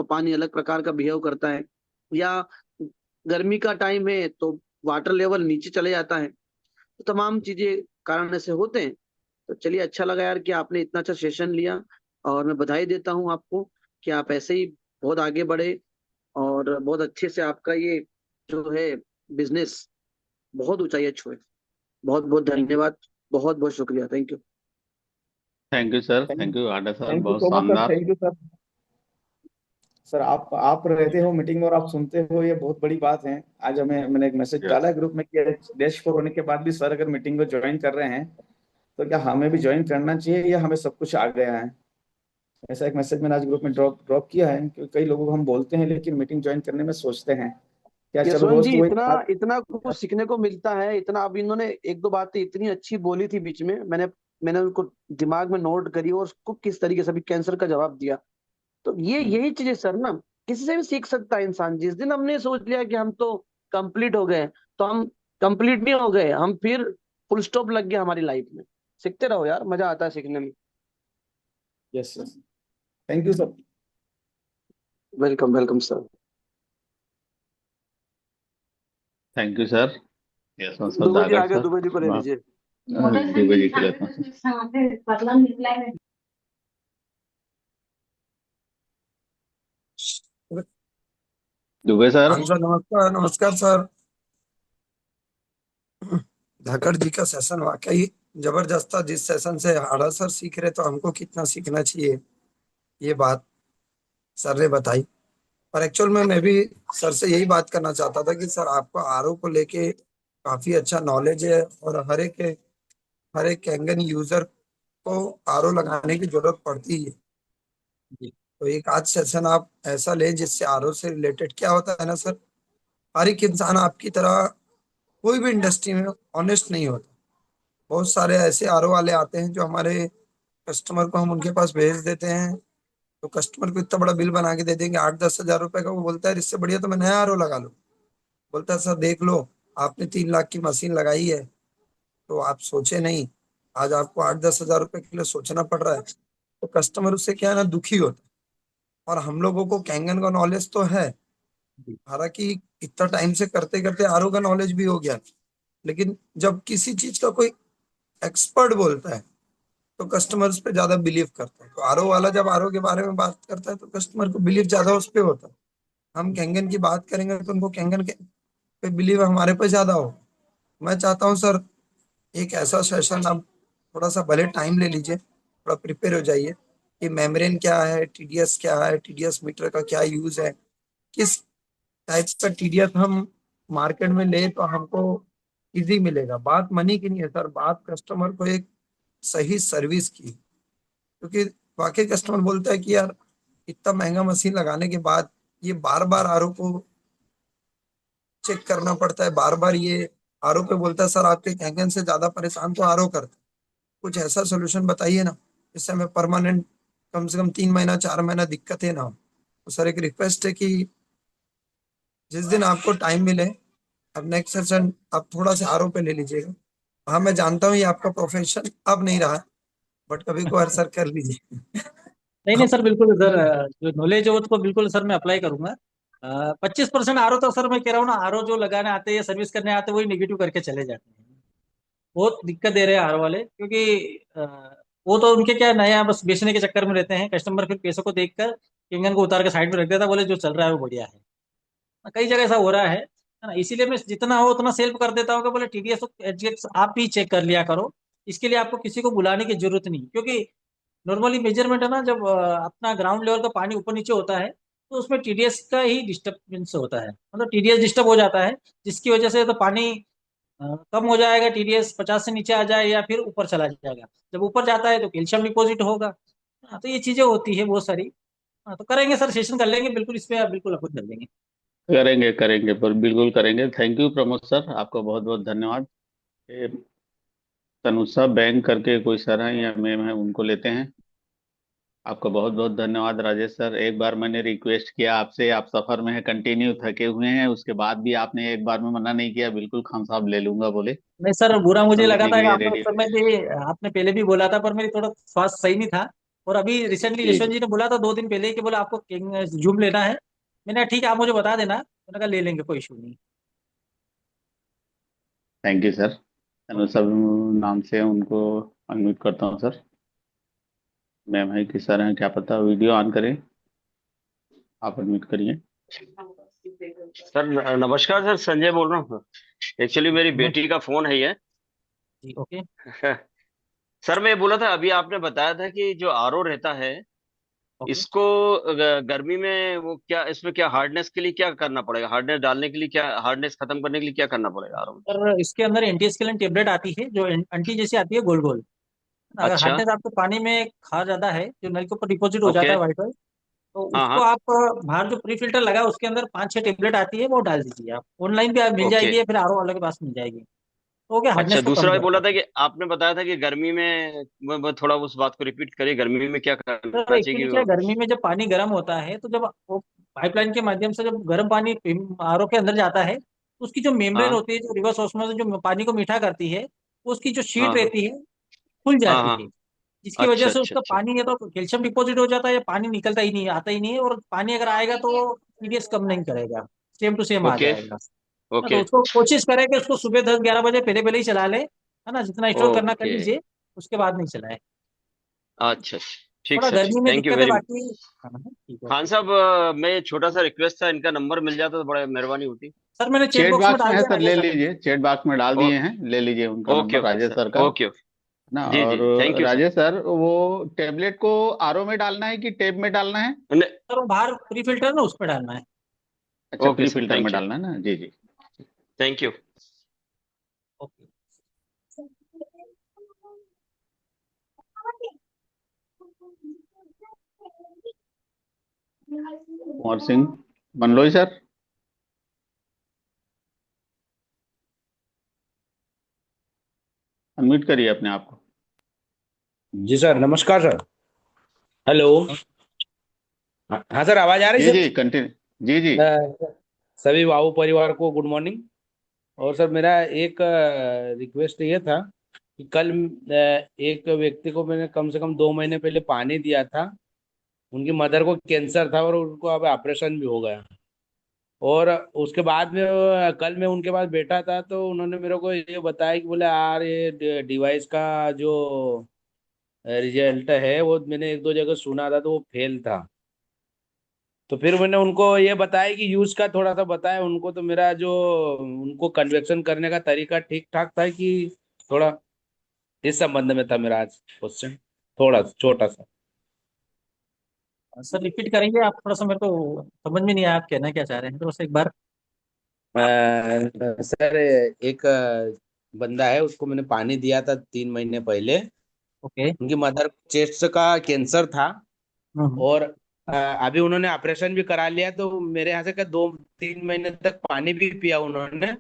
S6: पानी अलग प्रकार का बिहेव करता है, या गर्मी का टाइम है तो वाटर लेवल नीचे चले जाता है। तो तमाम चीजें कारण ऐसे होते हैं। तो चलिए, अच्छा लगा यार कि आपने इतना अच्छा सेशन लिया। और मैं बधाई देता हूँ आपको कि आप ऐसे ही बहुत आगे बढ़े, और बहुत अच्छे से आपका ये जो है बिजनेस बहुत ऊंचाई छुए। बहुत बहुत धन्यवाद, बहुत बहुत शुक्रिया, thank you.
S2: Thank you sir,
S4: thank
S2: thank you आडा सर,
S4: थैंक यू
S2: बहुत
S4: सो मच सर,
S2: शानदार।
S4: Thank you sir. सर आप रहते हो मीटिंग में और आप सुनते हो, ये बहुत बड़ी बात है। आज मैंने एक मैसेज डाला
S2: यस,
S4: है ग्रुप में कि डैश 4 होने के बाद भी सर अगर मीटिंग को ज्वाइन कर रहे हैं, तो क्या हमें भी ज्वाइन करना चाहिए या हमें सब कुछ आ गया है? ऐसा एक मैसेज मैंने आज ग्रुप में ड्रॉप ड्रॉप किया है, क्योंकि कई लोगों को हम बोलते हैं लेकिन मीटिंग ज्वाइन करने में सोचते हैं। क्या चलो
S6: यशवंत
S4: रोज
S6: जी,
S4: तो वही
S6: इतना
S4: बात।
S6: इतना कुछ सीखने को मिलता है, इतना। अब इन्होंने एक दो बातें इतनी अच्छी बोली थी बीच में, मैंने मैंने उनको दिमाग में नोट करी, और उसको किस तरीके से अभी कैंसर का जवाब दिया। तो ये यही चीजें सर ना, किसी से भी सीख सकता है इंसान। जिस दिन हमने सोच लिया कि हम तो कंप्लीट हो गए, तो हम कंप्लीट नहीं हो गए, हम फिर फुल स्टॉप लग गया हमारी लाइफ में। सीखते रहो यार, मजा आता है सीखने में।
S4: Yes sir, thank you sir.
S6: Welcome welcome sir.
S2: Thank you sir. Yes sir,
S6: Dubey ji
S2: Dagar
S6: आ गए,
S2: सर।
S6: दुबे जी को ले
S2: अब
S6: लीजिए।
S2: आप दुबे जी के लेता हूँ। दुबे सर।
S7: हाँ सर, नमस्कार नमस्कार सर। धाकड़ जी का सेशन वाकई जबरदस्त था। जिस सेशन से हाड़ा सर सीख रहे, तो हमको कितना सीखना चाहिए, ये बात सर ने बताई। और एक्चुअल में मैं भी सर से यही बात करना चाहता था कि सर आपको आरओ को लेके काफी अच्छा नॉलेज है, और हर एक कैंगन यूजर को आरओ लगाने की जरूरत पड़ती है। तो एक आध सेशन आप ऐसा लें जिससे आरओ से रिलेटेड क्या होता है ना सर, हर एक इंसान आपकी तरह कोई भी इंडस्ट्री में ऑनेस्ट नहीं होता। बहुत सारे ऐसे आरओ वाले आते हैं जो हमारे कस्टमर को, हम उनके पास भेज देते हैं तो कस्टमर को इतना बड़ा बिल बना के दे देंगे 8-10 हजार रुपए का। वो बोलता है इससे बढ़िया तो मैं नया आरओ लगा लूं। बोलता है सर देख लो, आपने 3 लाख की मशीन लगाई है तो आप सोचे नहीं, आज आपको 8-10 हजार रुपए के लिए सोचना पड़ रहा है। तो कस्टमर उससे क्या है ना, दुखी होता है। और हम लोगों को कैंगन का नॉलेज तो है, हालांकि इतना टाइम से करते करते आरओ का नॉलेज भी हो गया, लेकिन जब किसी चीज का कोई एक्सपर्ट बोलता है तो कस्टमर उस पर ज्यादा बिलीव करता है। तो आरओ वाला जब आरओ के बारे में बात करता है तो कस्टमर को बिलीव ज्यादा उस पर होता है। हम कैंगन की बात करेंगे तो उनको कैंगन के पे बिलीव हमारे पे ज्यादा हो। मैं चाहता हूँ सर, एक ऐसा सेशन आप थोड़ा सा भले टाइम ले लीजिए, थोड़ा प्रिपेयर हो जाइए कि मेम्ब्रेन क्या है, टीडीएस क्या है, टीडीएस मीटर का क्या यूज है, किस टाइप का टीडीएस हम मार्केट में ले तो हमको इजी मिलेगा। बात मनी की नहीं है सर, बात कस्टमर को एक सही सर्विस की। क्योंकि वाकई कस्टमर बोलता है कि यार इतना महंगा मशीन लगाने के बाद ये बार बार आरओ को चेक करना पड़ता है, बार बार ये आरओ पे बोलता है सर आपके कैंगन से ज्यादा परेशान तो आरओ करता है। कुछ ऐसा सोल्यूशन बताइए ना जिससे हमें परमानेंट कम से कम 3 महीना 4 महीना दिक्कतें ना हो। तो सर एक रिक्वेस्ट है कि जिस दिन आपको टाइम मिले, अब नेक्स्ट सेशन आप थोड़ा सा आरओ पे ले लीजिएगा। हाँ मैं जानता हूँ ये आपका प्रोफेशन अब नहीं रहा, बट कभी कभार सर कर लीजिए।
S1: नहीं नहीं
S7: अब
S1: सर, बिल्कुल सर, जो नॉलेज है वो तो बिल्कुल सर मैं अप्लाई करूंगा। 25% आरओ तो सर मैं कह रहा हूँ ना, आरओ जो लगाने आते हैं या सर्विस करने आते हैं वही निगेटिव करके चले जाते हैं। बहुत दिक्कत दे रहे हैं आर वाले, क्योंकि अ, वो तो उनके क्या नया बस बेचने के चक्कर में रहते हैं। कस्टमर फिर पैसों को देखकर इंजन को उतार के साइड में रख देता है, बोले जो चल रहा है वो बढ़िया है। कई जगह ऐसा हो रहा है ना। इसीलिए मैं जितना हो उतना सेल्फ कर देता हूँ कि बोले टीडीएस तो एडजेक्ट आप ही चेक कर लिया करो। इसके लिए आपको किसी को बुलाने की जरूरत नहीं, क्योंकि नॉर्मली मेजरमेंट है ना, जब अपना ग्राउंड लेवल का पानी ऊपर नीचे होता है तो उसमें टीडीएस का ही डिस्टर्बेंस होता है, मतलब टीडीएस डिस्टर्ब हो जाता है, जिसकी वजह से तो पानी कम हो जाएगा, टीडीएस 50 से नीचे आ जाए या फिर ऊपर चला जाएगा। जब ऊपर जाता है तो कैल्शियम डिपॉजिट होगा। हाँ, तो ये चीजें होती है बहुत सारी। हाँ, तो करेंगे सर, सेशन कर लेंगे बिल्कुल, इस पे आप बिल्कुल अप्रूव कर देंगे।
S2: करेंगे करेंगे, पर बिल्कुल करेंगे। थैंक यू प्रमोद सर, आपका बहुत बहुत धन्यवाद। ये तनुषा बैंक करके कोई सर हैं या मैम है, उनको लेते हैं। आपका बहुत बहुत धन्यवाद राजेश सर। एक बार मैंने रिक्वेस्ट किया आपसे, आप सफर में है, कंटिन्यू थके हुए हैं, उसके बाद भी आपने एक बार में मना नहीं किया। बिल्कुल खान साहब ले लूंगा बोले,
S1: नहीं सर, बुरा मुझे लगा
S2: समझने
S1: था
S2: के
S1: कि
S2: लिए
S1: आपने उस
S2: रेडी।
S1: समय भी, आपने पहले भी बोला था, पर मेरी थोड़ा स्वास्थ्य सही नहीं था। और अभी रिसेंटली
S2: जी
S1: यशवंत
S2: जी।
S1: जी ने बोला था 2 दिन पहले ही कि बोला आपको जूम लेना है। मैंने कहा ठीक है, आप मुझे बता देना, मैंने कहा ले लेंगे, कोई इशू नहीं।
S2: Thank you sir. तनुषा नाम से उनको अनम्यूट करता हूँ सर। मैम है कि सर हैं क्या पता, वीडियो ऑन करें, आप अनम्यूट करिए।
S8: सर नमस्कार सर, संजय बोल रहा हूँ। एक्चुअली मेरी
S1: नमस्ते
S8: बेटी का फोन है ये।
S1: जी, ओके।
S8: सर मैं ये बोला था, अभी आपने बताया था कि जो आरओ रहता है
S1: ओके
S8: इसको गर्मी में वो क्या, इसमें क्या हार्डनेस के लिए क्या करना पड़ेगा, हार्डनेस डालने के लिए क्या, हार्डनेस खत्म करने के लिए क्या करना पड़ेगा आरओ में?
S1: सर, इसके अंदर एंटीस्केलेंट टेबलेट आती है जो अंटी जैसी आती है, गोल गोल। अगर
S8: अच्छा।
S1: हार्डनेस आपके पानी में खा ज्यादा है, जो नल के ऊपर डिपॉजिट हो
S8: ओके।
S1: जाता है व्हाइट व्हाइट, तो
S8: हाँ
S1: उसको
S8: हाँ।
S1: आप बाहर जो प्री फिल्टर लगा है उसके अंदर 5-6 टेबलेट आती है, वो डाल दीजिए। आप ऑनलाइन भी आप मिल
S8: ओके।
S1: जाएगी या फिर आरओ वाले के पास मिल जाएगी। तो वो क्या
S8: अच्छा,
S1: हार्डनेस को कम
S8: दूसरा ये
S1: करता
S8: बोला था
S1: है।
S8: कि आपने बताया था कि गर्मी में, वो थोड़ा उस बात को रिपीट करिए, गर्मी में क्या
S1: सर
S8: करना चाहिए कि
S1: एक्चुअली क्या है, गर्मी में जब पानी गर्म होता है तो जब वो पाइपलाइन के माध्यम से जब गर्म पानी आरओ के अंदर जाता है तो उसकी जो मेम्ब्रेन
S8: हाँ
S1: होती है, जो रिवर्स ऑस्मोसिस जो पानी को मीठा करती है, उसकी जो शीट
S8: हाँ हाँ
S1: रहती है खुल
S8: हाँ
S1: जाती है।
S8: हाँ।
S1: जिसकी वजह
S8: अच्छा
S1: से
S8: अच्छा
S1: उसका
S8: अच्छा।
S1: पानी या तो कैल्शियम डिपॉजिट हो जाता है या पानी निकलता ही नहीं, आता ही नहीं है। और पानी अगर आएगा तो टीडीएस कम नहीं करेगा, सेम टू सेम आ
S8: ओके
S1: जाएगा। हाँ, तो
S8: ओके।
S1: उसको कोशिश करें कि उसको सुबह 10-11 बजे पहले पहले ही चला ले, है ना, जितना स्टोर करना कर
S8: ओके।
S1: लीजिए, उसके बाद नहीं चलाए।
S8: अच्छा अच्छा। ठीक
S1: थोड़ा
S8: सर, ठीक,
S1: गर्मी में
S8: थैंक यू
S1: दिक्कत है,
S8: वेरी।
S1: बाकी हाँ हाँ, ठीक
S8: खान
S1: ओके।
S8: साहब, मैं छोटा सा रिक्वेस्ट था, इनका नंबर मिल जाता तो बड़ा मेहरबानी होती।
S1: सर मैंने चेक
S2: चैट
S1: बॉक्स में
S2: बॉक्स में
S1: डाल
S2: है
S1: दिया
S2: सर, ले
S1: राजेश सर।
S2: लीजिए, चैट बॉक्स में डाल
S8: ओ,
S2: दिए हैं, ले लीजिए उनका
S8: okay
S2: number,
S8: okay
S2: Rajesh
S8: sir,
S2: sir का।
S8: Okay okay.
S2: ना।
S8: जी
S2: और
S8: जी, thank you sir.
S2: Rajesh sir, वो टेबलेट को आरओ में डालना है कि टेप में डालना है?
S1: सर वो बाहर प्री फिल्टर ना, उस पर डालना है।
S2: अच्छा,
S8: ओके
S2: प्री
S8: सर,
S2: फिल्टर में
S8: थैंक यू।
S2: डालना है ना, जी जी।
S8: Thank you.
S1: Okay.
S2: Kunwar Singh Manloi sir. Unmute करिए अपने आप को।
S9: जी सर, नमस्कार सर। हेलो। हाँ सर, आवाज आ रही
S2: जी
S9: सर?
S2: जी कंटिन्यू। जी जी।
S9: सभी वाहू परिवार को गुड मॉर्निंग। और सर मेरा एक रिक्वेस्ट ये था कि कल एक व्यक्ति को मैंने कम से कम 2 महीने पहले पानी दिया था। उनकी मदर को कैंसर था और उनको अब ऑपरेशन भी हो गया। और उसके बाद में कल मैं उनके पास बैठा था तो उन्होंने मेरे को ये बताया कि बोले यार ये डिवाइस का जो रिजल्ट है वो मैंने एक दो जगह सुना था तो वो फेल था। तो फिर मैंने उनको ये बताया कि यूज का थोड़ा सा बताया उनको, तो मेरा जो उनको कन्वेक्शन करने का तरीका ठीक ठाक था कि थोड़ा, इस संबंध में था मेरा आज क्वेश्चन, थोड़ा छोटा सा।
S1: सर रिपीट करेंगे आप? थोड़ा सा मेरे को समझ में नहीं आया आप कहना क्या चाह रहे हैं, तो बस एक बार।
S9: सर एक बंदा है, उसको मैंने पानी दिया था 3 महीने पहले।
S1: ओके।
S9: उनकी मदर को चेस्ट का कैंसर था।
S1: हम्म।
S9: और अभी उन्होंने ऑपरेशन भी करा लिया, तो मेरे यहाँ से का 2-3 महीने तक पानी भी पिया उन्होंने।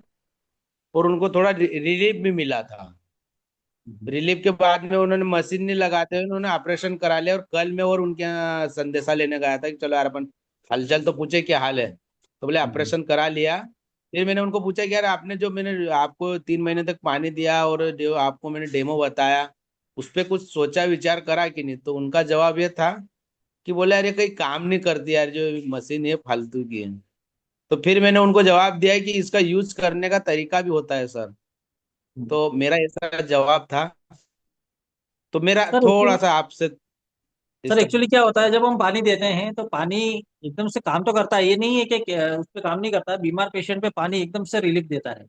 S9: और उनको थोड़ा रिलीफ भी मिला था। रिलीफ के बाद में उन्होंने मशीन नहीं लगाते हुए उन्होंने ऑपरेशन करा लिया। और कल मैं और उनके यहाँ संदेशा लेने गया था कि चलो यार अपन हलचल तो पूछे क्या हाल है। तो बोले ऑपरेशन करा लिया। फिर मैंने उनको पूछा कि यार आपने जो मैंने आपको 3 महीने तक पानी दिया और जो आपको मैंने डेमो बताया, उस पर कुछ सोचा विचार करा कि नहीं। तो उनका जवाब ये था कि बोले यार ये कहीं काम नहीं करती यार, जो मशीन है फालतू की है। तो फिर मैंने उनको जवाब दिया कि इसका यूज करने का तरीका भी होता है सर। तो मेरा ऐसा जवाब था। तो मेरा
S1: सर
S9: थोड़ा सा आपसे
S1: सर
S9: इस
S1: एक्चुअली क्या होता है, जब हम पानी देते हैं तो पानी एकदम से काम तो करता है, ये नहीं है कि उस पर काम नहीं करता। बीमार पेशेंट पे पानी एकदम से रिलीफ देता है।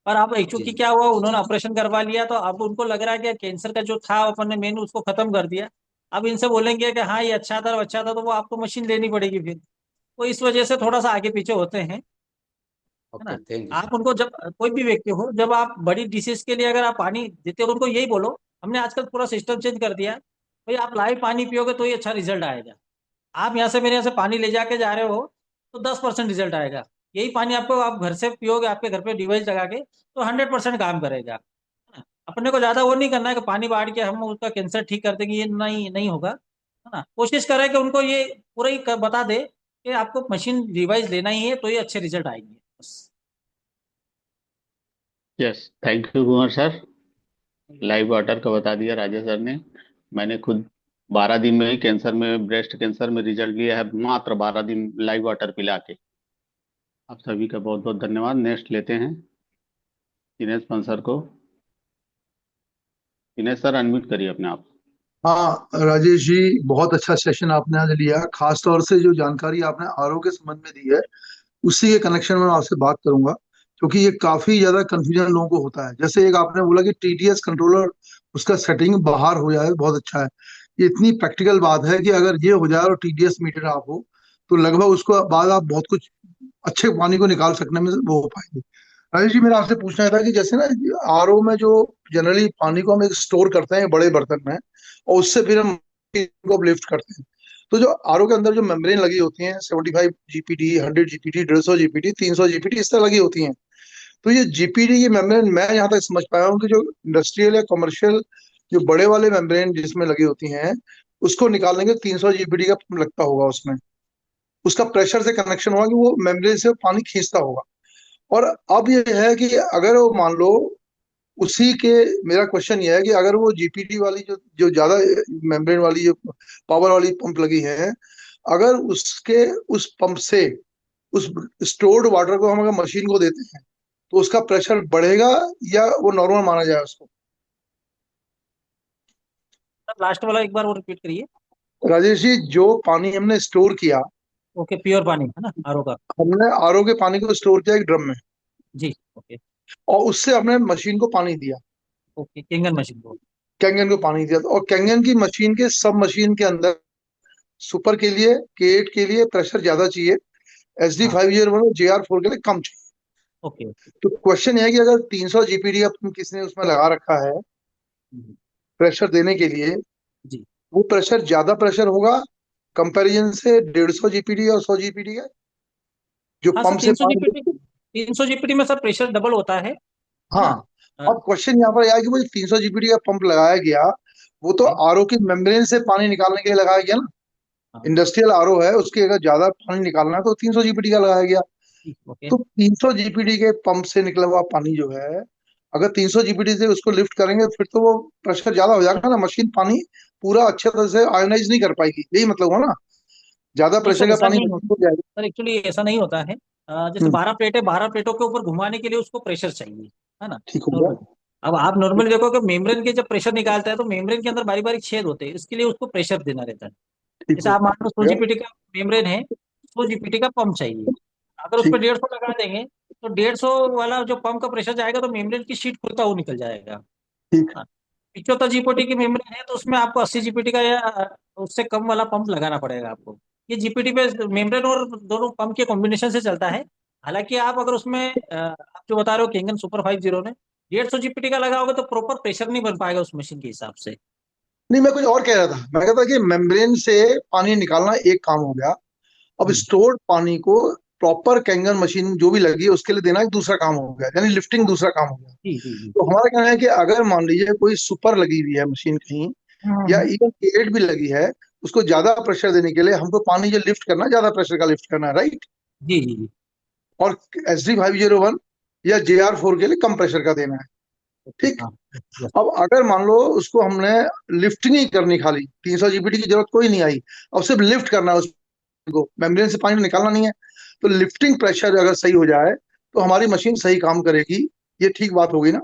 S1: पर अब
S9: जी
S1: एक्चुअली
S9: जी
S1: क्या हुआ, उन्होंने ऑपरेशन करवा लिया तो अब उनको लग रहा है कि कैंसर का जो था अपन ने मेन उसको खत्म कर दिया। अब इनसे बोलेंगे कि हाँ ये अच्छा था, तो वो आपको मशीन लेनी पड़ेगी फिर। तो इस वजह से थोड़ा सा आगे पीछे होते हैं, है ना।
S9: ओके, थैंक यू
S1: आप
S9: सर।
S1: उनको जब कोई भी व्यक्ति हो, जब आप बड़ी डिसीज के लिए अगर आप पानी देते हो, उनको यही बोलो। हमने आजकल पूरा सिस्टम चेंज कर दिया है, भाई आप लाइव पानी पियोगे तो ही अच्छा रिजल्ट आएगा। आप यहाँ से मेरे यहाँ से पानी ले जाके जा रहे हो तो 10% रिजल्ट आएगा। यही पानी आपको आप घर से पियोगे, आपके घर पे डिवाइस लगा के, तो 100% काम करेगा, है ना। अपने को ज्यादा वो नहीं करना है कि पानी बाढ़ के हम उसका कैंसर ठीक कर देंगे, ये नहीं नहीं होगा, है ना। कोशिश करें कि उनको ये पूरा ही बता दे कि आपको मशीन डिवाइस लेना ही है तो ये अच्छे रिजल्ट आएंगे, बस।
S2: Yes, thank you Kumar sir. Live water का बता दिया राजेश सर ने। मैंने खुद 12 दिन में ही कैंसर में, ब्रेस्ट कैंसर में रिजल्ट लिया है, मात्र 12 दिन लाइव वाटर पिला के। आप सभी का बहुत बहुत धन्यवाद। नेक्स्ट लेते हैं दिनेश पंसर को। दिनेश सर अनम्यूट करिए अपने आप।
S10: हाँ राजेश जी, बहुत अच्छा सेशन आपने आज लिया। खास तौर से जो जानकारी आपने आरओ के संबंध में दी है, उसी के कनेक्शन में मैं आपसे बात करूंगा, क्योंकि ये काफी ज्यादा कंफ्यूजन लोगों को होता है। जैसे एक आपने बोला कि टीटीएस कंट्रोलर, उसका सेटिंग बाहर हो जाए, बहुत अच्छा है। ये इतनी प्रैक्टिकल बात है कि अगर ये हो जाए और टीटीएस मीटर आप हो, तो लगभग उसको बाद आप बहुत कुछ अच्छे पानी को निकाल सकने में वो हो पाएंगे। राजेश जी, मेरा आपसे पूछना था कि जैसे ना आरओ में जो जनरली पानी को हम एक स्टोर करते हैं बड़े बर्तन में, और उससे फिर हम को लिफ्ट करते हैं, तो जो आरओ के अंदर जो मेम्ब्रेन लगी होती हैं 75 जीपीटी, 100 जीपीटी, 150 जीपीटी, 300 जीपीटी, इस तरह लगी होती हैं। तो ये जीपीटी की मेम्ब्रेन मैं यहाँ तक समझ पाया हूँ कि जो इंडस्ट्रियल या कमर्शियल जो बड़े वाले मेम्ब्रेन जिसमें लगी होती हैं, उसको निकालने के 300 जीपीटी का लगता होगा। उसमें उसका प्रेशर से कनेक्शन होगा कि वो मेम्ब्रेन से पानी खींचता होगा। और अब ये है कि अगर वो मान लो उसी के, मेरा क्वेश्चन ये है कि अगर वो जीपीटी वाली जो जो ज्यादा मेम्ब्रेन वाली जो पावर वाली पंप लगी है, अगर उसके उस पंप से उस स्टोर्ड वाटर को हम अगर मशीन को देते हैं, तो उसका प्रेशर बढ़ेगा या वो नॉर्मल माना जाए उसको?
S1: सर लास्ट वाला एक बार वो रिपीट करिए।
S10: राजेश जी, जो पानी हमने स्टोर किया,
S1: ओके, प्योर पानी है ना आरओ का?
S10: हमने आरओ के पानी को स्टोर किया एक ड्रम में,
S1: जी। ओके।
S10: और उससे हमने मशीन को पानी दिया,
S1: ओके, किंगन मशीन को।
S10: कैंगन को पानी दिया, और कैंगन की मशीन के सब मशीन के अंदर सुपर के लिए, के8 के लिए प्रेशर ज्यादा चाहिए, एच डी
S1: हाँ।
S10: 501 JR4 के लिए कम चाहिए।
S1: ओके।
S10: तो क्वेश्चन ये है कि अगर 300 जीपीडी अब किसी ने उसमें लगा रखा है
S1: हम्म,
S10: प्रेशर देने के लिए,
S1: जी।
S10: वो प्रेशर ज्यादा प्रेशर होगा कंपैरिजन से 150 जीपीडी और 100 जीपीडी का, जो
S1: हाँ सर,
S10: पंप से
S1: 300
S10: पानी।
S1: जीपीटी, 300 जीपीटी में सर प्रेशर डबल होता है। है
S10: हाँ,
S1: ना।
S10: अब क्वेश्चन यहाँ पर यह है कि वो 300 जीपीटी का पंप लगाया गया, वो तो
S1: ओके।
S10: आरओ की मेम्ब्रेन से पानी निकालने के लिए लगाया गया ना।
S1: हाँ,
S10: इंडस्ट्रियल आरओ है, उसके अगर ज्यादा पानी निकालना है तो 300 जीपीटी का लगाया गया।
S1: ओके।
S10: तो 300 जीपीटी के पंप से निकला हुआ पानी जो है, अगर 300 जीपीटी से उसको लिफ्ट करेंगे फिर तो वो प्रेशर ज्यादा हो जाएगा ना, मशीन पानी पूरा अच्छे तरह से आयोनाइज नहीं कर पाएगी, यही मतलब हुआ ना, ज्यादा
S1: नहीं
S10: प्रेशर
S1: सर,
S10: का
S1: ऐसा
S10: पानी
S1: नहीं
S10: मशीन
S1: होता।
S10: हो जाएगा।
S1: सर एक्चुअली ऐसा नहीं होता है। जैसे
S10: हम्म,
S1: 12 प्लेटें, 12 प्लेटों के ऊपर घुमाने के लिए उसको प्रेशर चाहिए, है ना।
S10: ठीक हो
S1: तो
S10: गया।
S1: अब आप नॉर्मली देखो कि मेम्ब्रेन के जब प्रेशर निकालता है तो मेम्ब्रेन के अंदर बारी बारी छेद होते हैं, इसके लिए उसको प्रेशर देना रहता है।
S10: ठीक
S1: जैसे
S10: हो
S1: आप मान लो 100
S10: गया।
S1: जीपीटी का मेम्ब्रेन है, 100 जीपीटी का पंप चाहिए। अगर उस पर
S10: ठीक
S1: 150 लगा देंगे तो 150 वाला जो पंप का प्रेशर जाएगा तो मेम्ब्रेन की शीट खुलता हुआ निकल जाएगा।
S10: ठीक।
S1: हाँ। 75 जीपीटी की मेम्ब्रेन है तो उसमें आपको 80 जीपीटी का या उससे कम वाला पंप लगाना पड़ेगा आपको। ये जीपीटी पे मेम्ब्रेन और दोनों पंप के कॉम्बिनेशन से चलता है। हालांकि आप अगर उसमें आप जो बता रहे हो किंगन सुपर 50 ने 150 जीपीटी का लगाओगे तो प्रॉपर प्रेशर नहीं बन पाएगा उस मशीन के हिसाब से।
S10: नहीं, मैं कुछ और कह रहा था, मैं कहता कि मेम्ब्रेन से पानी निकालना एक काम हो गया, अब
S1: हम्म।
S10: स्टोर्ड पानी को प्रॉपर कैंगन मशीन जो भी लगी है उसके लिए देना एक दूसरा काम हो गया, यानी लिफ्टिंग दूसरा काम हो गया।
S1: जी जी जी।
S10: तो हमारा कहना है कि अगर मान लीजिए कोई सुपर लगी हुई है मशीन कहीं, या
S1: हम्म।
S10: इवन एट भी लगी है, उसको ज्यादा प्रेशर देने के लिए हमको पानी जो लिफ्ट करना है, ज्यादा प्रेशर का लिफ्ट करना है, राइट।
S1: जी जी जी।
S10: और SD 501 या JR 4 के लिए कम प्रेशर का देना है।
S1: ओके।
S10: ठीक।
S1: हाँ। यस।
S10: अब अगर मान लो उसको हमने लिफ्टिंग ही करनी, खाली 300 जीपीटी की जरूरत कोई नहीं आई, अब सिर्फ लिफ्ट करना है उसको, मेम्ब्रेन से पानी निकालना नहीं है, तो लिफ्टिंग प्रेशर अगर सही हो जाए तो हमारी मशीन सही काम करेगी। ये ठीक बात होगी ना।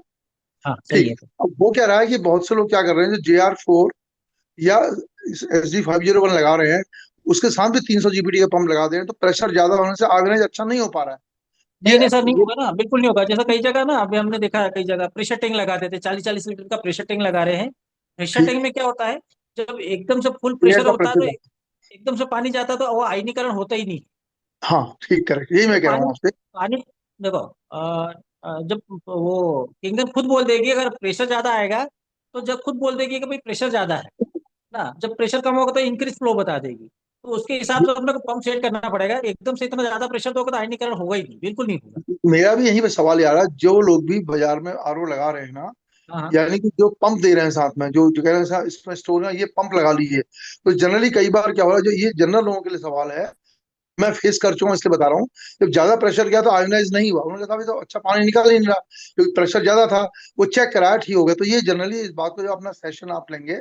S1: हाँ सही
S10: ठीक।
S1: है।
S10: अब वो क्या रहा है कि बहुत से लोग क्या कर रहे हैं, जो JR 4 या SD 501 लगा रहे हैं, उसके साथ भी 300 जीपीटी का पंप लगा दे रहे हैं, तो प्रेशर ज्यादा होने से ऑर्गेनाइज अच्छा नहीं हो पा रहा है।
S1: नहीं नहीं सर, नहीं
S10: ये
S1: होगा ना, बिल्कुल नहीं होगा। जैसा कई जगह ना, अभी हमने देखा है कई जगह प्रेशर टैंक लगा देते, 40-40 लीटर का प्रेशर टैंक लगा रहे हैं। प्रेशर
S10: ठीक।
S1: टैंक में क्या होता है, जब एकदम से फुल
S10: एयर
S1: प्रेशर
S10: का
S1: होता है तो
S10: प्रेशर।
S1: एकदम से पानी जाता है तो वो आयनीकरण होता ही नहीं।
S10: हाँ, ठीक, करेक्ट, यही
S1: तो
S10: मैं कह रहा हूँ
S1: पानी
S10: आपसे।
S1: पानी देखो, जब वो किंगडम खुद बोल देगी अगर प्रेशर ज्यादा आएगा, तो जब खुद बोल देगी कि भाई प्रेशर ज्यादा है ना, जब प्रेशर कम होगा तो इंक्रीज फ्लो बता देगी। तो उसके हिसाब से अपने को पंप सेट करना पड़ेगा। एकदम से इतना ज्यादा प्रेशर दोगे तो आयनीकरण होगा ही नहीं, बिल्कुल नहीं होगा।
S10: मेरा भी यही पे सवाल आ रहा है, जो लोग भी बाजार में RO लगा रहे हैं ना,
S1: हाँ हाँ।
S10: यानी कि जो पंप दे रहे हैं साथ में, जो जो कह रहे हैं साहब इसमें स्टोर है, ये पंप लगा लीजिए, तो जनरली कई बार क्या हो रहा है, जो ये जनरल लोगों के लिए सवाल है, मैं फेस कर चुका हूँ इसलिए बता रहा हूँ, जब ज्यादा प्रेशर गया तो आयोनाइज नहीं हुआ, उन्होंने कहा "अभी तो अच्छा पानी निकाल ही नहीं रहा, क्योंकि प्रेशर ज्यादा था, वो चेक कराया ठीक हो गया"। तो ये जनरली इस बात को, जो अपना सेशन आप लेंगे,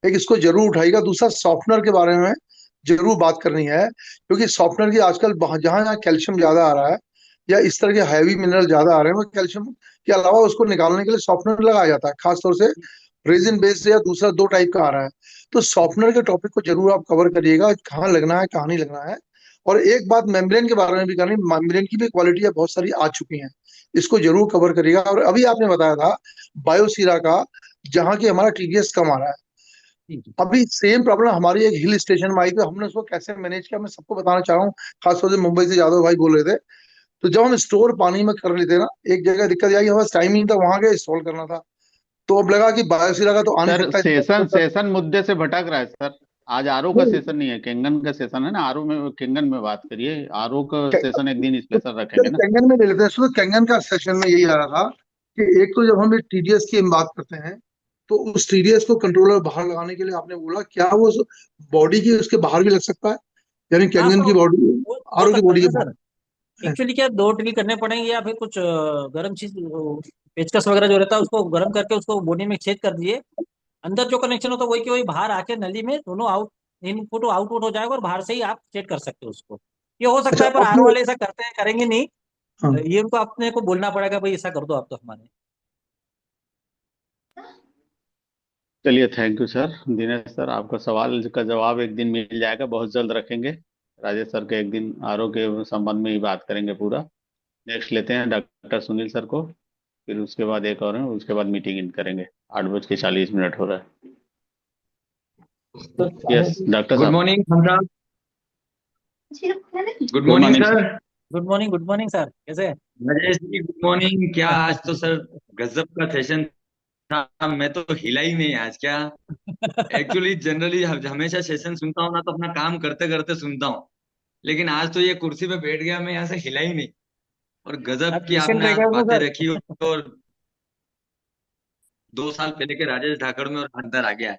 S10: एक इसको जरूर उठाइएगा। दूसरा, सॉफ्टनर के बारे में जरूर बात करनी है, क्योंकि सॉफ्टनर की आजकल जहां जहां कैल्शियम ज्यादा आ रहा है, या इस तरह के हैवी मिनरल ज्यादा आ रहे हैं, वो कैल्शियम के अलावा उसको निकालने के लिए सॉफ्टनर लगाया जाता है, खासतौर से रेजिन बेस्ड या दूसरा दो टाइप का आ रहा है। तो सॉफ्टनर के टॉपिक को जरूर आप कवर करिएगा, कहाँ लगना है कहाँ नहीं लगना है। और एक बात मेम्ब्रेन के बारे में भी करनी, मेम्ब्रेन की भी क्वालिटी बहुत सारी आ चुकी हैं, इसको जरूर कवर करिएगा। और अभी आपने बताया था बायोसीरा का, जहाँ की हमारा TDS कम आ रहा है,
S1: जी जी।
S10: अभी सेम प्रॉब्लम हमारी एक हिल स्टेशन में आई थी, हमने उसको कैसे मैनेज किया मैं सबको बताना चाह रहा हूँ। खासतौर से मुंबई से यादव भाई बोल रहे थे, तो जब हम स्टोर पानी में कर लेते ना, एक जगह दिक्कत आई, हमारे टाइम नहीं था वहां गए इंस्टॉल करना था, तो अब लगा कि बायोसीरा का तो आ नहीं
S2: सर
S10: सकता
S2: सेशन
S10: इसका।
S2: सेशन मुद्दे से भटक रहा है सर। आज आरओ का सेशन नहीं है, केंगन का सेशन है ना। आरओ में केंगन में बात करिए, आरओ का सेशन एक दिन स्पेशल रखेंगे ना।
S10: कैंगन में ले लेते हैं। तो कैंगन का सेशन में यही आ रहा था कि एक तो जब हम ये TDS की हम बात करते हैं, तो उस TDS को कंट्रोलर बाहर लगाने के लिए आपने बोला क्या वो बॉडी की उसके बाहर भी लग सकता है, यानी
S1: हाँ
S10: कैंगन
S1: सर,
S10: की बॉडी,
S1: हो
S10: RO की
S1: सकता
S10: बॉडी
S1: है
S10: के
S1: ना
S10: बाहर
S1: सर।
S10: है।
S1: एक्चुअली क्या, दो ड्रिल करने पड़ेंगे या फिर कुछ गर्म चीज, पेचकस वगैरह जो रहता है उसको गर्म करके उसको बॉडी में छेद कर दिए। अंदर जो कनेक्शन होता है वही के वही बाहर आके नली में दोनों आउट, इनपुट आउटपुट हो जाएगा और बाहर से ही आप सेट कर सकते हो उसको। ये हो सकता
S10: अच्छा,
S1: है पर आर
S10: आपने,
S1: वाले ऐसा करते हैं, करेंगे नहीं।
S10: हाँ,
S1: ये उनको अपने को बोलना पड़ेगा भाई ऐसा कर दो आप तो हमारे।
S2: चलिए, thank you sir. Dinesh sir, आपका सवाल का जवाब एक दिन मिल जाएगा, बहुत जल्द रखेंगे। राजेश सर के एक दिन आरओ के संबंध में ही बात करेंगे पूरा। नेक्स्ट लेते हैं डॉक्टर सुनील सर को, फिर उसके बाद एक और है, उसके बाद मीटिंग इन करेंगे। 8:40 हो रहा है। यस डॉक्टर
S11: गुड
S2: साहब।
S11: मॉर्निंग हम साहब। Good
S2: good
S11: morning
S2: morning
S11: sir.
S2: Sir.
S1: Good morning sir, कैसे हैं?
S11: नरेश जी गुड मॉर्निंग। क्या आज तो सर गजब का सेशन था, मैं तो हिला ही नहीं आज। क्या एक्चुअली जनरली हमेशा सेशन सुनता हूँ ना तो अपना काम करते करते सुनता हूँ, लेकिन आज तो ये कुर्सी पे बैठ गया, मैं यहाँ से हिला ही नहीं। और गजब
S1: आप
S11: की
S1: पेशेंट
S11: आपने
S1: रह
S11: आज
S1: गए हो
S11: बातें
S1: सर।
S11: रखी। और 2 साल पहले के राजेश धाकड़ में और अंतर आ गया है।